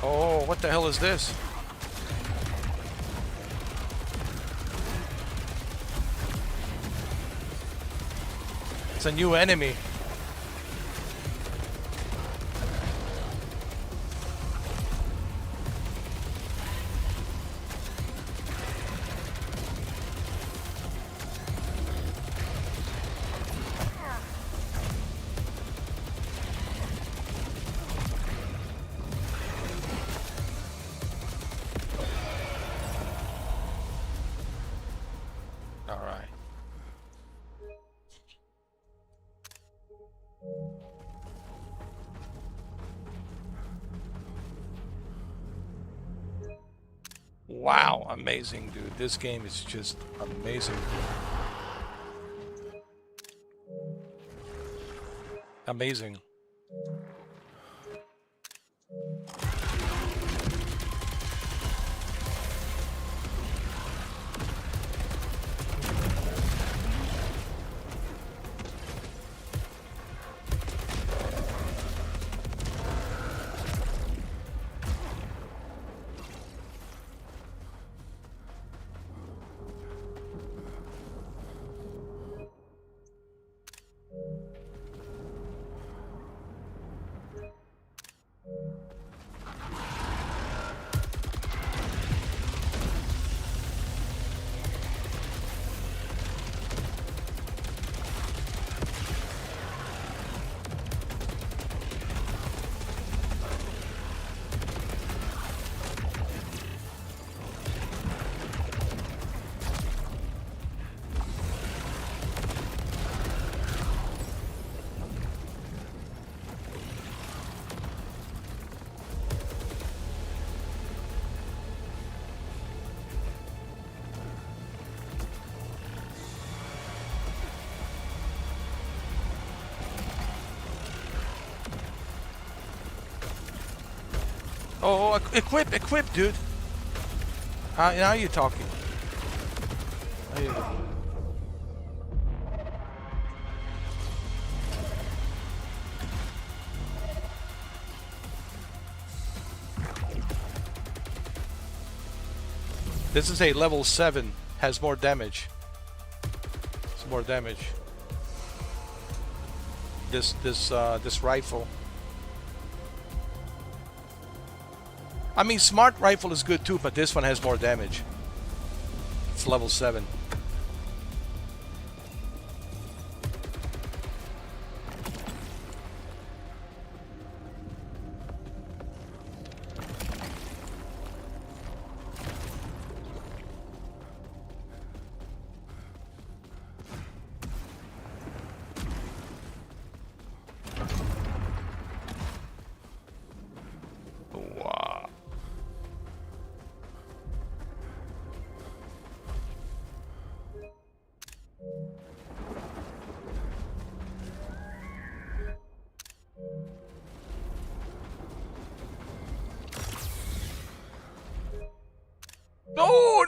Oh, what the hell is this? It's a new enemy. Wow, amazing, dude. This game is just amazing. Amazing. Oh, equip, dude. Now you're talking. Now you... This is a level 7, has more damage. It's more damage. This rifle. I mean, smart rifle is good too, but this one has more damage. It's level 7.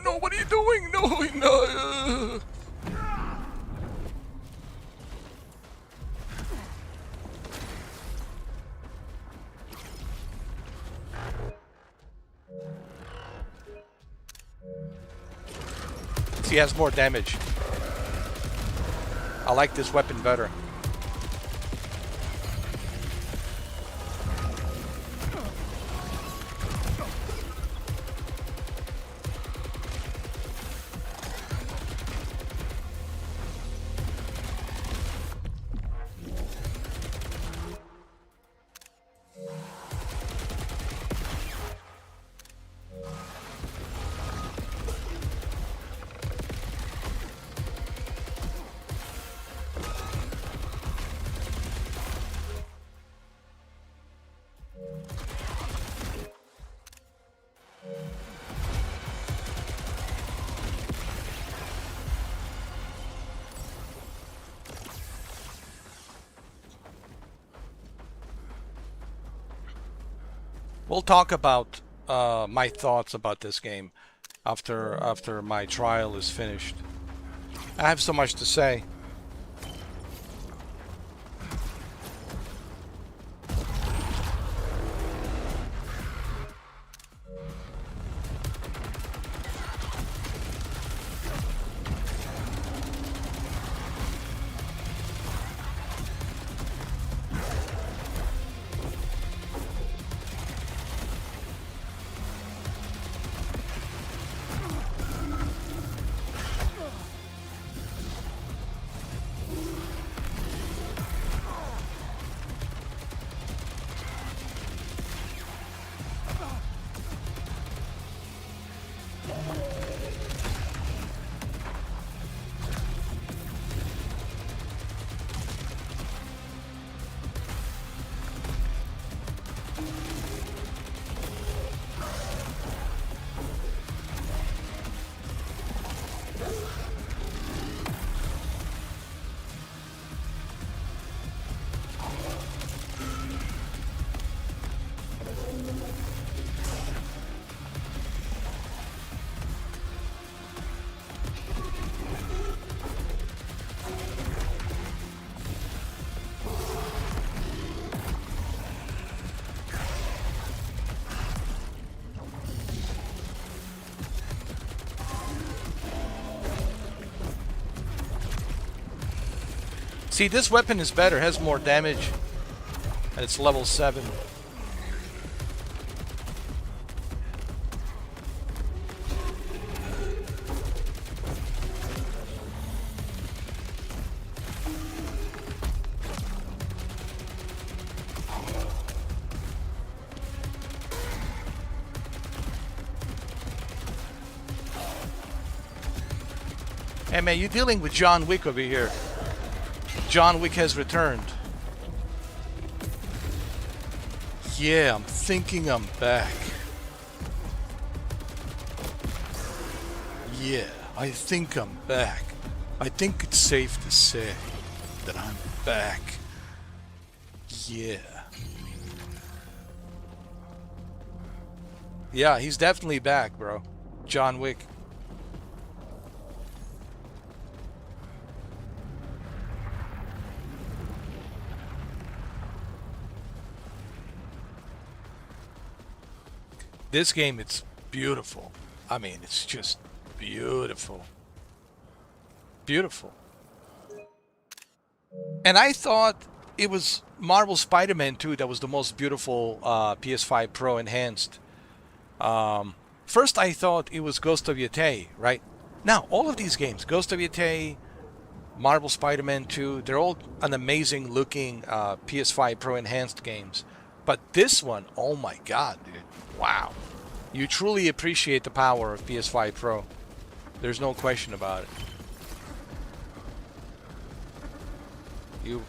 no, what are you doing? No, no. He has more damage. I like this weapon better. We'll talk about my thoughts about this game after my trial is finished. I have so much to say. See, this weapon is better, has more damage, and it's level 7. Hey man, you're dealing with John Wick over here. John Wick has returned. Yeah, I'm thinking I'm back. Yeah, I think I'm back. I think it's safe to say that I'm back. Yeah. Yeah, he's definitely back, bro. John Wick. This game, it's beautiful. I mean, it's just beautiful. Beautiful. And I thought it was Marvel Spider-Man 2 that was the most beautiful PS5 Pro enhanced. First I thought it was Ghost of Yotei, right? Now, all of these games, Ghost of Yotei, Marvel Spider-Man 2, they're all an amazing looking PS5 Pro enhanced games. But this one, oh my god, dude. Wow. You truly appreciate the power of PS5 Pro. There's no question about it.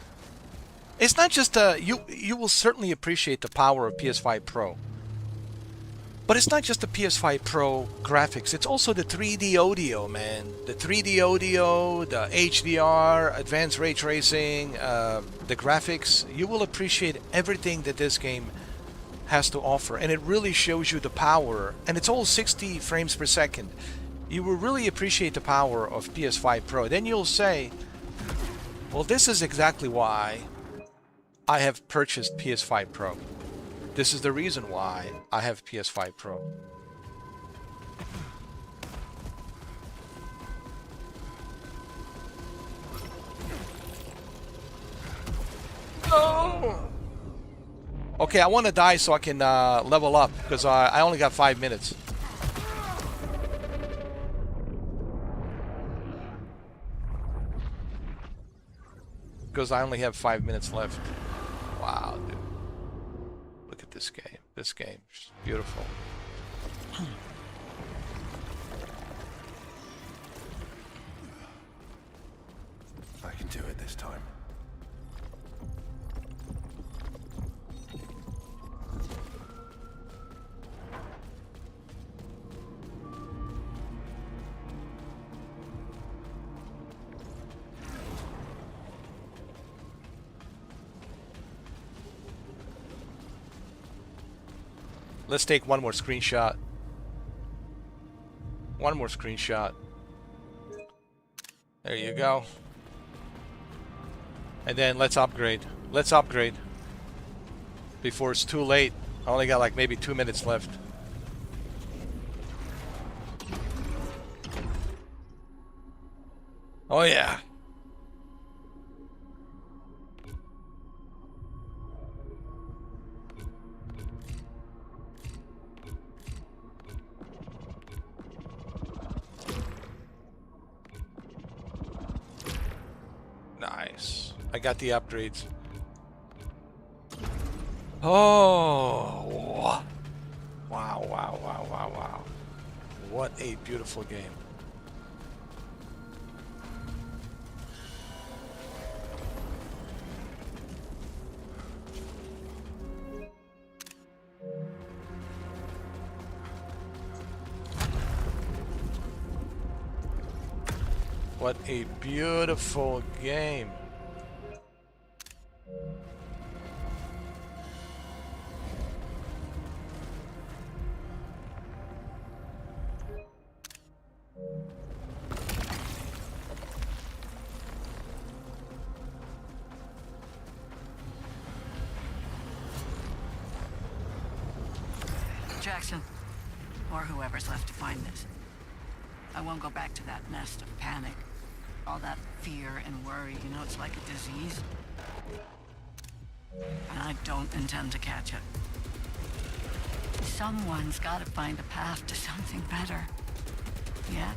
It's not just you will certainly appreciate the power of PS5 Pro. But it's not just the PS5 Pro graphics, it's also the 3D audio, man. The 3D audio, the HDR, advanced ray tracing, the graphics. You will appreciate everything that this game has to offer, and it really shows you the power. And it's all 60 frames per second. you will really appreciate the power of PS5 Pro. Then you'll say, well, this is exactly why I have purchased PS5 Pro. This is the reason why I have PS5 Pro. Oh! Okay, I want to die so I can level up, because I only got 5 minutes. Because I only have 5 minutes left. Wow, dude. Look at this game. This game is beautiful. I can do it this time. Let's take one more screenshot. One more screenshot. There you go. And then let's upgrade. Let's upgrade. Before it's too late. I only got like maybe 2 minutes left. Oh yeah. Nice. I got the upgrades. Oh. Wow, wow, wow, wow, wow. What a beautiful game. What a beautiful game. Jackson, or whoever's left to find this. I won't go back to that nest of panic. All that fear and worry, you know, it's like a disease. And I don't intend to catch it. Someone's got to find a path to something better. Yeah?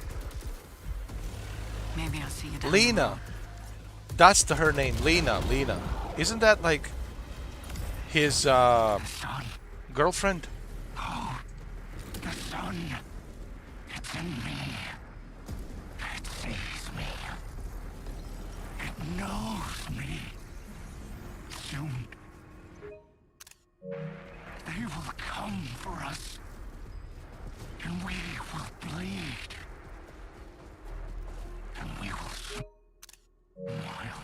Maybe I'll see you down the road. Lena. That's her name, Lena. Lena. Isn't that like his girlfriend? Oh, the sun. It's in me. It sees me. It knows me. Soon, they will come for us. And we will bleed. And we will smile.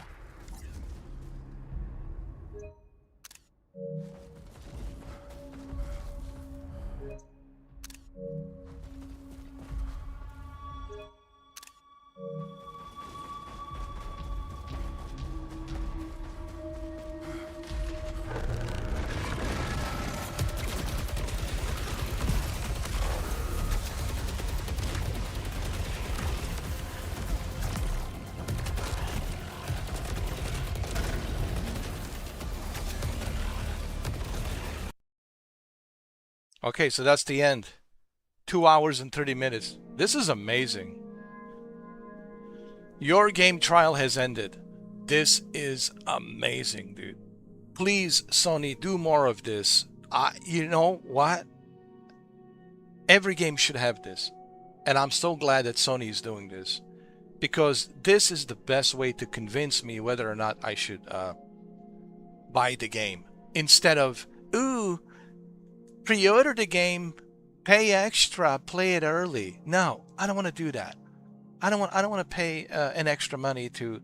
Okay, so that's the end. 2 hours and 30 minutes. This is amazing. Your game trial has ended. This is amazing, dude. Please, Sony, do more of this. You know what? Every game should have this. And I'm so glad that Sony is doing this. Because this is the best way to convince me whether or not I should buy the game. Instead of, ooh, pre-order the game, pay extra, play it early. No, I don't want to do that. I don't want to pay an extra money to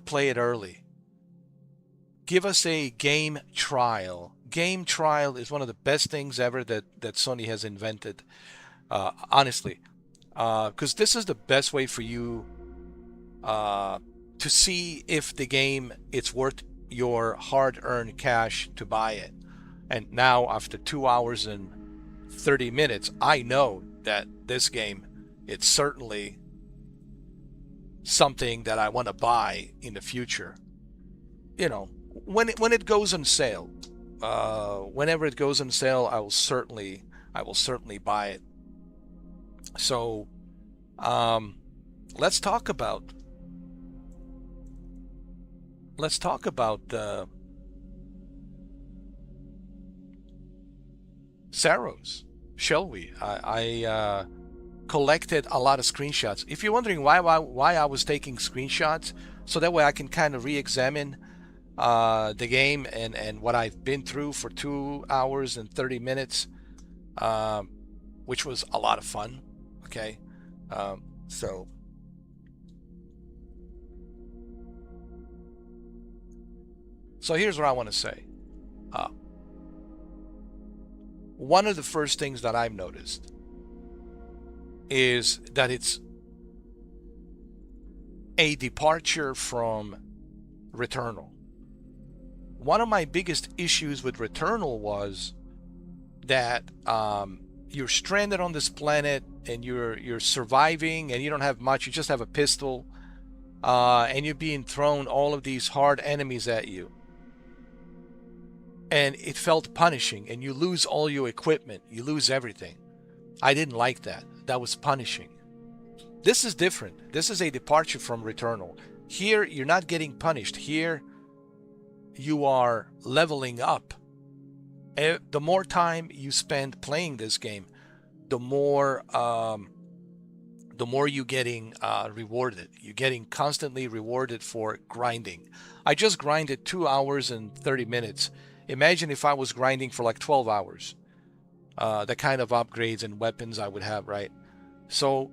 play it early. Give us a game trial. Game trial is one of the best things ever that Sony has invented. Honestly, because this is the best way for you to see if the game it's worth your hard-earned cash to buy it. And now after 2 hours and 30 minutes, I know that this game, it's certainly something that I want to buy in the future. You know, when it goes on sale, whenever it goes on sale, I will certainly buy it. So let's talk about SAROS, shall we? I collected a lot of screenshots. If you're wondering why I was taking screenshots, so that way I can kind of re-examine the game and what I've been through for 2 hours and 30 minutes, which was a lot of fun. Okay, so here's what I want to say. One of the first things that I've noticed is that it's a departure from Returnal. One of my biggest issues with Returnal was that you're stranded on this planet and you're surviving and you don't have much. You just have a pistol, and you're being thrown all of these hard enemies at you. And it felt punishing, and you lose all your equipment. You lose everything. I didn't like that. That was punishing. This is different. This is a departure from Returnal. Here, you're not getting punished. Here, you are leveling up. The more time you spend playing this game, the more you're getting rewarded. You're getting constantly rewarded for grinding. I just grinded 2 hours and 30 minutes. Imagine if I was grinding for like 12 hours. The kind of upgrades and weapons I would have, right? So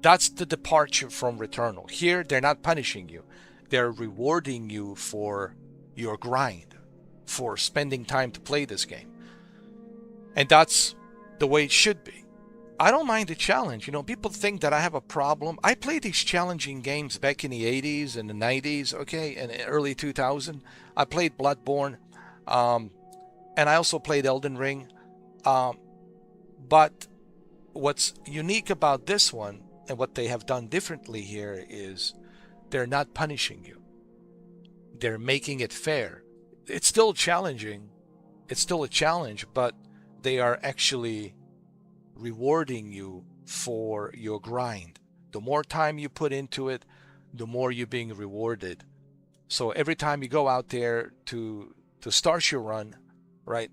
that's the departure from Returnal. Here, they're not punishing you. They're rewarding you for your grind, for spending time to play this game. And that's the way it should be. I don't mind the challenge. You know, people think that I have a problem. I played these challenging games back in the 80s and the 90s, okay, and early 2000. I played Bloodborne, and I also played Elden Ring. But what's unique about this one and what they have done differently here is they're not punishing you. They're making it fair. It's still challenging. It's still a challenge, but they are actually rewarding you for your grind. The more time you put into it, the more you're being rewarded. So every time you go out there to start your run, right,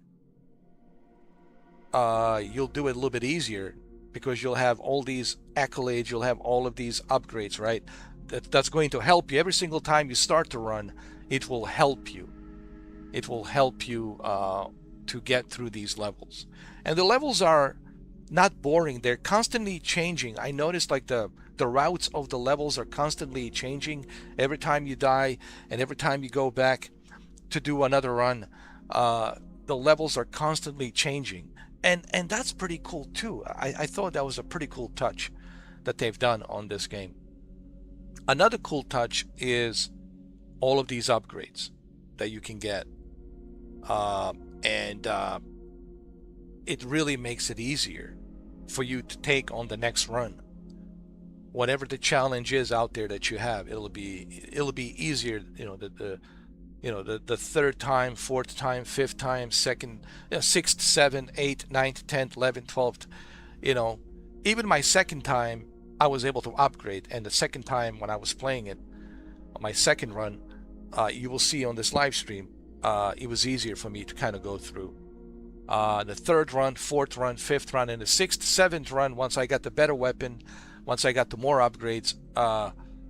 you'll do it a little bit easier because you'll have all these accolades, you'll have all of these upgrades, right? That's going to help you every single time you start to run. It will help you. It will help you to get through these levels. And the levels are not boring. They're constantly changing. I noticed like the routes of the levels are constantly changing every time you die and every time you go back to do another run. The levels are constantly changing. And that's pretty cool too. I thought that was a pretty cool touch that they've done on this game. Another cool touch is all of these upgrades that you can get. It really makes it easier for you to take on the next run. Whatever the challenge is out there that you have, it'll be easier. The third time, fourth time, fifth time, second, sixth, seventh, eighth, ninth, 10th, 11th, 12th. Even my second time, I was able to upgrade. And the second time when I was playing it, on my second run, you will see on this live stream, it was easier for me to kind of go through. The third run, fourth run, fifth run, and the sixth, seventh run, once I got the better weapon, once I got the more upgrades,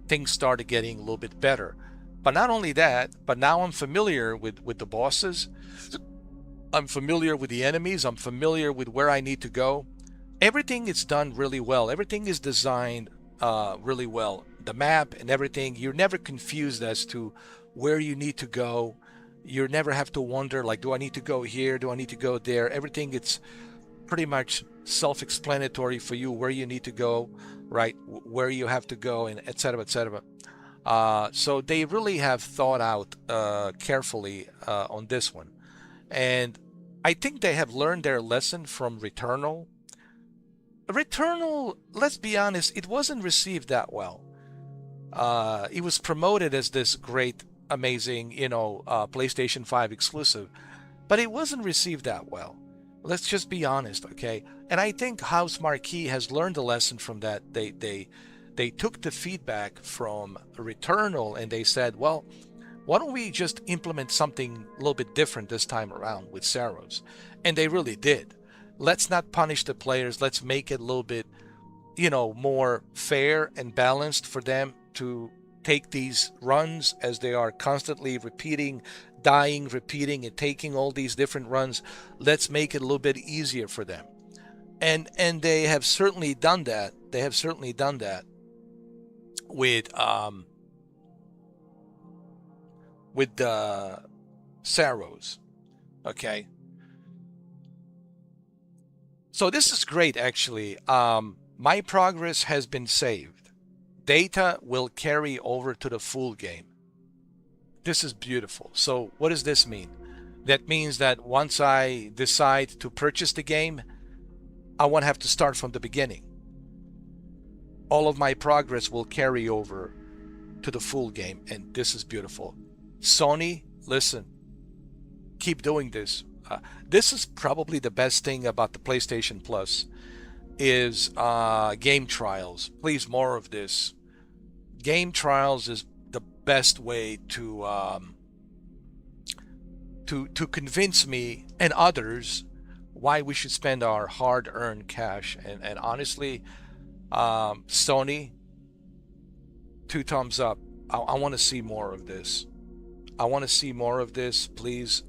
things started getting a little bit better. But not only that, but now I'm familiar with the bosses. I'm familiar with the enemies. I'm familiar with where I need to go. Everything is done really well. Everything is designed really well. The map and everything, you're never confused as to where you need to go. You never have to wonder, like, do I need to go here? Do I need to go there? Everything, it's pretty much self-explanatory for you where you need to go, right? Where you have to go, and etc., etc. So they really have thought out carefully on this one, and I think they have learned their lesson from Returnal. Returnal, let's be honest, it wasn't received that well. It was promoted as this great, amazing, PlayStation 5 exclusive, but it wasn't received that well. Let's just be honest, okay? And I think House Marquee has learned a lesson from that. They took the feedback from Returnal and they said, well, why don't we just implement something a little bit different this time around with SAROS? And they really did. Let's not punish the players. Let's make it a little bit, more fair and balanced for them to take these runs, as they are constantly repeating, dying, repeating, and taking all these different runs. Let's make it a little bit easier for them. And they have certainly done that. They have certainly done that with the SAROS. Okay. So this is great, actually. My progress has been saved. Data will carry over to the full game. This is beautiful. So what does this mean? That means that once I decide to purchase the game, I won't have to start from the beginning. All of my progress will carry over to the full game, and this is beautiful. Sony, listen, keep doing this. This is probably the best thing about the PlayStation Plus is game trials. Please, more of this. Game trials is the best way to convince me and others why we should spend our hard-earned cash. And honestly, Sony, 2 thumbs up. I want to see more of this. I want to see more of this, please.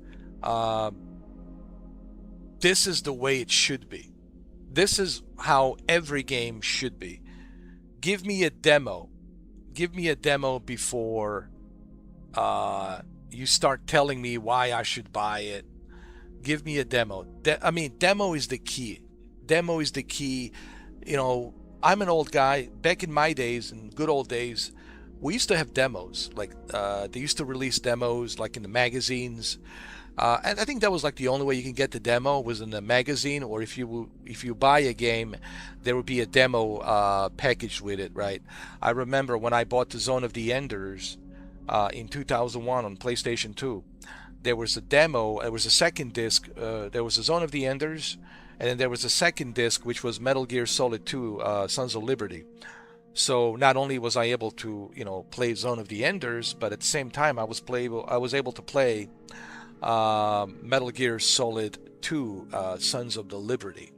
This is the way it should be. This is how every game should be. Give me a demo. Give me a demo before you start telling me why I should buy it. Give me a demo. Demo is the key. Demo is the key. I'm an old guy. Back in my days, in good old days, we used to have demos. Like they used to release demos like in the magazines. And I think that was like the only way you can get the demo was in the magazine, or if you buy a game, there would be a demo packaged with it, right? I remember when I bought the Zone of the Enders in 2001 on PlayStation 2, there was a demo. It was a second disc. There was a Zone of the Enders, and then there was a second disc which was Metal Gear Solid 2: Sons of Liberty. So not only was I able to play Zone of the Enders, but at the same time I was able to play Metal Gear Solid 2 Sons of Liberty.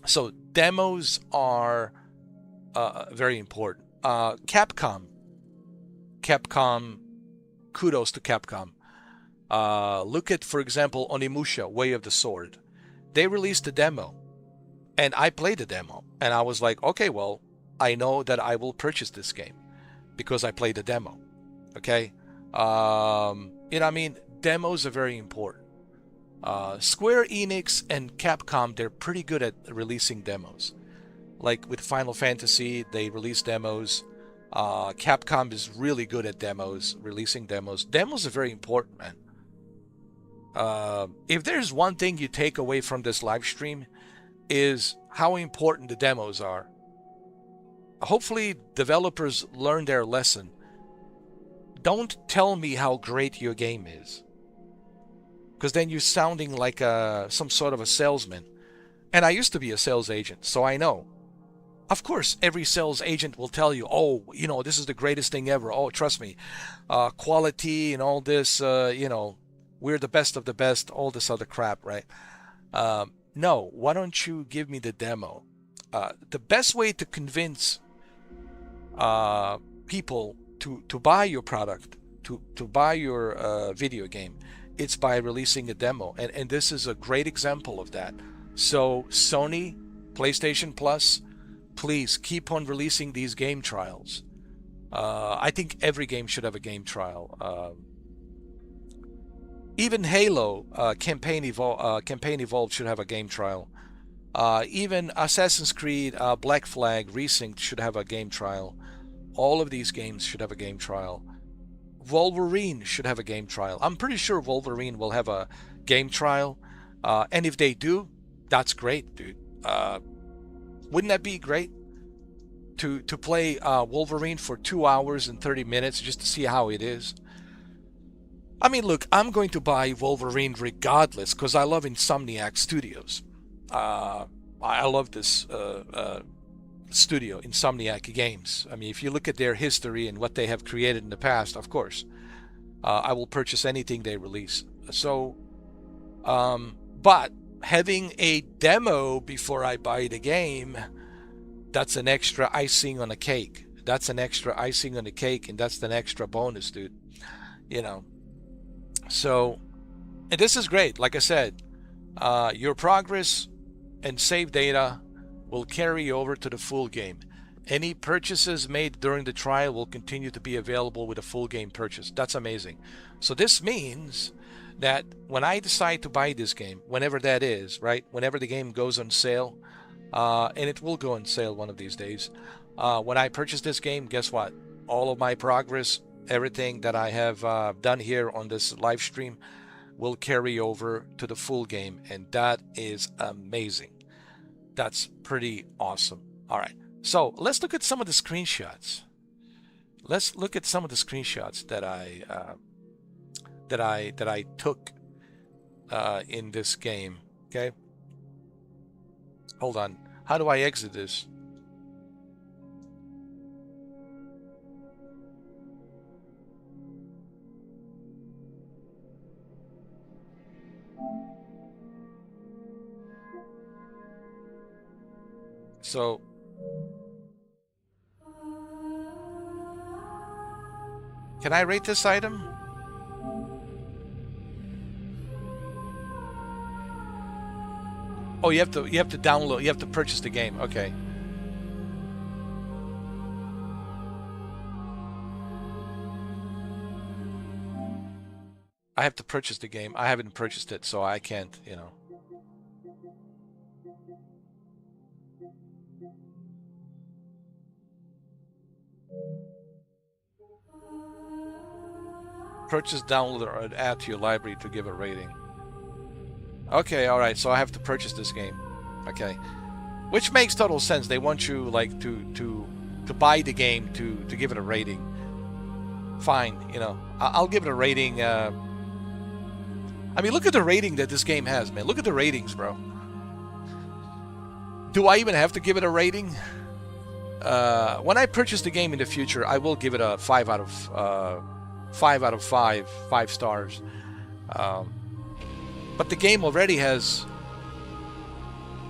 So demos are very important. Capcom, kudos to Capcom. Look at, for example, Onimusha, Way of the Sword. They released a demo, and I played the demo, and I was like, okay, well, I know that I will purchase this game because I played the demo. Okay? Demos are very important. Square Enix and Capcom, they're pretty good at releasing demos. Like with Final Fantasy, they release demos. Capcom is really good at demos, releasing demos. Demos are very important, man. If there's one thing you take away from this live stream, is how important the demos are. Hopefully, developers learn their lesson. Don't tell me how great your game is, because then you're sounding like some sort of a salesman. And I used to be a sales agent, so I know. Of course, every sales agent will tell you, oh, this is the greatest thing ever. Oh, trust me, quality and all this, we're the best of the best, all this other crap, right? No, why don't you give me the demo? The best way to convince people to buy your product, to buy your video game, it's by releasing a demo. And this is a great example of that. So Sony, PlayStation Plus, please keep on releasing these game trials. I think every game should have a game trial. Even Halo Campaign Evolved should have a game trial. Even Assassin's Creed Black Flag Resynced should have a game trial. All of these games should have a game trial. Wolverine should have a game trial. I'm pretty sure Wolverine will have a game trial. And if they do, that's great, dude. Wouldn't that be great? To play Wolverine for 2 hours and 30 minutes just to see how it is. I mean, look, I'm going to buy Wolverine regardless because I love Insomniac Studios. I love this studio, Insomniac Games. I mean, if you look at their history and what they have created in the past, of course, I will purchase anything they release. So, but having a demo before I buy the game, that's an extra icing on a cake. That's an extra icing on the cake, and that's an extra bonus, dude. You know. So, and this is great. Like I said, your progress and save data will carry over to the full game. Any purchases made during the trial will continue to be available with a full game purchase. That's amazing. So this means that when I decide to buy this game, whenever that is, right? Whenever the game goes on sale, and it will go on sale one of these days. When I purchase this game, guess what? All of my progress, everything that I have done here on this live stream will carry over to the full game, and that is amazing. That's pretty awesome. All right, so let's look at some of the screenshots. Let's look at some of the screenshots that I took in this game. Okay, hold on. How do I exit this? So can I rate this item? Oh, you have to download, you have to purchase the game. Okay. I have to purchase the game. I haven't purchased it, so I can't, you know. Purchase, download, or add to your library to give a rating. Okay, all right. So I have to purchase this game. Okay, which makes total sense. They want you like to buy the game to give it a rating. Fine, you know. I'll give it a rating. I mean, look at the rating that this game has, man. Look at the ratings, bro. Do I even have to give it a rating? When I purchase the game in the future, I will give it a 5 out of 5 stars. But the game already has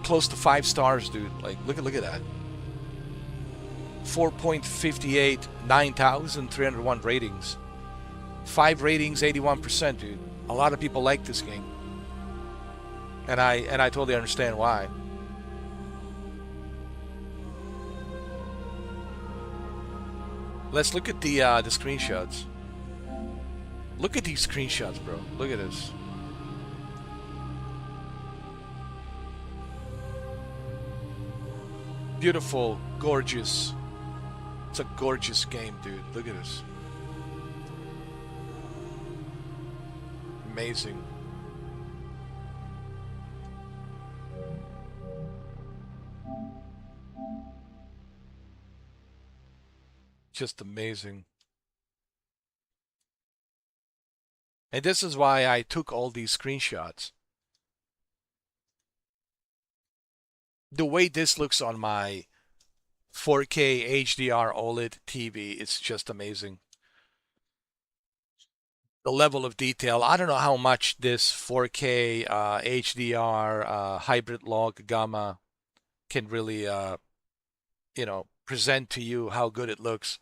close to 5 stars, dude. Like, look at that. 4.58, 9,301 ratings. 5 ratings, 81%, dude. A lot of people like this game, and I totally understand why. Let's look at the screenshots. Look at these screenshots, bro. Look at this. Beautiful, gorgeous. It's a gorgeous game, dude. Look at this. Amazing. Just amazing. And this is why I took all these screenshots. The way this looks on my 4K HDR OLED TV, it's just amazing. The level of detail. I don't know how much this 4K HDR hybrid log gamma can really, you know, present to you how good it looks.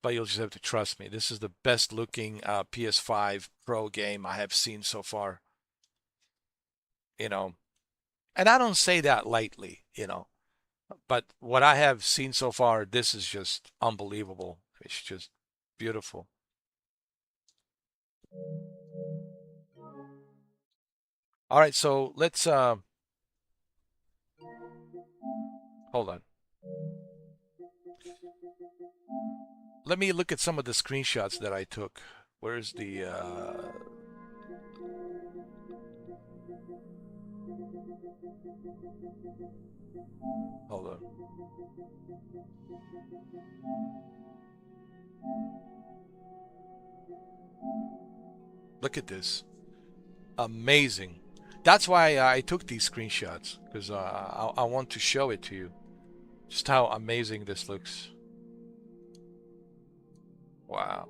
But you'll just have to trust me. This is the best looking PS5 Pro game I have seen so far. You know, and I don't say that lightly, you know, but what I have seen so far, this is just unbelievable. It's just beautiful. All right, so let's hold on. Let me look at some of the screenshots that I took. Where's the hold on. Look at this. Amazing. That's why I took these screenshots, because I want to show it to you. Just how amazing this looks. Wow.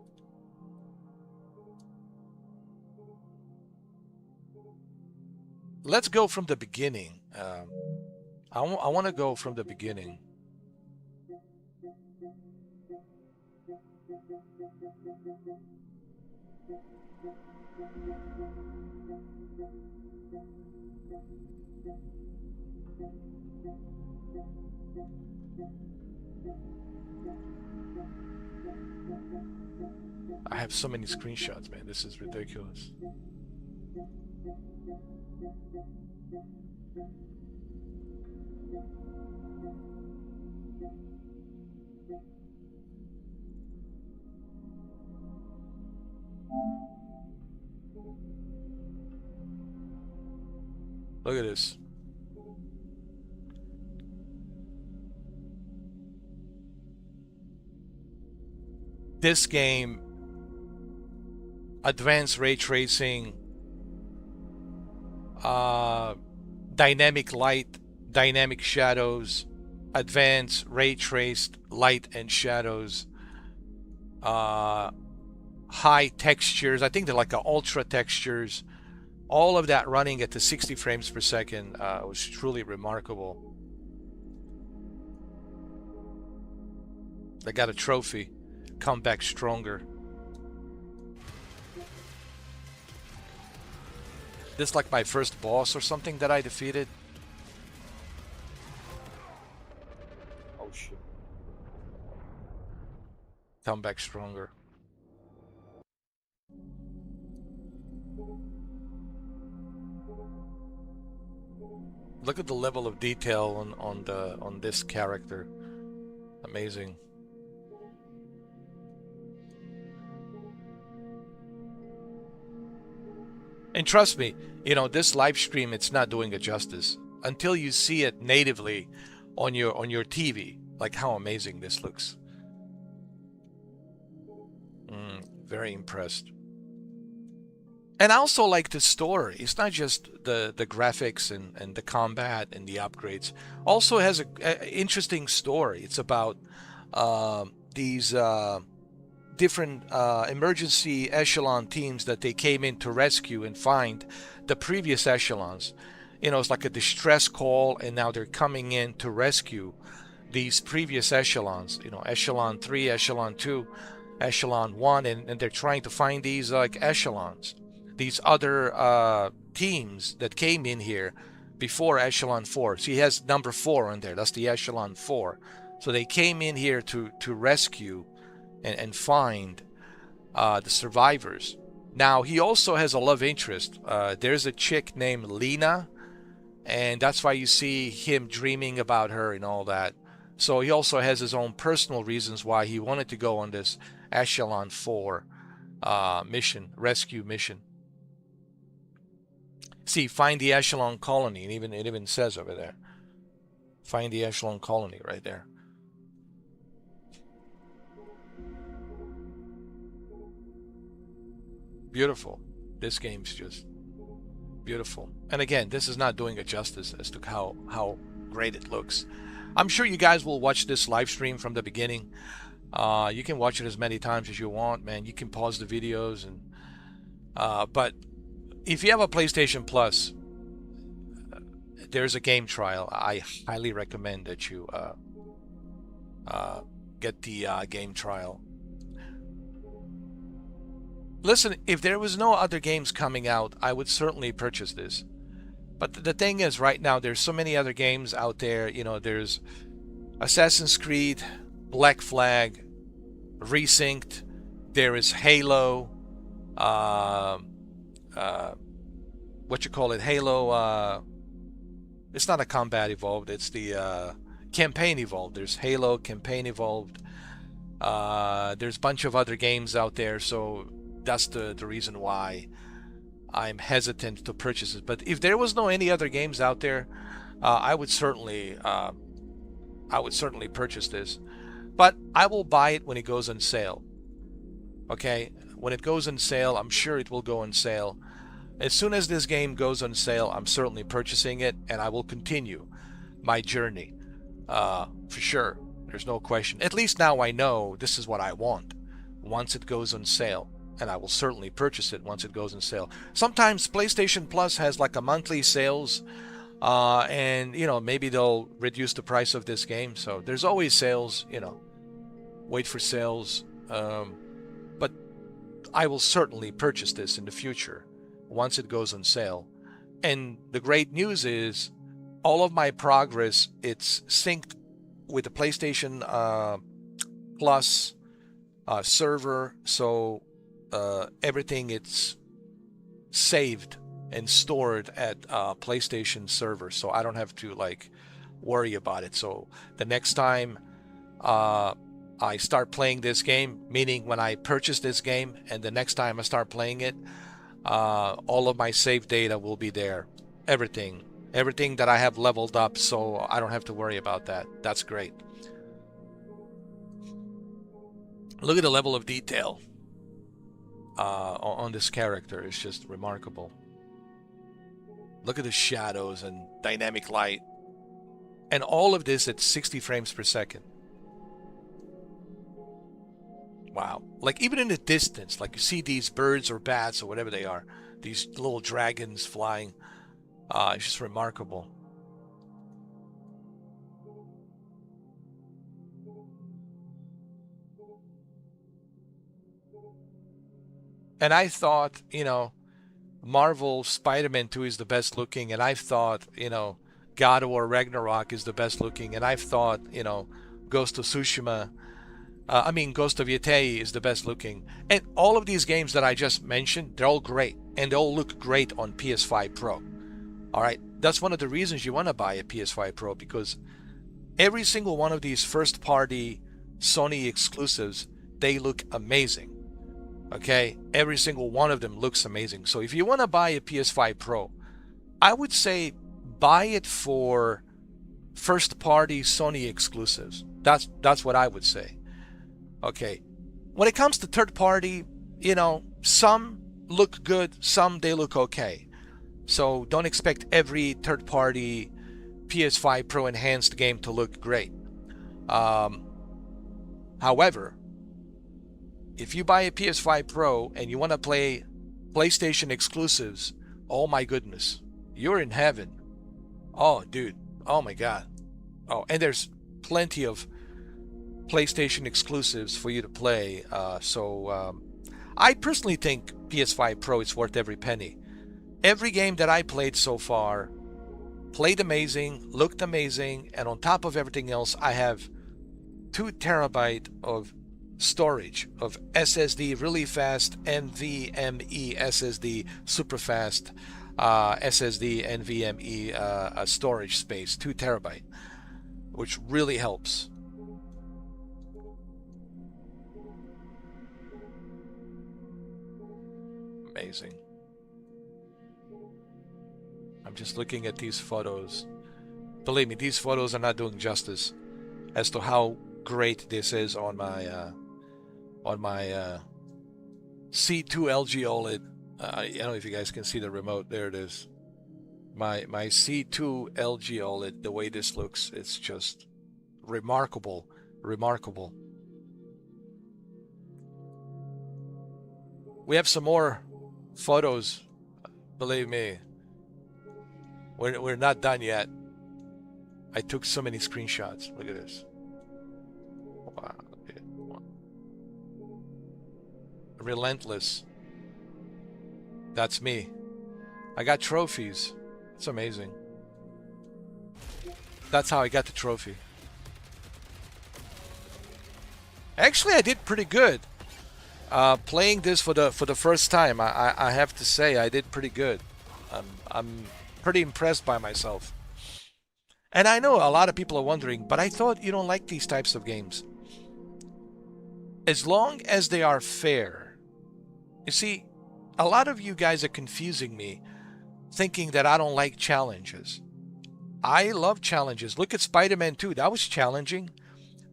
Let's go from the beginning. I want to go from the beginning. I have so many screenshots, man. This is ridiculous. Look at this. This game, advanced ray tracing, dynamic light, dynamic shadows, advanced ray traced light and shadows, high textures. I think they're like ultra textures. All of that running at the 60 frames per second was truly remarkable. They got a trophy. Come back stronger. This is like my first boss or something that I defeated. Oh shit. Come back stronger. Look at the level of detail on this character. Amazing. And trust me, you know, this live stream, it's not doing it justice until you see it natively on your TV. Like how amazing this looks. Very impressed. And I also like the story. It's not just the graphics and the combat and the upgrades. Also has a interesting story. It's about these different emergency echelon teams that they came in to rescue and find the previous echelons. You know, it's like a distress call, and now they're coming in to rescue these previous echelons. You know, echelon 3, echelon 2, echelon 1, and they're trying to find these like echelons, these other teams that came in here before echelon 4. So he has number 4 on there. That's the echelon 4. So they came in here to rescue and find the survivors. Now he also has a love interest. There's a chick named Lena, and that's why you see him dreaming about her and all that. So he also has his own personal reasons why he wanted to go on this echelon 4 mission, rescue mission. See, find the echelon colony, and it even says over there, find the echelon colony right there. Beautiful. This game's just beautiful. And again, this is not doing it justice as to how great it looks. I'm sure you guys will watch this live stream from the beginning. You can watch it as many times as you want, man. You can pause the videos, and but if you have a PlayStation Plus, there's a game trial. I highly recommend that you get the game trial. Listen, if there was no other games coming out, I would certainly purchase this. But the thing is, right now, there's so many other games out there. You know, there's Assassin's Creed, Black Flag, Resynced. There is Halo. what you call it, Halo. It's not a combat evolved. It's the campaign evolved. There's Halo campaign evolved. There's a bunch of other games out there, so that's the reason why I'm hesitant to purchase it. But if there was no any other games out there, I would certainly purchase this. But I will buy it when it goes on sale. Okay, when it goes on sale, I'm sure it will go on sale. As soon as this game goes on sale, I'm certainly purchasing it, and I will continue my journey for sure. There's no question. At least now I know this is what I want once it goes on sale, and I will certainly purchase it once it goes on sale. Sometimes PlayStation Plus has like a monthly sales, and you know, maybe they'll reduce the price of this game. So there's always sales, you know, wait for sales. But I will certainly purchase this in the future once it goes on sale. And the great news is all of my progress, it's synced with the PlayStation Plus server, so everything it's saved and stored at PlayStation server, so I don't have to like worry about it. So the next time I start playing this game, meaning when I purchase this game and the next time I start playing it, all of my save data will be there. Everything that I have leveled up, so I don't have to worry about that. That's great. Look at the level of detail on this character. It's just remarkable. Look at the shadows and dynamic light. And all of this at 60 frames per second. Wow. Like even in the distance, like you see these birds or bats or whatever they are, these little dragons flying. It's just remarkable. And I thought, you know, Marvel Spider-Man 2 is the best looking, and I've thought, you know, God of War Ragnarok is the best looking, and I've thought, you know, Ghost of Tsushima, Ghost of Yetei is the best looking. And all of these games that I just mentioned, they're all great, and they all look great on PS5 Pro. All right, that's one of the reasons you want to buy a PS5 Pro, because every single one of these first-party Sony exclusives, they look amazing. Okay, every single one of them looks amazing. So if you want to buy a PS5 Pro, I would say buy it for first-party Sony exclusives. That's what I would say. Okay, when it comes to third-party, you know, some look good, some they look okay. So don't expect every third-party PS5 Pro enhanced game to look great. However, if you buy a PS5 Pro and you want to play PlayStation exclusives, oh my goodness, you're in heaven. Oh, dude. Oh my God. Oh, and there's plenty of PlayStation exclusives for you to play. I personally think PS5 Pro is worth every penny. Every game that I played so far played amazing, looked amazing, and on top of everything else, I have 2 terabyte of storage of SSD, really fast NVMe SSD, super fast SSD NVMe storage space, 2 terabyte, which really helps. Amazing. I'm just looking at these photos. Believe me, these photos are not doing justice as to how great this is on my C2 LG OLED. I don't know if you guys can see the remote. There it is. My C2 LG OLED. The way this looks, it's just remarkable. Remarkable. We have some more photos. Believe me, we're not done yet. I took so many screenshots. Look at this. Wow. Relentless. That's me. I got trophies. It's amazing. That's how I got the trophy. Actually, I did pretty good. Playing this for the first time, I have to say I did pretty good. I'm pretty impressed by myself. And I know a lot of people are wondering, but I thought you don't like these types of games. As long as they are fair. You see, a lot of you guys are confusing me, thinking that I don't like challenges. I love challenges. Look at Spider-Man 2. That was challenging,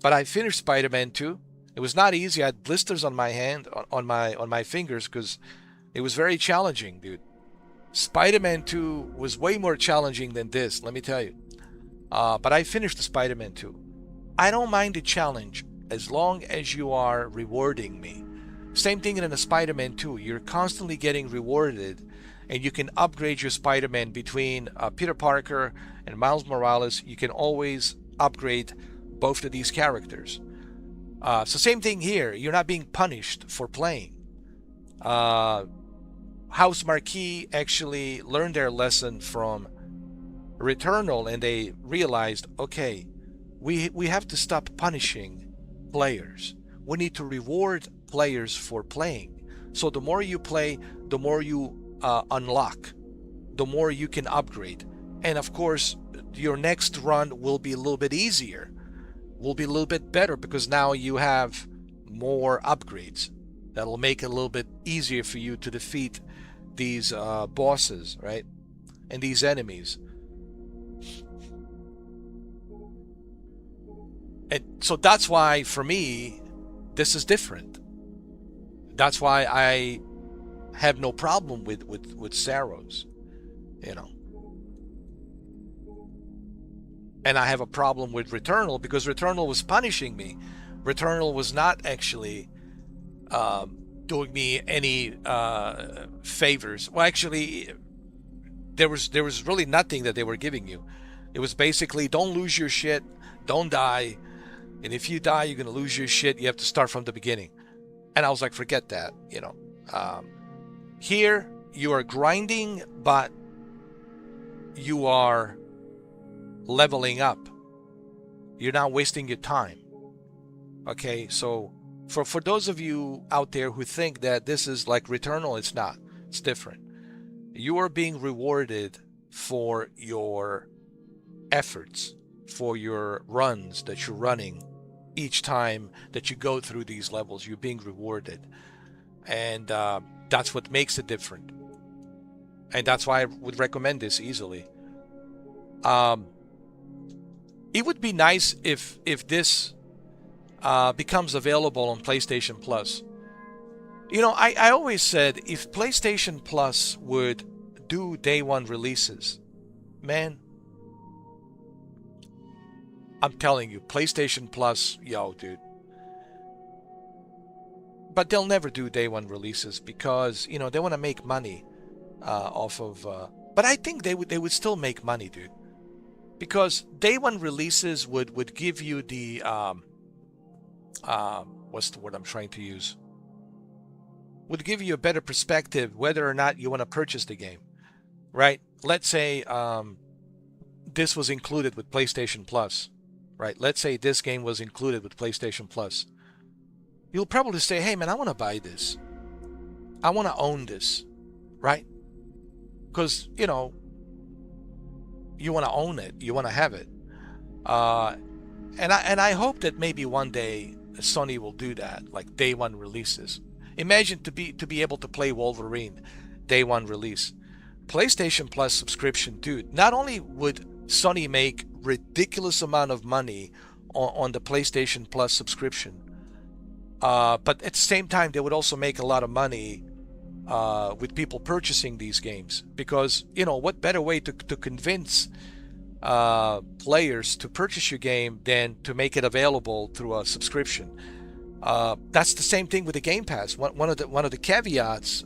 but I finished Spider-Man 2. It was not easy. I had blisters on my hand, on my fingers, because it was very challenging, dude. Spider-Man 2 was way more challenging than this, let me tell you. But I finished the Spider-Man 2. I don't mind the challenge as long as you are rewarding me. Same thing in the Spider-Man 2. You're constantly getting rewarded, and you can upgrade your Spider-Man between Peter Parker and Miles Morales. You can always upgrade both of these characters. So same thing here. You're not being punished for playing. House Marquee actually learned their lesson from Returnal, and they realized, okay, we have to stop punishing players. We need to reward players for playing. So the more you play, the more you unlock, the more you can upgrade. And of course, your next run will be a little bit easier, will be a little bit better, because now you have more upgrades. That'll make it a little bit easier for you to defeat these bosses, right? And these enemies. And so that's why, for me, this is different. That's why I have no problem with SAROS, you know. And I have a problem with Returnal because Returnal was punishing me. Returnal was not actually doing me any favors. Well, actually, there was really nothing that they were giving you. It was basically, don't lose your shit, don't die, and if you die, you're gonna lose your shit. You have to start from the beginning. And I was like, forget that, you know. Here, you are grinding, but you are leveling up. You're not wasting your time. Okay, so for those of you out there who think that this is like Returnal, it's not. It's different. You are being rewarded for your efforts, for your runs that you're running. Each time that you go through these levels, you're being rewarded. And that's what makes it different. And that's why I would recommend this easily. It would be nice if this becomes available on PlayStation Plus. You know, I always said if PlayStation Plus would do day one releases, man, I'm telling you, PlayStation Plus, yo, dude. But they'll never do day one releases because, you know, they want to make money off of... but I think they would still make money, dude. Because day one releases would give you the... what's the word I'm trying to use? Would give you a better perspective whether or not you want to purchase the game. Right? Let's say this was included with PlayStation Plus. Right? Let's say this game was included with PlayStation Plus. You'll probably say, hey man, I want to buy this. I want to own this. Right? Because, you know, you want to own it. You want to have it. And I hope that maybe one day Sony will do that, like day one releases. Imagine to be able to play Wolverine day one release. PlayStation Plus subscription, dude. Not only would Sony make ridiculous amount of money on the PlayStation Plus subscription, but at the same time they would also make a lot of money with people purchasing these games, because, you know, what better way to convince players to purchase your game than to make it available through a subscription. That's the same thing with the Game Pass. One of the caveats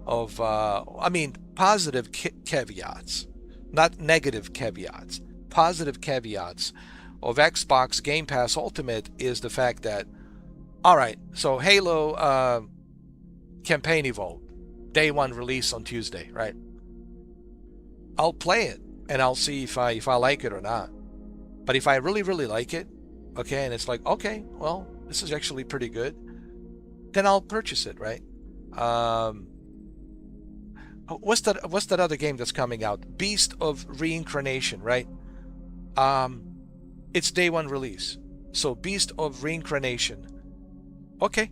of I mean positive caveats, not negative caveats, positive caveats of Xbox Game Pass Ultimate is the fact that, all right, so Halo Campaign Evolved, day one release on Tuesday, right? I'll play it and I'll see if I like it or not. But if I really like it, okay, and it's like, okay, well, this is actually pretty good, then I'll purchase it, right? What's that other game that's coming out? Beast of Reincarnation, right? It's day one release. So Beast of Reincarnation. Okay.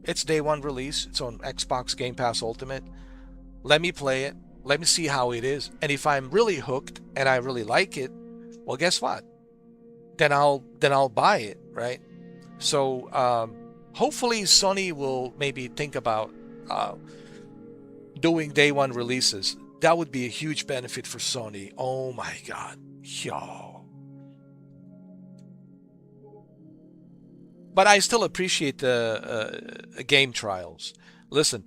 It's day one release. It's on Xbox Game Pass Ultimate. Let me play it. Let me see how it is. And if I'm really hooked and I really like it, well, guess what? Then I'll buy it, right? So hopefully Sony will maybe think about doing day one releases. That would be a huge benefit for Sony. Oh my God. Yo. But I still appreciate the game trials. Listen,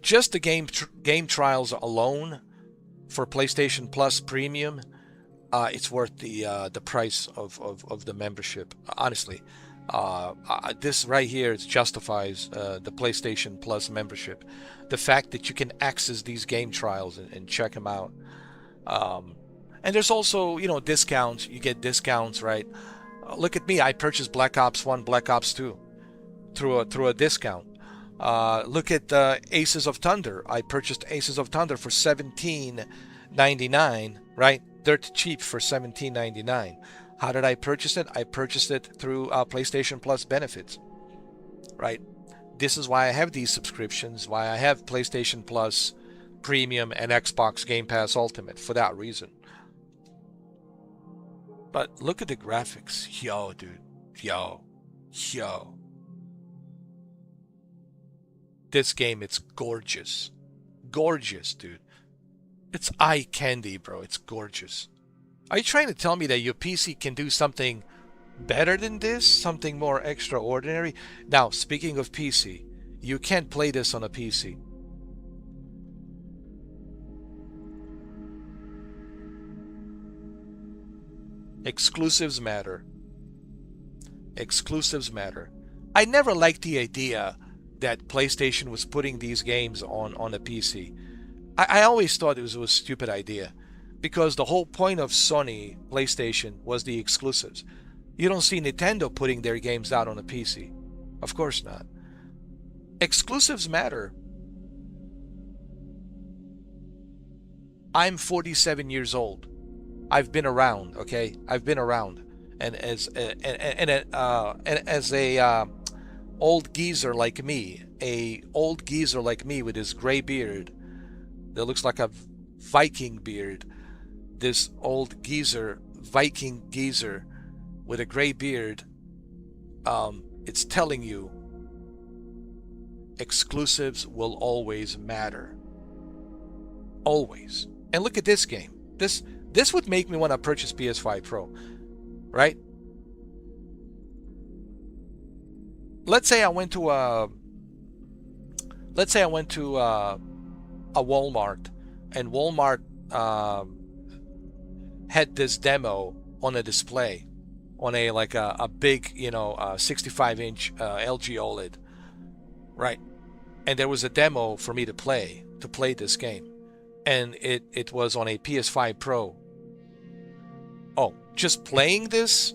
just the game trials alone for PlayStation Plus Premium, it's worth the price of the membership. Honestly, this right here justifies the PlayStation Plus membership. The fact that you can access these game trials and check them out. And there's also, you know, discounts. You get discounts, right? Look at me. I purchased Black Ops 1, Black Ops 2 through a discount. Look at Aces of Thunder. I purchased Aces of Thunder for $17.99, right? Dirt cheap for $17.99. How did I purchase it? I purchased it through PlayStation Plus benefits, right? This is why I have these subscriptions, why I have PlayStation Plus Premium and Xbox Game Pass Ultimate, for that reason. But look at the graphics. Yo, dude. Yo. This game, it's gorgeous. Gorgeous, dude. It's eye candy, bro. It's gorgeous. Are you trying to tell me that your PC can do something better than this? Something more extraordinary? Now, speaking of PC, you can't play this on a PC. Exclusives matter. Exclusives matter. I never liked the idea that PlayStation was putting these games on a PC. I always thought it was a stupid idea, because the whole point of Sony PlayStation was the exclusives. You don't see Nintendo putting their games out on a PC. Of course not. Exclusives matter. I'm 47 years old. I've been around, okay? I've been around. And as a old geezer like me, with his gray beard that looks like a Viking beard, this old geezer, Viking geezer with a gray beard, it's telling you exclusives will always matter. Always. And look at this game. This would make me want to purchase PS5 Pro, right? Let's say I went to a Walmart, and Walmart had this demo on a display, on a big, 65-inch LG OLED, right? And there was a demo for me to play this game, and it was on a PS5 Pro. Oh, just playing this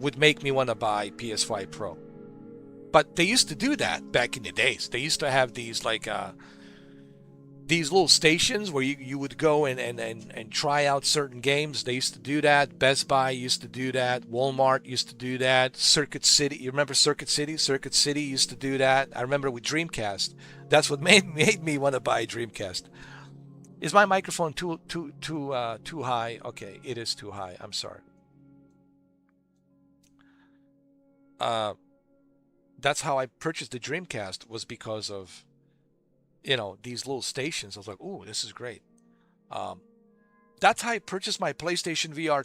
would make me want to buy PS5 Pro. But they used to do that back in the days. They used to have these these little stations where you would go and try out certain games. They used to do that. Best Buy used to do that. Walmart used to do that. Circuit City. You remember Circuit City? Circuit City used to do that. I remember with Dreamcast. That's what made me want to buy a Dreamcast. Is my microphone too high? Okay, it is too high. I'm sorry. That's how I purchased the Dreamcast, was because of, these little stations. I was like, ooh, this is great. That's how I purchased my PlayStation VR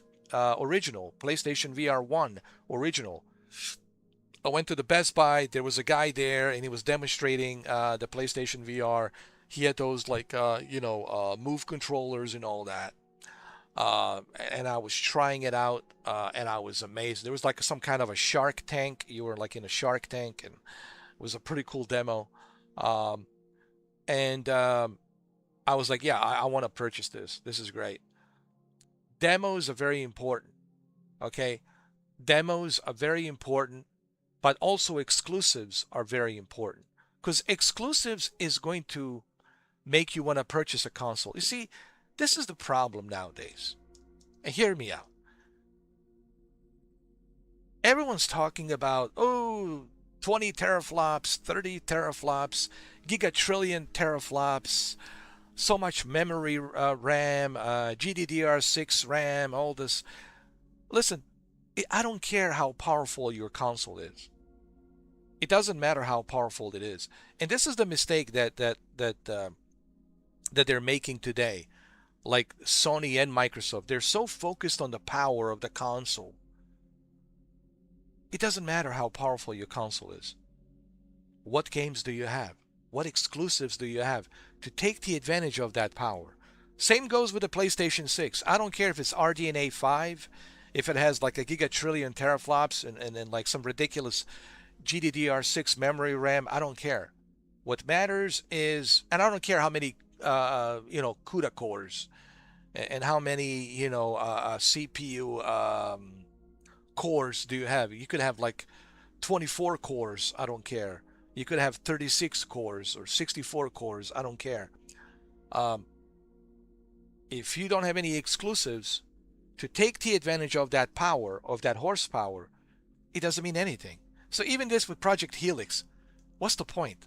original, PlayStation VR 1 original. I went to the Best Buy. There was a guy there, and he was demonstrating the PlayStation VR. He had those move controllers and all that. And I was trying it out, and I was amazed. There was like some kind of a shark tank. You were like in a shark tank, and it was a pretty cool demo. And I was like, yeah, I want to purchase this. This is great. Demos are very important. Okay, demos are very important, but also exclusives are very important, because exclusives is going to make you want to purchase a console. You see, this is the problem nowadays. And hear me out. Everyone's talking about, oh, 20 teraflops, 30 teraflops, gigatrillion teraflops, so much memory RAM, GDDR6 RAM, all this. Listen, I don't care how powerful your console is. It doesn't matter how powerful it is. And this is the mistake that they're making today. Like Sony and Microsoft, they're so focused on the power of the console. It doesn't matter how powerful your console is. What games do you have? What exclusives do you have to take the advantage of that power? Same goes with the PlayStation 6. I don't care if it's RDNA 5, if it has like a gigatrillion teraflops and like some ridiculous GDDR6 memory RAM. I don't care. What matters is, and I don't care how many CUDA cores and how many CPU cores do you have. You could have like 24 cores. I don't care. You could have 36 cores or 64 cores. I don't care. If you don't have any exclusives to take the advantage of that power, of that horsepower, it doesn't mean anything. So even this with Project Helix, what's the point?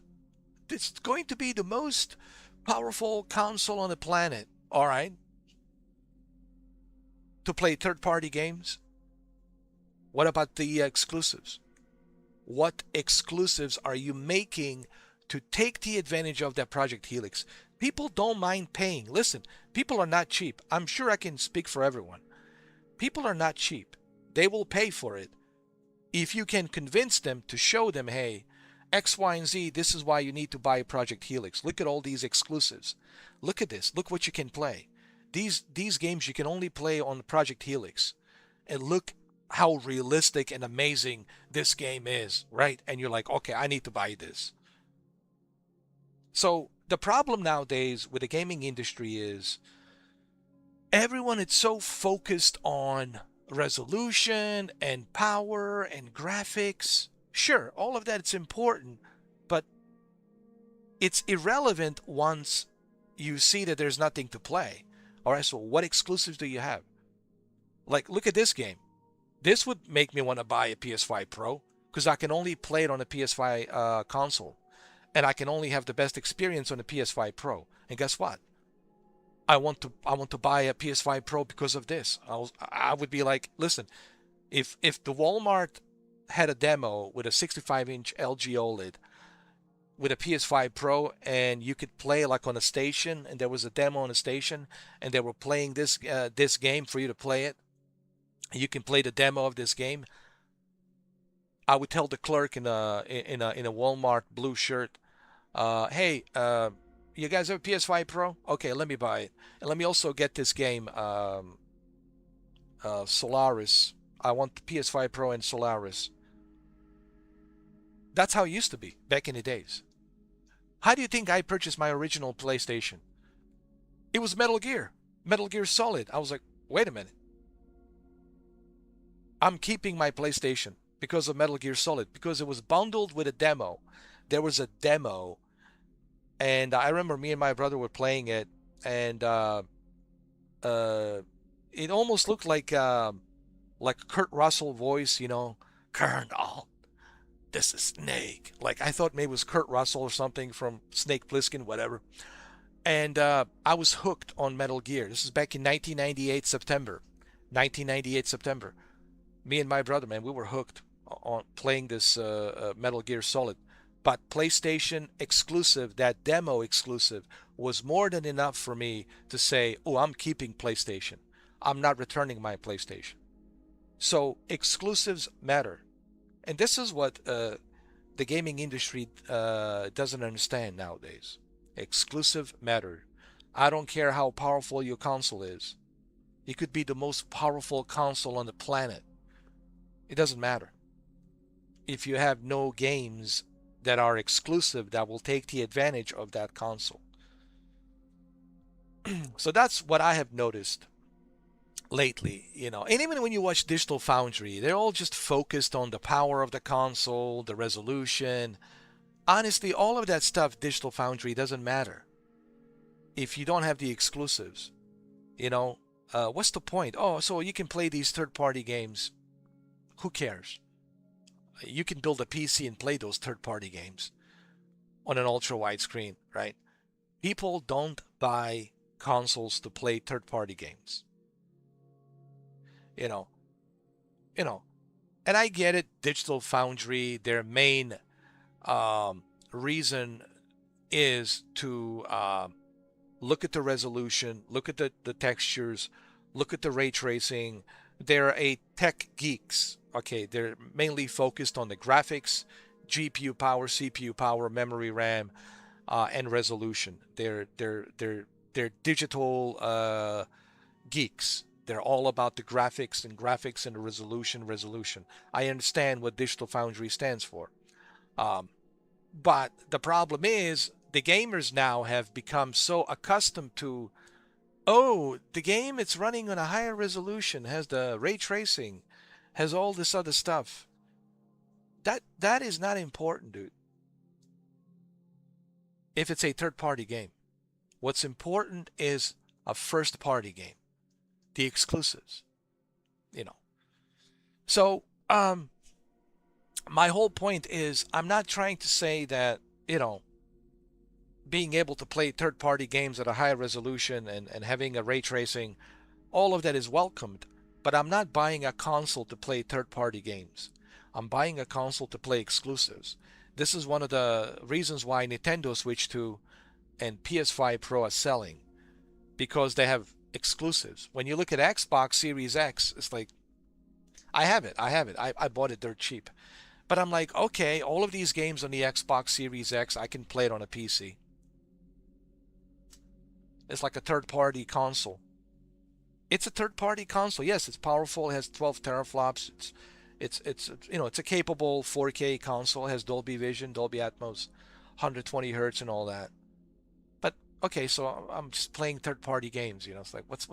It's going to be the most powerful console on the planet, all right, to play third-party games. What about the exclusives? What exclusives are you making to take the advantage of that Project Helix? People don't mind paying. Listen, people are not cheap. I'm sure I can speak for everyone. People are not cheap. They will pay for it. If you can convince them to show them, hey, X, Y, and Z, this is why you need to buy Project Helix. Look at all these exclusives. Look at this. Look what you can play. These games you can only play on Project Helix. And look how realistic and amazing this game is, right? And you're like, okay, I need to buy this. So the problem nowadays with the gaming industry is everyone is so focused on resolution and power and graphics. Sure, all of that is important, but it's irrelevant once you see that there's nothing to play. All right, so what exclusives do you have? Like, look at this game. This would make me want to buy a PS5 Pro because I can only play it on a PS5 console, and I can only have the best experience on the PS5 Pro. And guess what? I want to buy a PS5 Pro because of this. I would be like, listen, if the Walmart had a demo with a 65-inch LG OLED with a PS5 Pro and you could play like on a station, and there was a demo on a station and they were playing this game for you to play it, you can play the demo of this game, I would tell the clerk in a Walmart blue shirt, hey, you guys have a PS5 Pro? Okay, let me buy it. And let me also get this game, Solaris. I want the PS5 Pro and Solaris. That's how it used to be back in the days. How do you think I purchased my original PlayStation? It was Metal Gear Solid. I was like, wait a minute. I'm keeping my PlayStation because of Metal Gear Solid, because it was bundled with a demo. There was a demo, and I remember me and my brother were playing it, and it almost looked like Kurt Russell voice, Colonel, this is Snake. Like, I thought maybe it was Kurt Russell or something from Snake Plissken, whatever. And I was hooked on Metal Gear. This is back in 1998 September. Me and my brother, man, we were hooked on playing this Metal Gear Solid. But PlayStation exclusive, that demo exclusive, was more than enough for me to say, oh, I'm keeping PlayStation. I'm not returning my PlayStation. So exclusives matter. And this is what the gaming industry doesn't understand nowadays. Exclusive matter. I don't care how powerful your console is. It could be the most powerful console on the planet. It doesn't matter. If you have no games that are exclusive that will take the advantage of that console. So that's what I have noticed lately, and even when you watch Digital Foundry, they're all just focused on the power of the console, the resolution. Honestly, all of that stuff, Digital Foundry, doesn't matter. if you don't have the exclusives? You know, what's the point? Oh, so you can play these third-party games. Who cares? You can build a PC and play those third-party games on an ultra-wide screen, right? People don't buy consoles to play third-party games. You know, and I get it. Digital Foundry, their main reason is to look at the resolution, look at the textures, look at the ray tracing. They're a tech geeks. Okay, they're mainly focused on the graphics, GPU power, CPU power, memory RAM, and resolution. They're digital geeks. They're all about the graphics and the resolution. I understand what Digital Foundry stands for. But the problem is the gamers now have become so accustomed to, oh, the game, it's running on a higher resolution, has the ray tracing, has all this other stuff. That is not important, dude. If it's a third-party game. What's important is a first-party game. The exclusives, you know. So, my whole point is I'm not trying to say that, you know, being able to play third-party games at a higher resolution and having a ray tracing, all of that is welcomed. But I'm not buying a console to play third-party games. I'm buying a console to play exclusives. This is one of the reasons why Nintendo Switch 2 and PS5 Pro are selling, because they have exclusives. When you look at Xbox Series X, it's like, I have it. I bought it dirt cheap. But I'm like, okay, all of these games on the Xbox Series X, I can play it on a PC. It's like a third-party console. It's a third-party console. Yes, it's powerful. It has 12 teraflops. It's you know, it's a capable 4K console. It has Dolby Vision, Dolby Atmos, 120 hertz, and all that. But okay, so I'm just playing third-party games. You know, it's like what's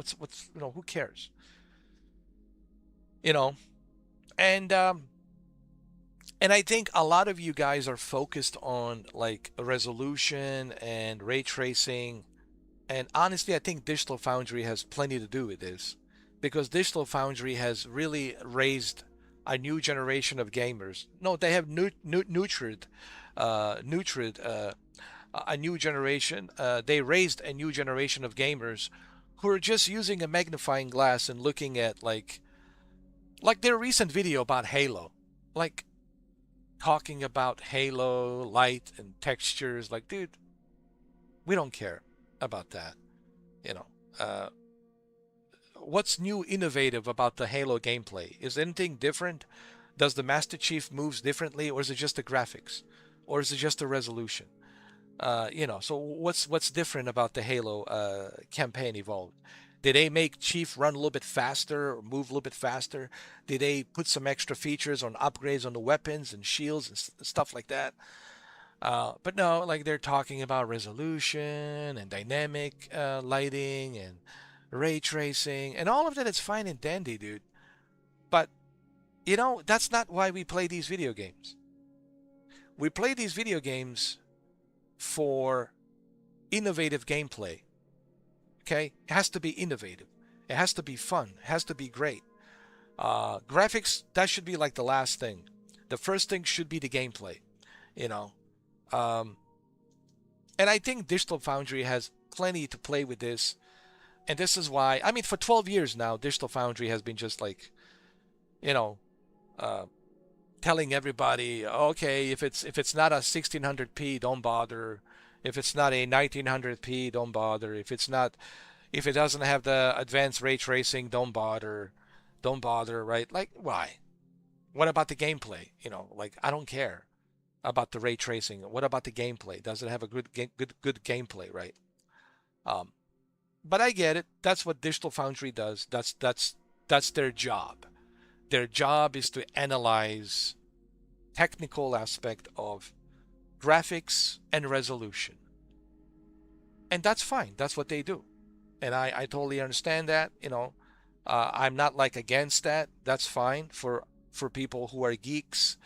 you know, who cares? You know, and I think a lot of you guys are focused on like resolution and ray tracing. And honestly, I think Digital Foundry has plenty to do with this, because Digital Foundry has really raised a new generation of gamers. No, they have nurtured a new generation. They raised a new generation of gamers who are just using a magnifying glass and looking at like their recent video about Halo, like talking about Halo light and textures. Like, dude, we don't care about that. You know, what's new, innovative about the Halo gameplay? Is anything different? Does the Master Chief moves differently, or is it just the graphics, or is it just the resolution? You know, so what's different about the Halo campaign Evolved? Did they make Chief run a little bit faster or move a little bit faster? Did they put some extra features on upgrades on the weapons and shields and stuff like that? But no, like they're talking about resolution and dynamic lighting and ray tracing and all of that. It's fine and dandy, dude. But, you know, that's not why we play these video games. We play these video games for innovative gameplay. Okay? It has to be innovative. It has to be fun. It has to be great. Graphics, that should be like the last thing. The first thing should be the gameplay, you know. And I think Digital Foundry has plenty to play with this. And this is why, I mean, for 12 years now, Digital Foundry has been just like, you know, telling everybody, okay, if it's not a 1600p, don't bother. If it's not a 1900p, don't bother. If it doesn't have the advanced ray tracing, don't bother. Don't bother, right? Like, why? What about the gameplay? You know, like, I don't care about the ray tracing. What about the gameplay? Does it have a good gameplay, right? But I get it. That's what Digital Foundry does. That's their job. Their job is to analyze technical aspect of graphics and resolution. And that's fine. That's what they do. And I totally understand that. You know, I'm not like against that. That's fine for people who are geeks,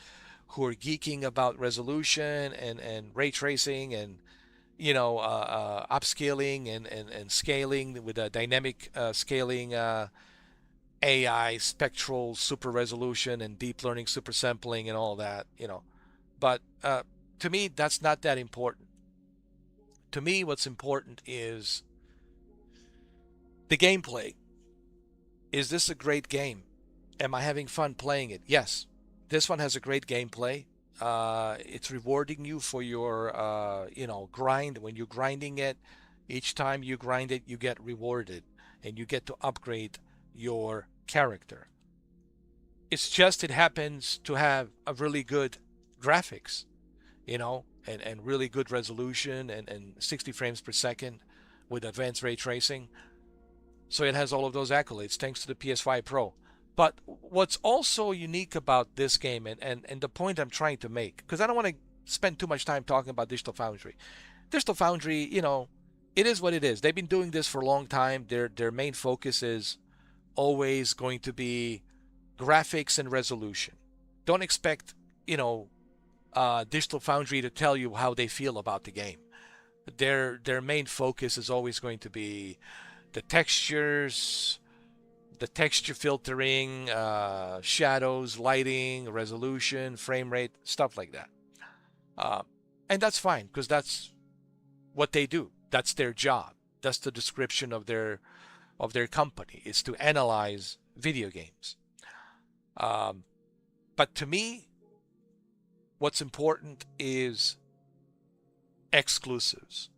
who are geeking about resolution and ray tracing and upscaling and scaling with a dynamic scaling AI, spectral super resolution, and deep learning super sampling and all that, But to me, that's not that important. To me, what's important is the gameplay. Is this a great game? Am I having fun playing it? Yes. This one has a great gameplay. It's rewarding you for your, grind. When you're grinding it, each time you grind it, you get rewarded and you get to upgrade your character. It's just it happens to have a really good graphics, and really good resolution and 60 frames per second with advanced ray tracing. So it has all of those accolades thanks to the PS5 Pro. But what's also unique about this game, and the point I'm trying to make, because I don't want to spend too much time talking about Digital Foundry. Digital Foundry, it is what it is. They've been doing this for a long time. Their main focus is always going to be graphics and resolution. Don't expect, Digital Foundry to tell you how they feel about the game. Their main focus is always going to be the textures, the texture filtering, shadows, lighting, resolution, frame rate, stuff like that. And that's fine, because that's what they do. That's their job. That's the description of their company, is to analyze video games. But to me, what's important is exclusives.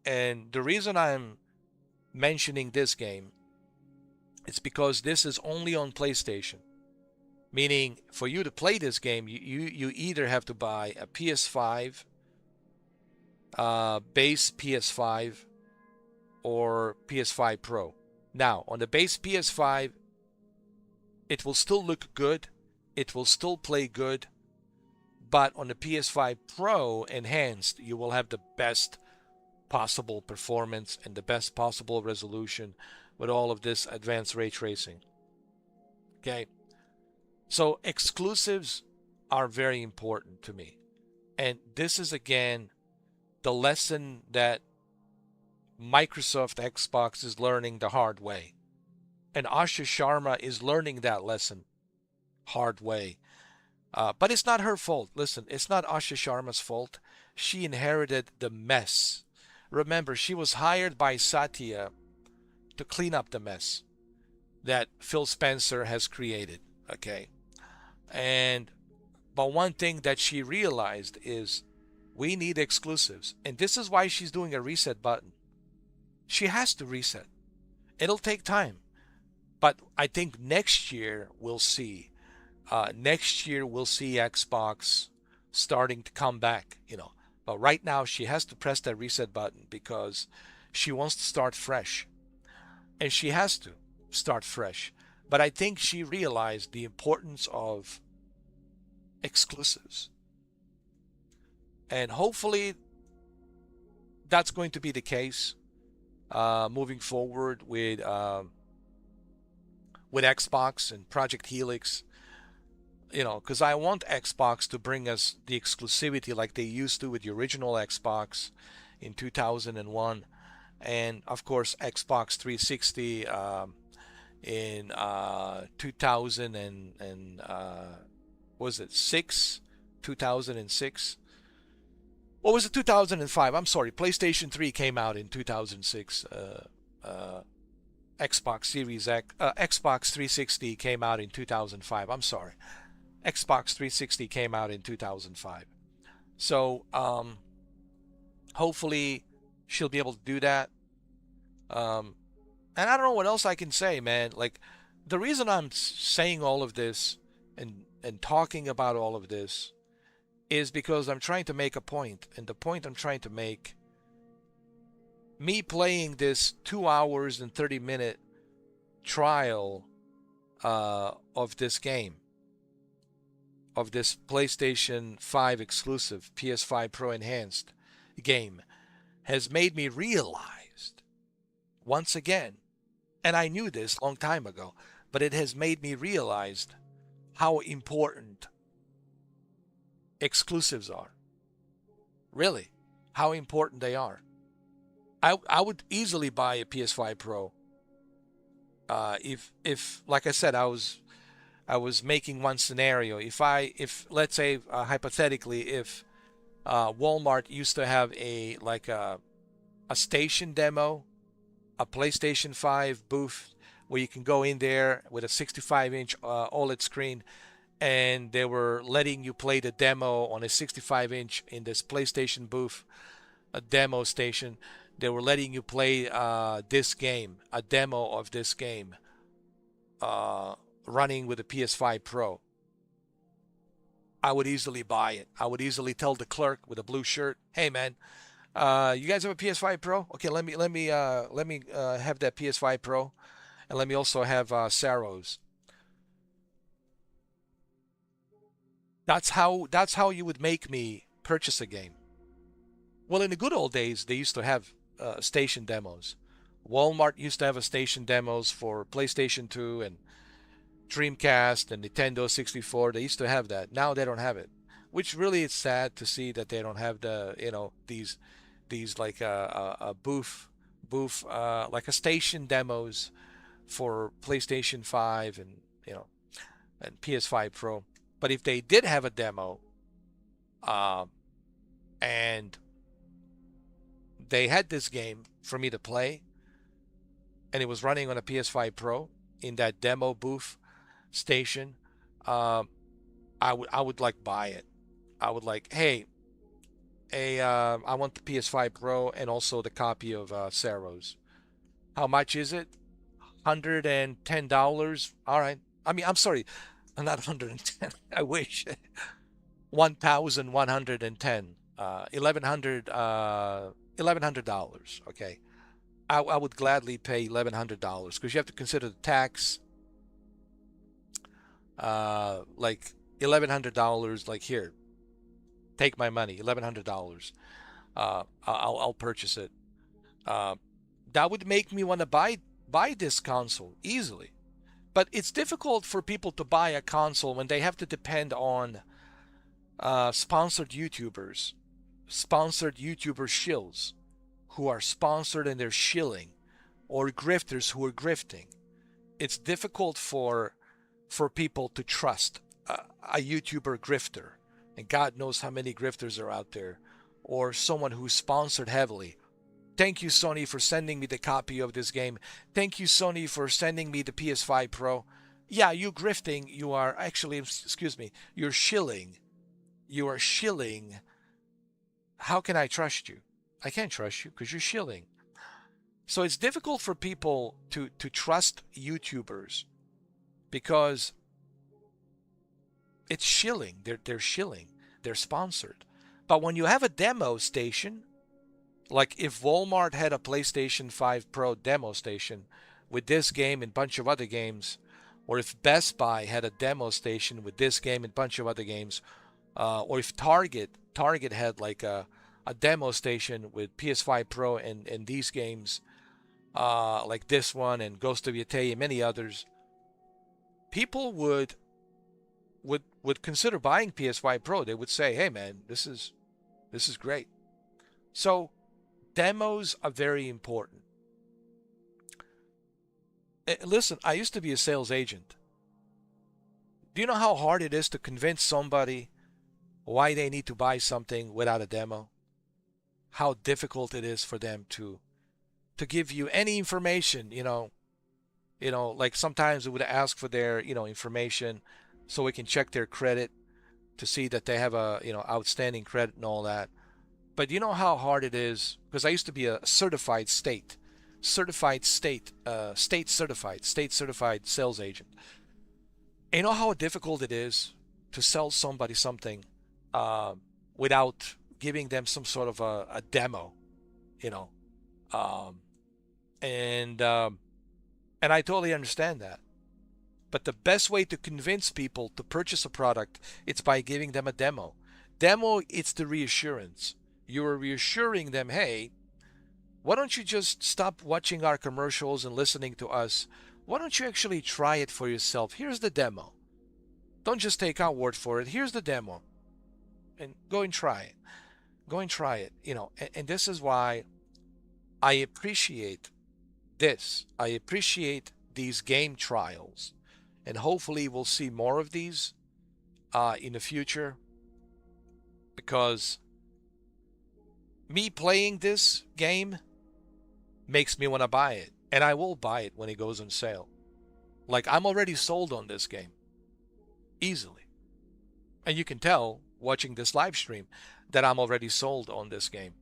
And the reason I'm mentioning this game, it's because this is only on PlayStation. Meaning, for you to play this game, you either have to buy a PS5, base PS5, or PS5 Pro. Now, on the base PS5, it will still look good, it will still play good, but on the PS5 Pro Enhanced, you will have the best possible performance and the best possible resolution with all of this advanced ray tracing. Okay, so exclusives are very important to me, and this is again the lesson that Microsoft Xbox is learning the hard way, and Asha Sharma is learning that lesson hard way. But it's not her fault. Listen, it's not Asha Sharma's fault. She inherited the mess. Remember, she was hired by Satya to clean up the mess that Phil Spencer has created. Okay, but one thing that she realized is we need exclusives, and this is why she's doing a reset button. She has to reset. It'll take time, but I think next year we'll see. Next year we'll see Xbox starting to come back. But right now she has to press that reset button because she wants to start fresh. And she has to start fresh. But I think she realized the importance of exclusives. And hopefully that's going to be the case moving forward with Xbox and Project Helix. Because I want Xbox to bring us the exclusivity like they used to with the original Xbox in 2001. And of course Xbox 360 in 2000 and was it 2006? What was it? 2005. I'm sorry. PlayStation 3 came out in 2006. Xbox Series X, Xbox 360 came out in 2005. I'm sorry. Xbox 360 came out in 2005. So hopefully she'll be able to do that. And I don't know what else I can say, man. Like, the reason I'm saying all of this and talking about all of this is because I'm trying to make a point. And the point I'm trying to make, me playing this 2 hours and 30-minute trial of this game, of this PlayStation 5 exclusive PS5 Pro Enhanced game, has made me realize once again, and I knew this a long time ago, but it has made me realize how important exclusives are. Really, how important they are. I would easily buy a PS5 Pro. If like I said, I was making one scenario. If let's say hypothetically, if Walmart used to have a station demo, a PlayStation 5 booth where you can go in there with a 65-inch OLED screen, and they were letting you play the demo on a 65-inch in this PlayStation booth, a demo station. They were letting you play this game, a demo of this game, running with a PS5 Pro. I would easily buy it. I would easily tell the clerk with a blue shirt, "Hey man, you guys have a PS5 Pro? Okay, let me have that PS5 Pro, and let me also have SAROS." That's how you would make me purchase a game. Well, in the good old days, they used to have station demos. Walmart used to have a station demos for PlayStation 2 and Dreamcast and Nintendo 64. They used to have that. Now they don't have it, which really is sad to see that they don't have the these like a booth like a station demos for PlayStation 5 and and PS5 Pro. But if they did have a demo, and they had this game for me to play, and it was running on a PS5 Pro in that demo booth station, I would like buy it. I would like, hey, I want the PS5 Pro and also the copy of SAROS. How much is it? $110. All right. I mean, I'm sorry, not 110. I wish. 1,110. $1,100. Okay. I would gladly pay $1,100 because you have to consider the tax. Like $1,100. Like, here, take my money, $1,100. I'll purchase it. That would make me want to buy this console easily. But it's difficult for people to buy a console when they have to depend on sponsored YouTubers shills who are sponsored and they're shilling, or grifters who are grifting. It's difficult for people to trust a YouTuber grifter, and God knows how many grifters are out there, or someone who's sponsored heavily. Thank you, Sony, for sending me the copy of this game. Thank you, Sony, for sending me the PS5 Pro. Yeah, you grifting, you are actually, excuse me, you're shilling. You are shilling. How can I trust you? I can't trust you because you're shilling. So it's difficult for people to trust YouTubers because it's shilling. They're shilling. They're sponsored. But when you have a demo station, like if Walmart had a PlayStation 5 Pro demo station with this game and a bunch of other games, or if Best Buy had a demo station with this game and a bunch of other games, or if Target had like a demo station with PS5 Pro and these games, like this one and Ghost of Yate and many others, people would consider buying PS5 Pro. They would say, "Hey man, this is great." So demos are very important. Listen, I used to be a sales agent. Do you know how hard it is to convince somebody why they need to buy something without a demo? How difficult it is for them to give you any information, like sometimes we would ask for their, information so we can check their credit to see that they have a, outstanding credit and all that. But you know how hard it is, because I used to be a certified state certified sales agent. And you know how difficult it is to sell somebody something without giving them some sort of a demo, and I totally understand that. But the best way to convince people to purchase a product, it's by giving them a demo. Demo, it's the reassurance. You are reassuring them, hey, why don't you just stop watching our commercials and listening to us? Why don't you actually try it for yourself? Here's the demo. Don't just take our word for it. Here's the demo. And go and try it. Go and try it. And this is why I appreciate this. I appreciate these game trials, and hopefully we'll see more of these in the future, because me playing this game makes me want to buy it, and I will buy it when it goes on sale. Like, I'm already sold on this game easily, and you can tell watching this live stream that I'm already sold on this game.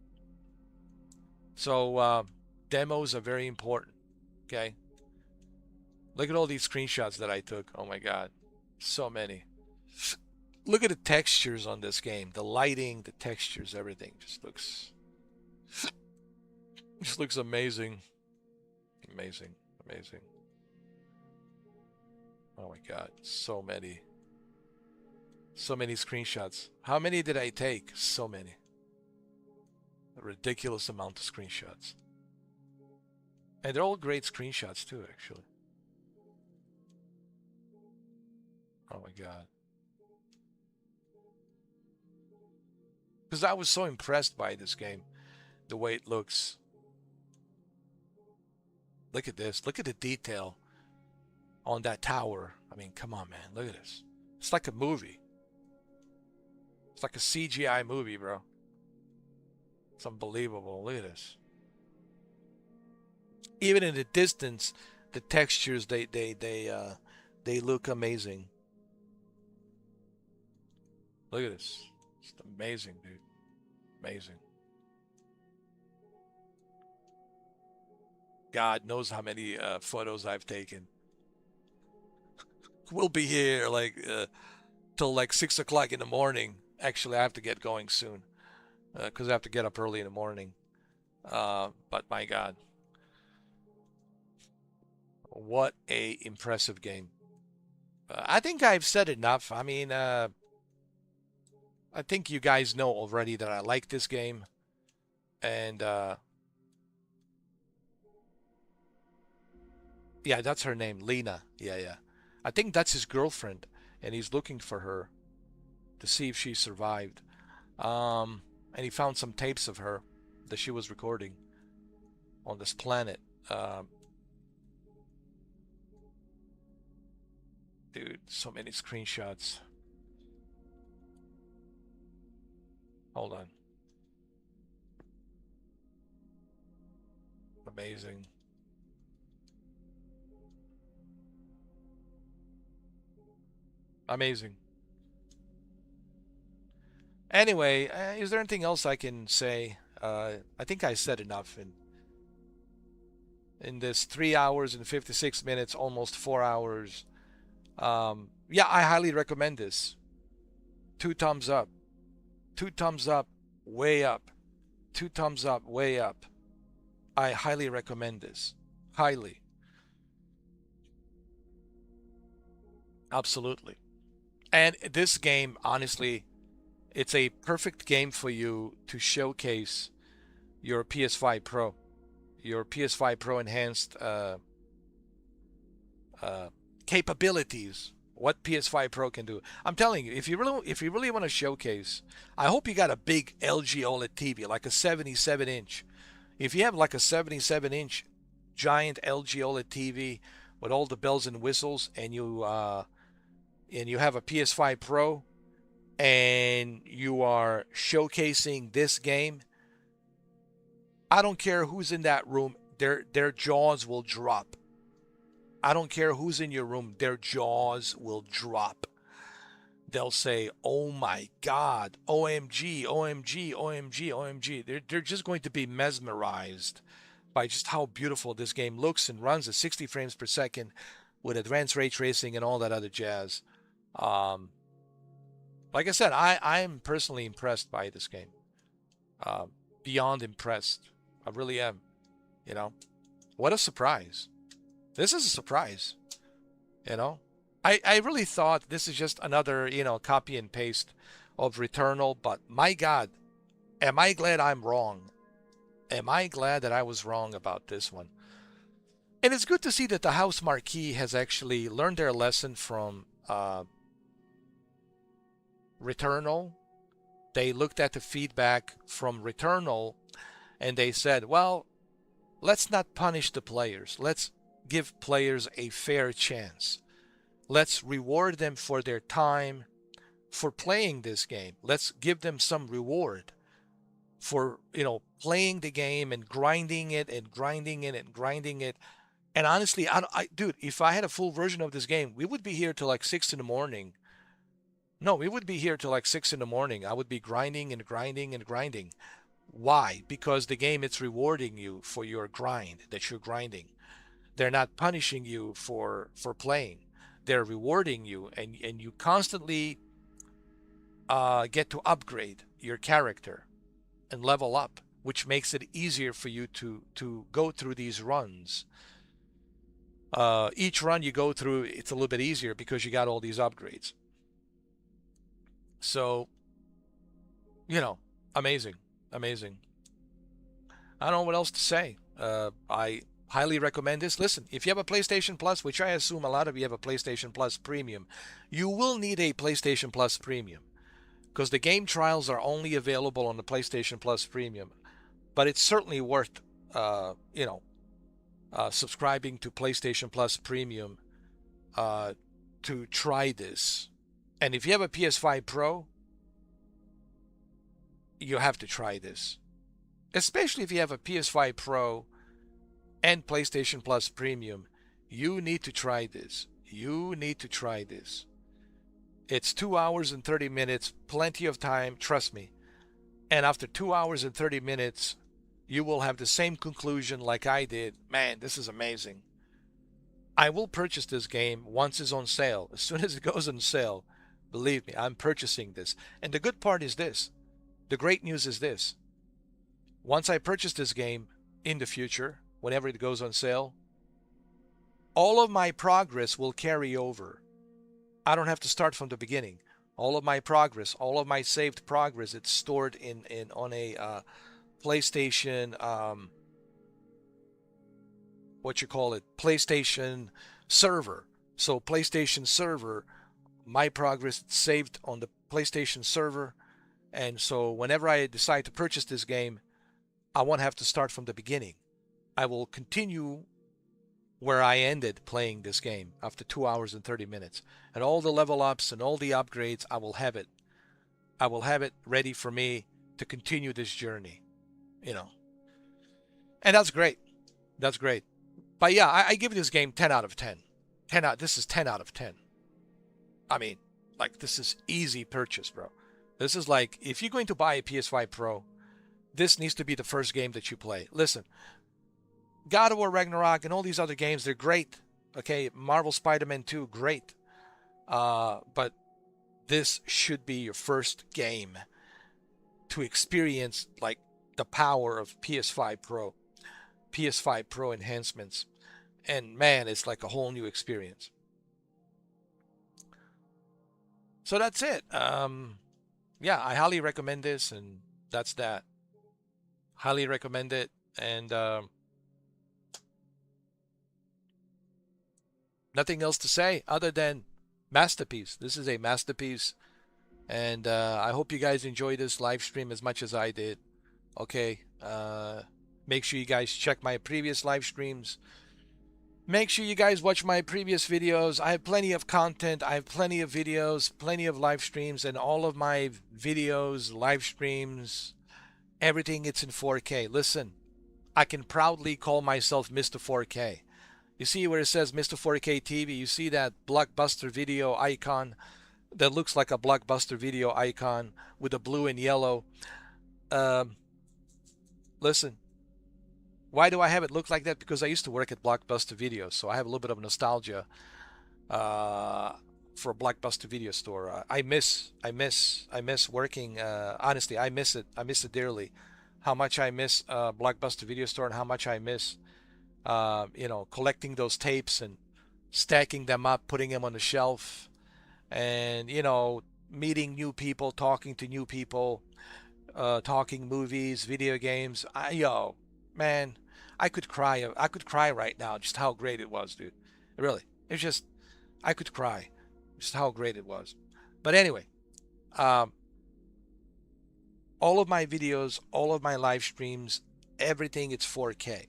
So demos are very important. Okay, look at all these screenshots that I took. Oh my god, so many. Look at the textures on this game, the lighting, the textures, everything just looks amazing. Amazing. Oh my god, so many screenshots. How many did I take? So many. A ridiculous amount of screenshots. And they're all great screenshots too, actually. Oh my god. Because I was so impressed by this game, the way it looks. Look at this. Look at the detail on that tower. I mean, come on, man. Look at this. It's like a movie. It's like a CGI movie, bro. It's unbelievable. Look at this. Even in the distance, the textures, they look amazing. Look at this. It's amazing, dude. Amazing. God knows how many photos I've taken. We'll be here like till like 6 o'clock in the morning. Actually, I have to get going soon because I have to get up early in the morning. But my God, what a impressive game. I think I've said enough. I mean, I think you guys know already that I like this game. And yeah, that's her name, Lena. Yeah. I think that's his girlfriend, and he's looking for her to see if she survived. And he found some tapes of her that she was recording on this planet. Dude, so many screenshots. Hold on. Amazing. Amazing. Anyway, is there anything else I can say? I think I said enough in this 3 hours and 56 minutes, almost 4 hours. Yeah, I highly recommend this. 2 thumbs up. 2 thumbs up, way up. 2 thumbs up, way up. I highly recommend this. Highly. Absolutely. And this game, honestly, it's a perfect game for you to showcase your PS5 Pro. Your PS5 Pro enhanced capabilities. What PS5 Pro can do. I'm telling you, if you really want to showcase, I hope you got a big LG OLED TV, like a 77-inch. If you have like a 77-inch giant LG OLED TV with all the bells and whistles, and you have a PS5 Pro, and you are showcasing this game, I don't care who's in that room, their jaws will drop. I don't care who's in your room, their jaws will drop. They'll say, "Oh my God, OMG, OMG, OMG, OMG." They're just going to be mesmerized by just how beautiful this game looks and runs at 60 frames per second with advanced ray tracing and all that other jazz. Like I said, I'm personally impressed by this game. Beyond impressed. I really am. You know, what a surprise. This is a surprise. You know, I really thought this is just another, copy and paste of Returnal, but my God, am I glad I'm wrong. Am I glad that I was wrong about this one. And it's good to see that the House Marquee has actually learned their lesson from Returnal. They looked at the feedback from Returnal and they said, well, let's not punish the players. Let's give players a fair chance. Let's reward them for their time for playing this game. Let's give them some reward for, playing the game and grinding it and grinding it and grinding it. And honestly, dude, if I had a full version of this game, we would be here till like 6 in the morning. No, we would be here till like 6 in the morning. I would be grinding and grinding and grinding. Why? Because the game, it's rewarding you for your grind that you're grinding. They're not punishing you for playing. They're rewarding you, and you constantly get to upgrade your character and level up, which makes it easier for you to go through these runs. Each run you go through, it's a little bit easier because you got all these upgrades. So, amazing. Amazing. I don't know what else to say. I highly recommend this. Listen, if you have a PlayStation Plus, which I assume a lot of you have a PlayStation Plus Premium, you will need a PlayStation Plus Premium because the game trials are only available on the PlayStation Plus Premium. But it's certainly worth, subscribing to PlayStation Plus Premium to try this. And if you have a PS5 Pro, you have to try this. Especially if you have a PS5 Pro and PlayStation Plus Premium, you need to try this. You need to try this. It's 2 hours and 30 minutes, plenty of time, trust me. And after 2 hours and 30 minutes, you will have the same conclusion like I did. Man, this is amazing. I will purchase this game once it's on sale. As soon as it goes on sale, believe me, I'm purchasing this. And the good part is this. The great news is this. Once I purchase this game in the future, whenever it goes on sale, all of my progress will carry over. I don't have to start from the beginning. All of my progress, all of my saved progress, it's stored on a PlayStation, PlayStation server. So PlayStation server, my progress saved on the PlayStation server. And so whenever I decide to purchase this game, I won't have to start from the beginning. I will continue where I ended playing this game after 2 hours and 30 minutes. And all the level ups and all the upgrades, I will have it. I will have it ready for me to continue this journey. And that's great. That's great. But yeah, I give this game 10 out of 10. This is 10 out of 10. I mean, like, this is easy purchase, bro. This is like, if you're going to buy a PS5 Pro, this needs to be the first game that you play. Listen, God of War Ragnarok and all these other games, they're great. Okay, Marvel Spider-Man 2, great. But this should be your first game to experience, like, the power of PS5 Pro enhancements. And man, it's like a whole new experience. So that's it. Yeah, I highly recommend this, and that's that. Highly recommend it. And nothing else to say other than masterpiece. This is a masterpiece. And I hope you guys enjoy this live stream as much as I did. Okay. Make sure you guys check my previous live streams. Make sure you guys watch my previous videos. I have plenty of content. I have plenty of videos, plenty of live streams, and all of my videos, live streams, everything, it's in 4K. Listen, I can proudly call myself Mr. 4K. You see where it says Mr. 4K TV? You see that Blockbuster Video icon that looks like a Blockbuster Video icon with a blue and yellow? Listen. Why do I have it look like that? Because I used to work at Blockbuster Video, so I have a little bit of nostalgia for a Blockbuster Video store. I miss working. Honestly, I miss it. I miss it dearly. How much I miss Blockbuster Video store, and how much I miss, collecting those tapes and stacking them up, putting them on the shelf, and meeting new people, talking to new people, talking movies, video games. Man, I could cry. I could cry right now just how great it was, dude. Really. It's just, I could cry just how great it was. But anyway, all of my videos, all of my live streams, everything, it's 4K.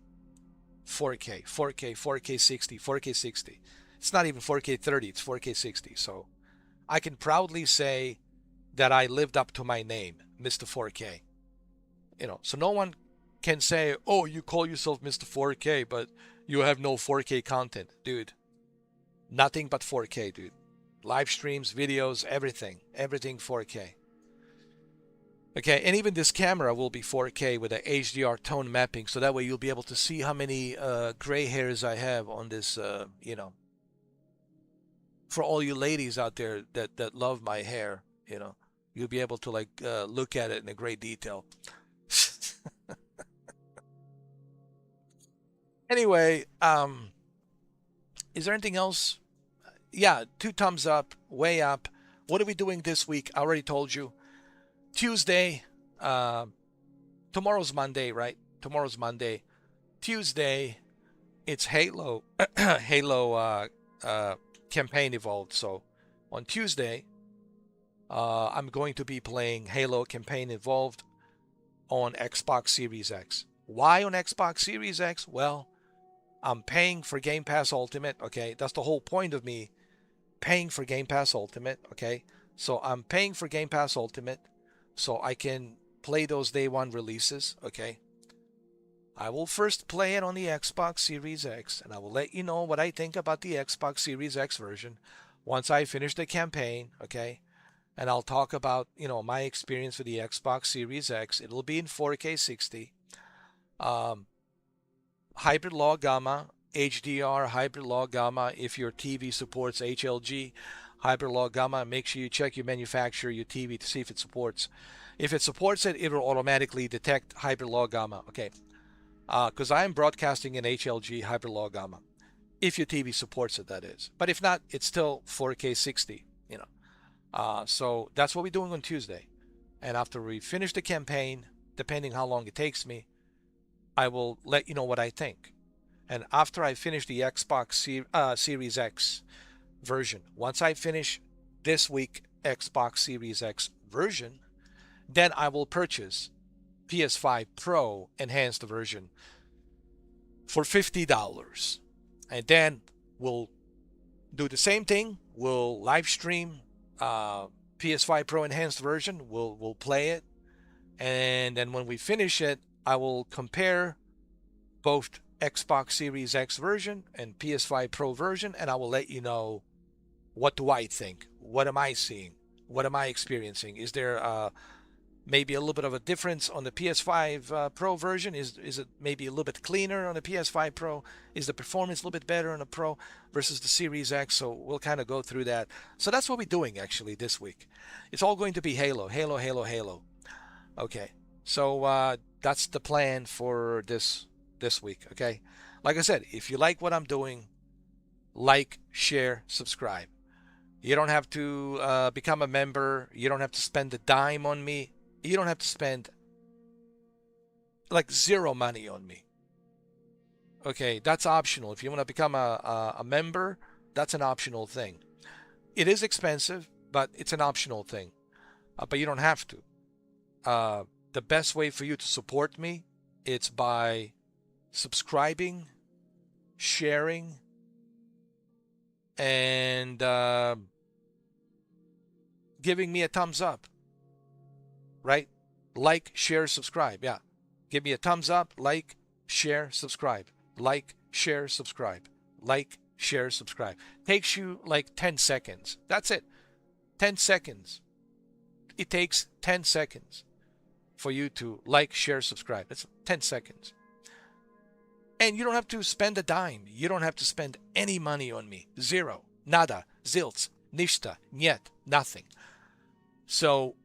4K, 4K, 4K 60, 4K 60. It's not even 4K 30, it's 4K 60. So I can proudly say that I lived up to my name, Mr. 4K. So no one can say, oh, you call yourself Mr. 4K, but you have no 4K content. Dude, nothing but 4K, dude. Live streams, videos, everything 4K. Okay, and even this camera will be 4K with a HDR tone mapping, so that way you'll be able to see how many gray hairs I have on this, for all you ladies out there that love my hair, you'll be able to look at it in a great detail. Anyway, is there anything else? Yeah, 2 thumbs up, way up. What are we doing this week? I already told you. Tuesday, tomorrow's Monday, right? Tomorrow's Monday. Tuesday, it's Halo, Halo campaign evolved. So on Tuesday, I'm going to be playing Halo campaign evolved on Xbox Series X. Why on Xbox Series X? Well, I'm paying for Game Pass Ultimate, okay? That's the whole point of me paying for Game Pass Ultimate, okay? So I'm paying for Game Pass Ultimate so I can play those day one releases, okay? I will first play it on the Xbox Series X, and I will let you know what I think about the Xbox Series X version once I finish the campaign, okay? And I'll talk about, my experience with the Xbox Series X. It'll be in 4K 60. Hybrid Law Gamma, HDR, Hybrid Law Gamma. If your TV supports HLG, Hybrid Law Gamma, make sure you check your manufacturer, your TV, to see if it supports. If it supports it, it will automatically detect Hybrid Law Gamma, okay? Because I am broadcasting in HLG Hybrid Law Gamma. If your TV supports it, that is. But if not, it's still 4K 60, So that's what we're doing on Tuesday. And after we finish the campaign, depending how long it takes me, I will let you know what I think. And after I finish the Xbox Series X version, once I finish this week Xbox Series X version, then I will purchase PS5 Pro enhanced version for $50. And then we'll do the same thing. We'll live stream PS5 Pro enhanced version. We'll play it. And then when we finish it, I will compare both Xbox Series X version and PS5 Pro version, and I will let you know, what do I think? What am I seeing? What am I experiencing? Is there maybe a little bit of a difference on the PS5 Pro version? Is it maybe a little bit cleaner on the PS5 Pro? Is the performance a little bit better on the Pro versus the Series X? So we'll kind of go through that. So that's what we're doing actually this week. It's all going to be Halo, Halo, Halo, Halo. Okay, so that's the plan for this week, okay? Like I said, if you like what I'm doing, like, share, subscribe. You don't have to become a member. You don't have to spend a dime on me. You don't have to spend zero money on me. Okay, that's optional. If you want to become a member, that's an optional thing. It is expensive, but it's an optional thing. But you don't have to. The best way for you to support me, it's by subscribing, sharing, and giving me a thumbs up. Right? Like, share, subscribe. Yeah. Give me a thumbs up, like, share, subscribe. Like, share, subscribe. Like, share, subscribe. Takes you 10 seconds. That's it. 10 seconds. It takes 10 seconds for you to like, share, subscribe. That's 10 seconds. And you don't have to spend a dime. You don't have to spend any money on me. Zero. Nada. Zilts. Nishta. Niet. Nothing. So,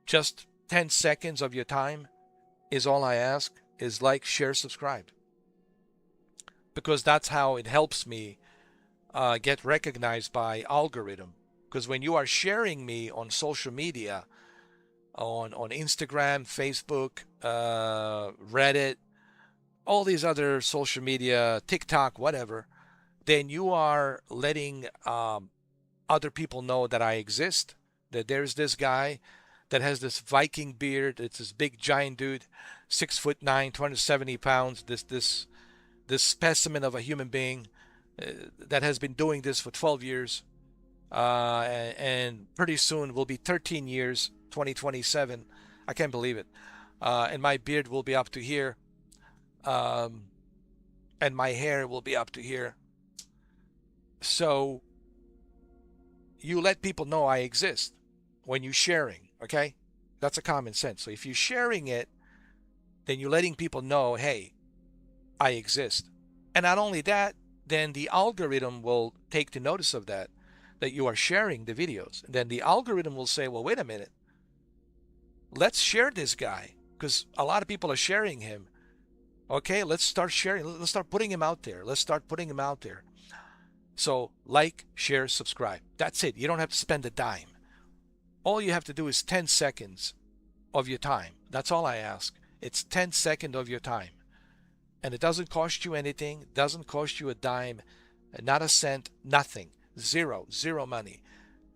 just 10 seconds of your time is all I ask, is like, share, subscribe. Because that's how it helps me get recognized by algorithm. Because when you are sharing me on social media, on Instagram, Facebook, Reddit, all these other social media, TikTok, whatever, then you are letting other people know that I exist, that there's this guy that has this Viking beard. It's this big giant dude, 6'9", 270 pounds. This this specimen of a human being that has been doing this for 12 years, and pretty soon will be 13 years, 2027. I can't believe it. And my beard will be up to here, and my hair will be up to here. So you let people know I exist when you're sharing, okay? That's a common sense. So if you're sharing it, then you're letting people know, hey, I exist. And not only that, then the algorithm will take the notice of that you are sharing the videos. And then the algorithm will say, well, wait a minute. Let's share this guy because a lot of people are sharing him. Okay, let's start sharing. Let's start putting him out there. Let's start putting him out there. So like, share, subscribe. That's it. You don't have to spend a dime. All you have to do is 10 seconds of your time. That's all I ask. It's 10 seconds of your time. And it doesn't cost you anything. Doesn't cost you a dime, not a cent, nothing. Zero money.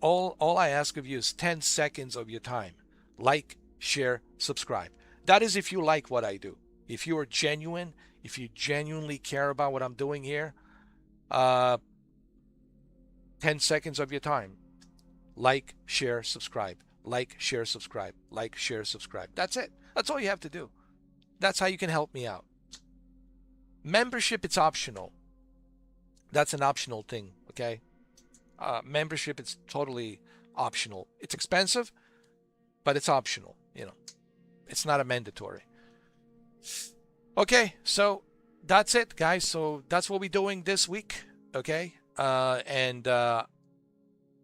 All I ask of you is 10 seconds of your time. Like, share, subscribe. That is if you like what I do. If you are genuine, if you genuinely care about what I'm doing here, 10 seconds of your time. Like, share, subscribe. Like, share, subscribe. Like, share, subscribe. That's it. That's all you have to do. That's how you can help me out. Membership, it's optional. That's an optional thing, okay? Membership, it's totally optional. It's expensive, but it's optional, you know. It's not a mandatory. Okay, so that's it, guys. So that's what we're doing this week, okay? And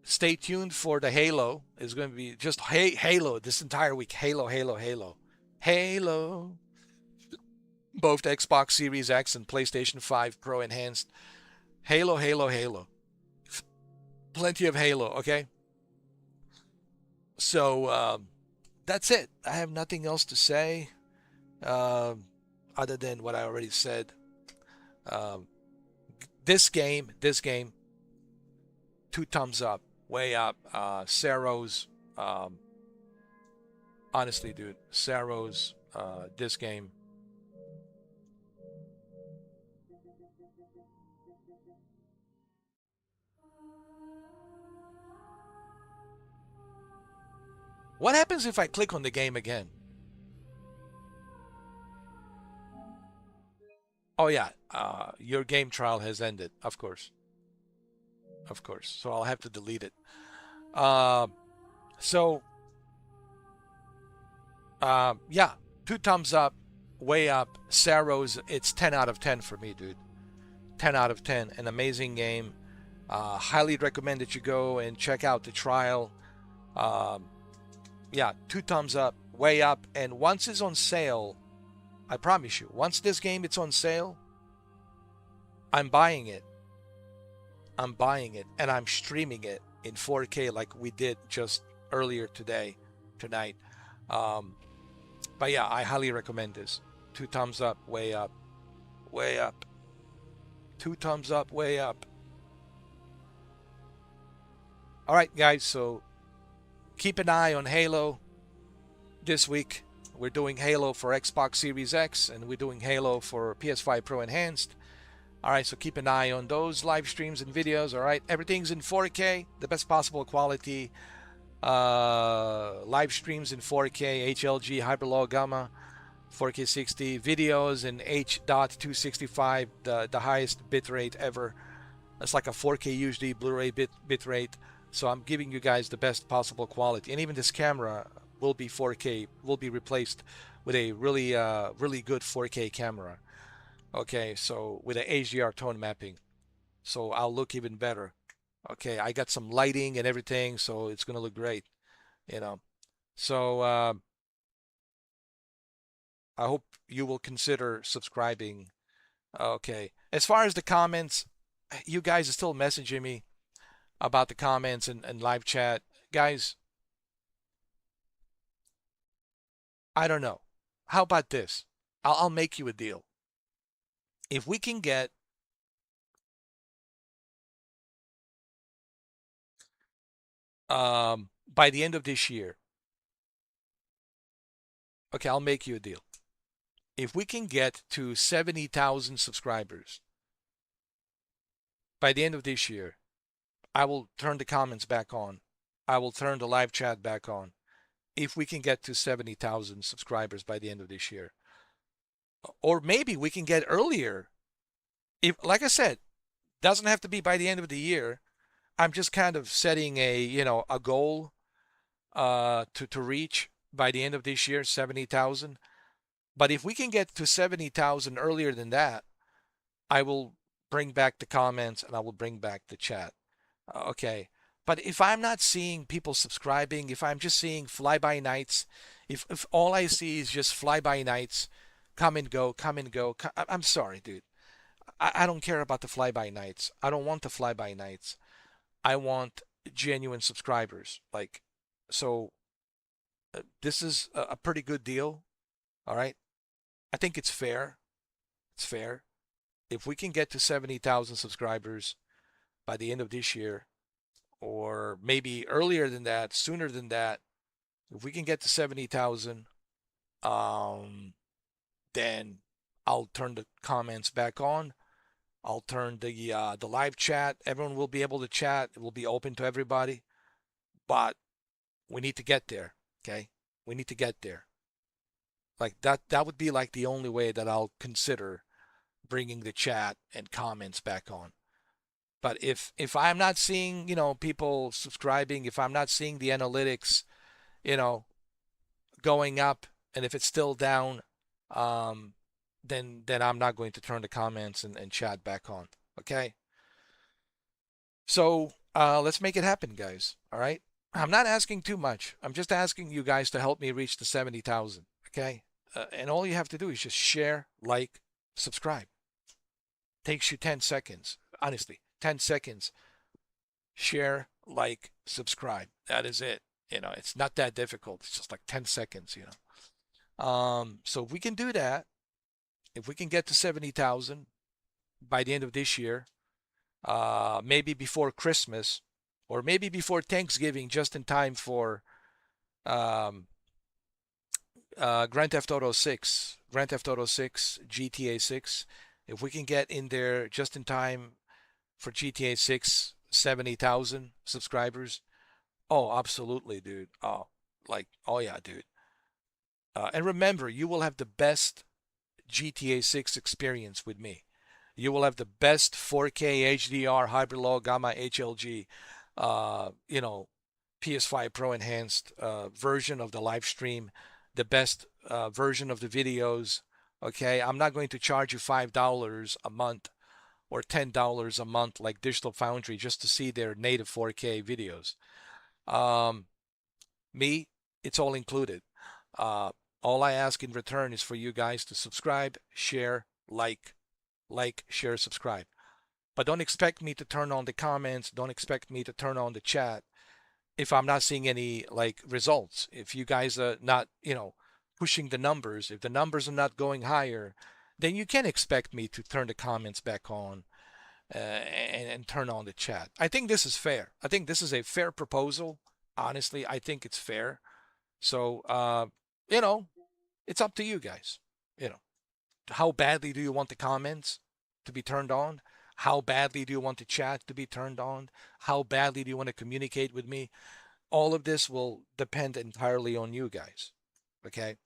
stay tuned for the Halo. It's going to be just Halo this entire week. Halo. Both Xbox Series X and PlayStation 5 Pro Enhanced. Halo. Plenty of Halo, okay? So that's it. I have nothing else to say other than what I already said. This game, 2 thumbs up, way up. SAROS, honestly, dude, SAROS, this game. What happens if I click on the game again? Oh yeah, your game trial has ended, of course. So I'll have to delete it. Yeah, 2 thumbs up, way up. SAROS, it's 10 out of 10 for me, dude. 10 out of 10, an amazing game. Highly recommend that you go and check out the trial. Yeah, 2 thumbs up, way up. And once it's on sale, I promise you, once this game is on sale, I'm buying it. And I'm streaming it in 4K like we did just earlier tonight. But yeah, I highly recommend this. 2 thumbs up, way up. 2 thumbs up, way up. All right, guys, so keep an eye on Halo this week. We're doing Halo for Xbox Series X, and we're doing Halo for PS5 Pro Enhanced. All right, so keep an eye on those live streams and videos. All right, everything's in 4K, the best possible quality. Live streams in 4K, HLG Hyperlow Gamma, 4K60 videos in H.265, the highest bitrate ever. It's like a 4K UHD Blu-ray bitrate. So I'm giving you guys the best possible quality. And even this camera will be 4K, will be replaced with a really good 4K camera. Okay, so with an HDR tone mapping. So I'll look even better. Okay, I got some lighting and everything, so it's going to look great, you know. So I hope you will consider subscribing. Okay, as far as the comments, you guys are still messaging me about the comments and live chat. Guys, I don't know. How about this? I'll make you a deal. If we can get by the end of this year, okay, I'll make you a deal. if we can get to 70,000 subscribers by the end of this year, I will turn the comments back on. I will turn the live chat back on. If we can get to 70,000 subscribers by the end of this year. Or maybe we can get earlier. If, like I said, doesn't have to be by the end of the year. I'm just kind of setting a goal to reach by the end of this year, 70,000. But if we can get to 70,000 earlier than that, I will bring back the comments and I will bring back the chat. Okay. But if I'm not seeing people subscribing, if I'm just seeing fly-by-nights, if all I see is just fly-by-nights, come and go, I'm sorry, dude. I don't care about the fly-by-nights. I don't want the fly-by-nights. I want genuine subscribers. So this is a pretty good deal. All right. I think it's fair. It's fair. If we can get to 70,000 subscribers by the end of this year, or maybe earlier than that, sooner than that, if we can get to 70,000, then I'll turn the comments back on. I'll turn the live chat. Everyone will be able to chat. It will be open to everybody. But we need to get there. Okay? We need to get there. Like that would be like the only way that I'll consider bringing the chat and comments back on. But if I'm not seeing, people subscribing, if I'm not seeing the analytics, going up, and if it's still down, then I'm not going to turn the comments and chat back on. Okay? So let's make it happen, guys. All right? I'm not asking too much. I'm just asking you guys to help me reach the 70,000. Okay? And all you have to do is just share, like, subscribe. Takes you 10 seconds. Honestly, 10 seconds. Share, like, subscribe. That is it. It's not that difficult. It's just like 10 seconds, So if we can do that, if we can get to 70,000 by the end of this year, maybe before Christmas, or maybe before Thanksgiving, just in time for Grand Theft Auto 6, GTA 6. If we can get in there just in time for GTA 6, 70,000 subscribers, oh, absolutely, dude. Oh yeah, dude. And remember, you will have the best GTA 6 experience with me. You will have the best 4K HDR hybrid low gamma HLG, PS5 Pro enhanced version of the live stream, the best version of the videos. Okay, I'm not going to charge you $5 a month or $10 a month like Digital Foundry just to see their native 4K videos. Me, it's all included. All I ask in return is for you guys to subscribe, share, like, share, subscribe. But don't expect me to turn on the comments. Don't expect me to turn on the chat if I'm not seeing any results. If you guys are not, pushing the numbers, if the numbers are not going higher, then you can expect me to turn the comments back on and turn on the chat. I think this is fair. I think this is a fair proposal. Honestly, I think it's fair. So, it's up to you guys. How badly do you want the comments to be turned on? How badly do you want the chat to be turned on? How badly do you want to communicate with me? All of this will depend entirely on you guys. Okay?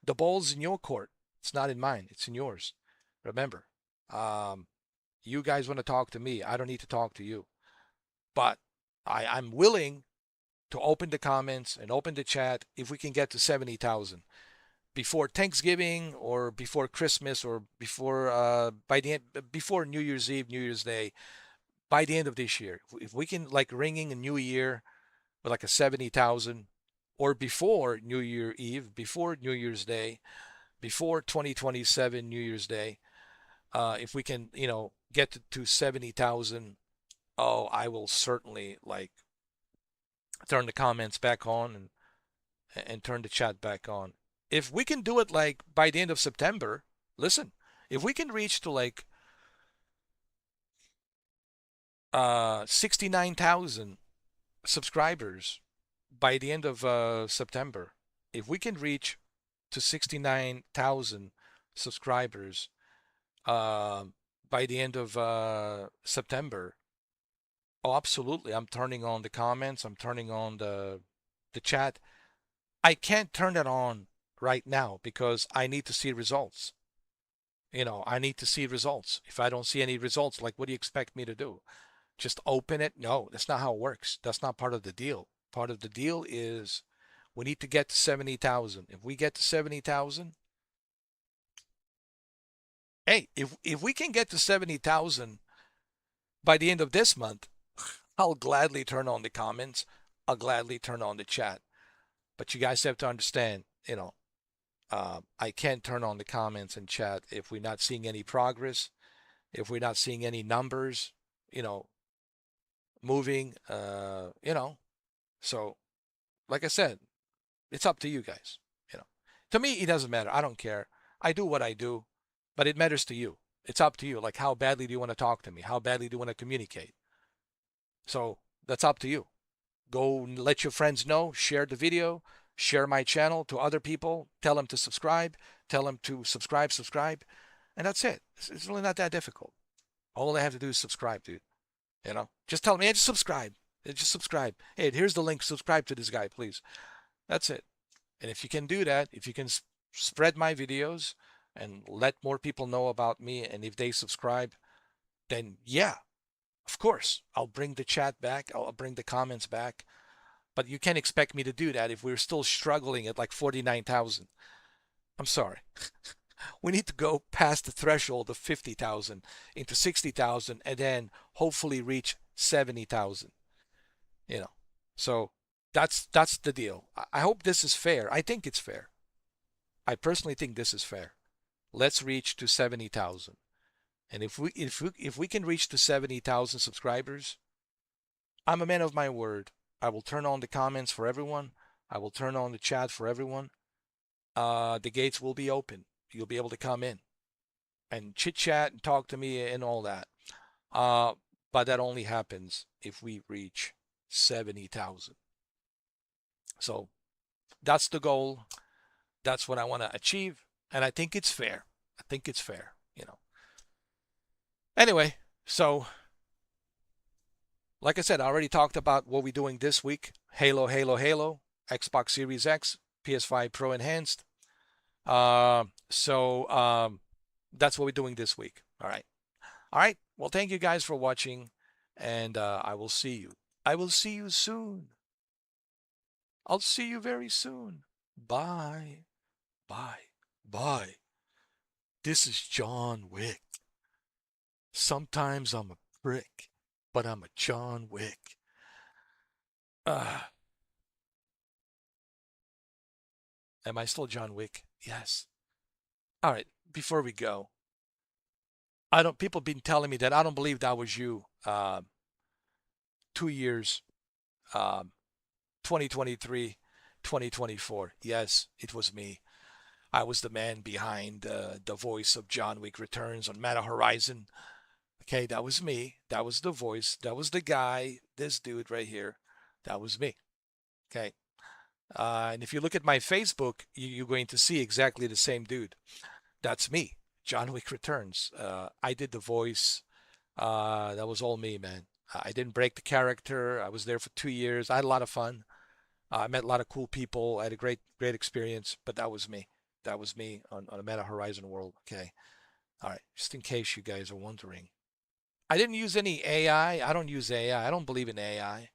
The ball's in your court. It's not in mine. It's in yours. Remember, you guys want to talk to me. I don't need to talk to you. But I'm willing to open the comments and open the chat if we can get to 70,000 before Thanksgiving or before Christmas or before before New Year's Eve, New Year's Day, by the end of this year. If we can ringing a new year with a 70,000, or before New Year Eve, before New Year's Day, before 2027 New Year's Day, if we can, get to 70,000, oh, I will certainly turn the comments back on and turn the chat back on. If we can do it by the end of September, listen, if we can reach to 69,000 subscribers by the end of September, if we can reach to 69,000 subscribers by the end of September, oh, absolutely. I'm turning on the comments. I'm turning on the chat. I can't turn it on right now because I need to see results. You know, I need to see results. If I don't see any results, like, what do you expect me to do? Just open it? No, that's not how it works. That's not part of the deal. Part of the deal is we need to get to 70,000. If we get to 70,000, hey, if we can get to 70,000 by the end of this month, I'll gladly turn on the comments. I'll gladly turn on the chat. But you guys have to understand, you know, I can't turn on the comments and chat if we're not seeing any progress, if we're not seeing any numbers, you know, moving, you know. So, like I said, it's up to you guys. You know, to me, it doesn't matter. I don't care. I do what I do, but it matters to you. It's up to you. Like, how badly do you want to talk to me? How badly do you want to communicate? So that's up to you. Go let your friends know, share the video, share my channel to other people, tell them to subscribe, subscribe, and that's it. It's really not that difficult. All they have to do is subscribe, dude. You know, just tell me, hey, just subscribe. Just subscribe. Hey, here's the link. Subscribe to this guy, please. That's it. And if you can do that, if you can spread my videos and let more people know about me, and if they subscribe, then yeah, of course, I'll bring the chat back. I'll bring the comments back. But you can't expect me to do that if we're still struggling at like 49,000. I'm sorry. We need to go past the threshold of 50,000 into 60,000 and then hopefully reach 70,000. You know, so that's the deal. I hope this is fair. I think it's fair. I personally think this is fair. Let's reach to 70,000. And if we can reach to 70,000 subscribers, I'm a man of my word. I will turn on the comments for everyone. I will turn on the chat for everyone. The gates will be open. You'll be able to come in and chit chat and talk to me and all that. But that only happens if we reach 70,000. So that's the goal. That's what I want to achieve. And I think it's fair. I think it's fair, you know. Anyway, so like I said, I already talked about what we're doing this week. Halo, Xbox Series X, PS5 Pro Enhanced. So that's what we're doing this week. All right. All right. Well, thank you guys for watching, and I will see you. I will see you soon. I'll see you very soon. Bye. Bye. Bye. This is John Wick. Sometimes I'm a prick, but I'm a John Wick. Am I still John Wick? Yes. All right. Before we go, people have been telling me that I don't believe that was you. 2 years, 2023, 2024. Yes, it was me. I was the man behind the voice of John Wick Returns on Meta Horizon. Okay, that was me. That was the voice. That was the guy, this dude right here. That was me. Okay. And if you look at my Facebook, you're going to see exactly the same dude. That's me. John Wick Returns. I did the voice. That was all me, man. I didn't break the character. I was there for 2 years. I had a lot of fun. I met a lot of cool people. I had a great experience, but that was me. That was me on a Meta Horizon world. Okay. All right. Just in case you guys are wondering. I didn't use any AI. I don't use AI. I don't believe in AI.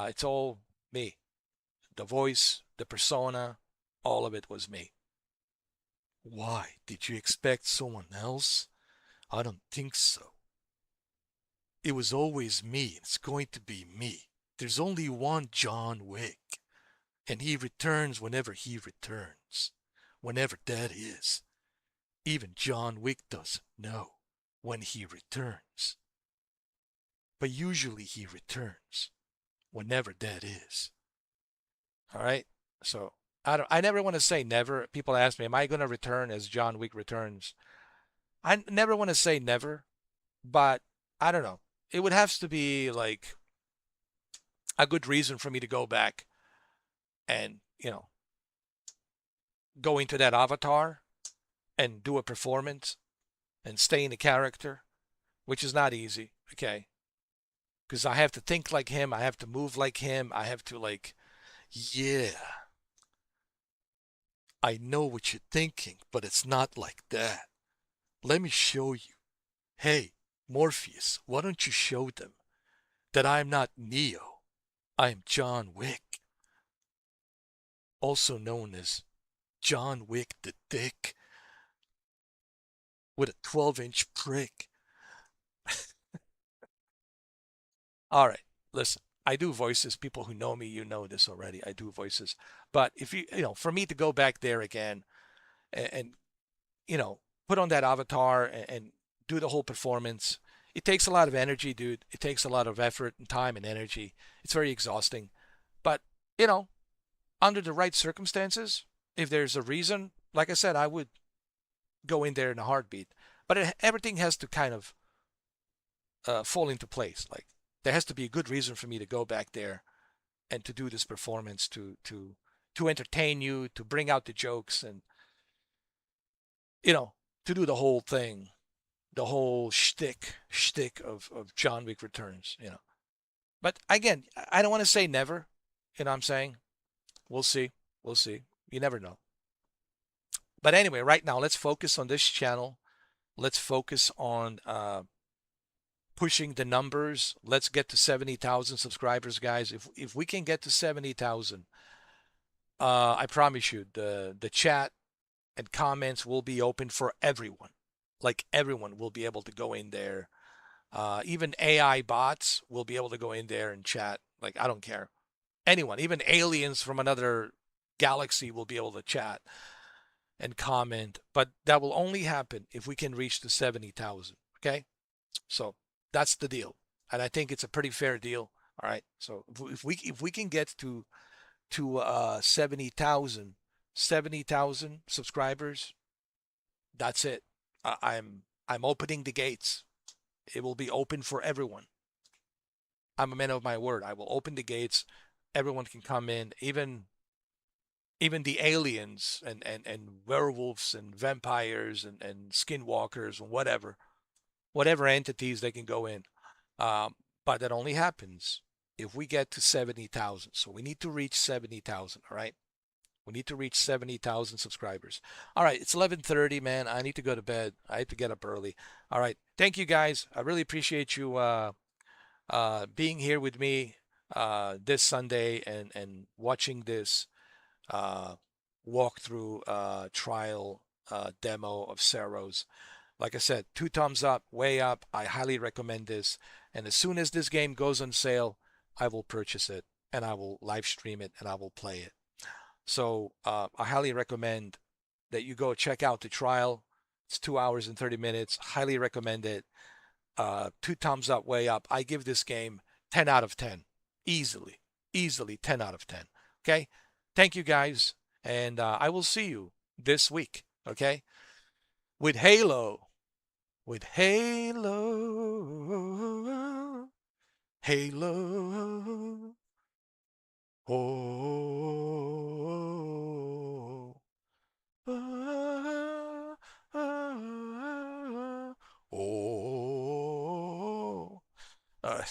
It's all me. The voice, the persona, all of it was me. Why? Did you expect someone else? I don't think so. It was always me. It's going to be me. There's only one John Wick. And he returns whenever he returns. Whenever that is. Even John Wick doesn't know when he returns. But usually he returns. Whenever that is. All right? So, I never want to say never. People ask me, am I going to return as John Wick Returns? I never want to say never. But, I don't know. It would have to be like a good reason for me to go back and, you know, go into that avatar and do a performance and stay in the character, which is not easy, okay? Because I have to think like him, I have to move like him, I have to like, yeah, I know what you're thinking, but it's not like that. Let me show you. Hey, Morpheus, why don't you show them that I'm not Neo, I'm John Wick, also known as John Wick the Dick, with a 12-inch prick. All right, listen, I do voices. People who know me, you know this already. I do voices. But if for me to go back there again and put on that avatar and do the whole performance, it takes a lot of energy, dude. It takes a lot of effort and time and energy. It's very exhausting. But, under the right circumstances, if there's a reason, like I said, I would go in there in a heartbeat. But everything has to kind of fall into place. Like, there has to be a good reason for me to go back there and to do this performance, to entertain you, to bring out the jokes, and to do the whole thing, the whole shtick of John Wick Returns. But again, I don't want to say never. You know what I'm saying? We'll see. We'll see. You never know. But anyway, right now, let's focus on this channel. Let's focus on pushing the numbers. Let's get to 70,000 subscribers, guys. If we can get to 70,000, I promise you, the chat and comments will be open for everyone. Like, everyone will be able to go in there. Even AI bots will be able to go in there and chat. Like, I don't care. Anyone, even aliens from another galaxy will be able to chat and comment. But that will only happen if we can reach the 70,000. Okay? So that's the deal. And I think it's a pretty fair deal. All right. So if we can get to 70,000 subscribers, that's it. I'm opening the gates. It will be open for everyone. I'm a man of my word. I will open the gates. Everyone can come in, even the aliens and werewolves and vampires and skinwalkers and whatever entities, they can go in. But that only happens if we get to 70,000. So we need to reach 70,000. All right. We need to reach 70,000 subscribers. All right, it's 11:30, man. I need to go to bed. I have to get up early. All right, thank you, guys. I really appreciate you being here with me this Sunday and watching this walkthrough trial demo of SAROS. Like I said, 2 thumbs up, way up. I highly recommend this. And as soon as this game goes on sale, I will purchase it and I will live stream it and I will play it. So I highly recommend that you go check out the trial. It's 2 hours and 30 minutes. Highly recommend it. 2 thumbs up, way up. I give this game 10 out of 10. Easily 10 out of 10. Okay? Thank you, guys. And I will see you this week. Okay? With Halo. With Halo. Halo. Oh. Oh. All right.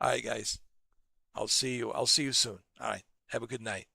All right, guys. I'll see you soon. All right. Have a good night.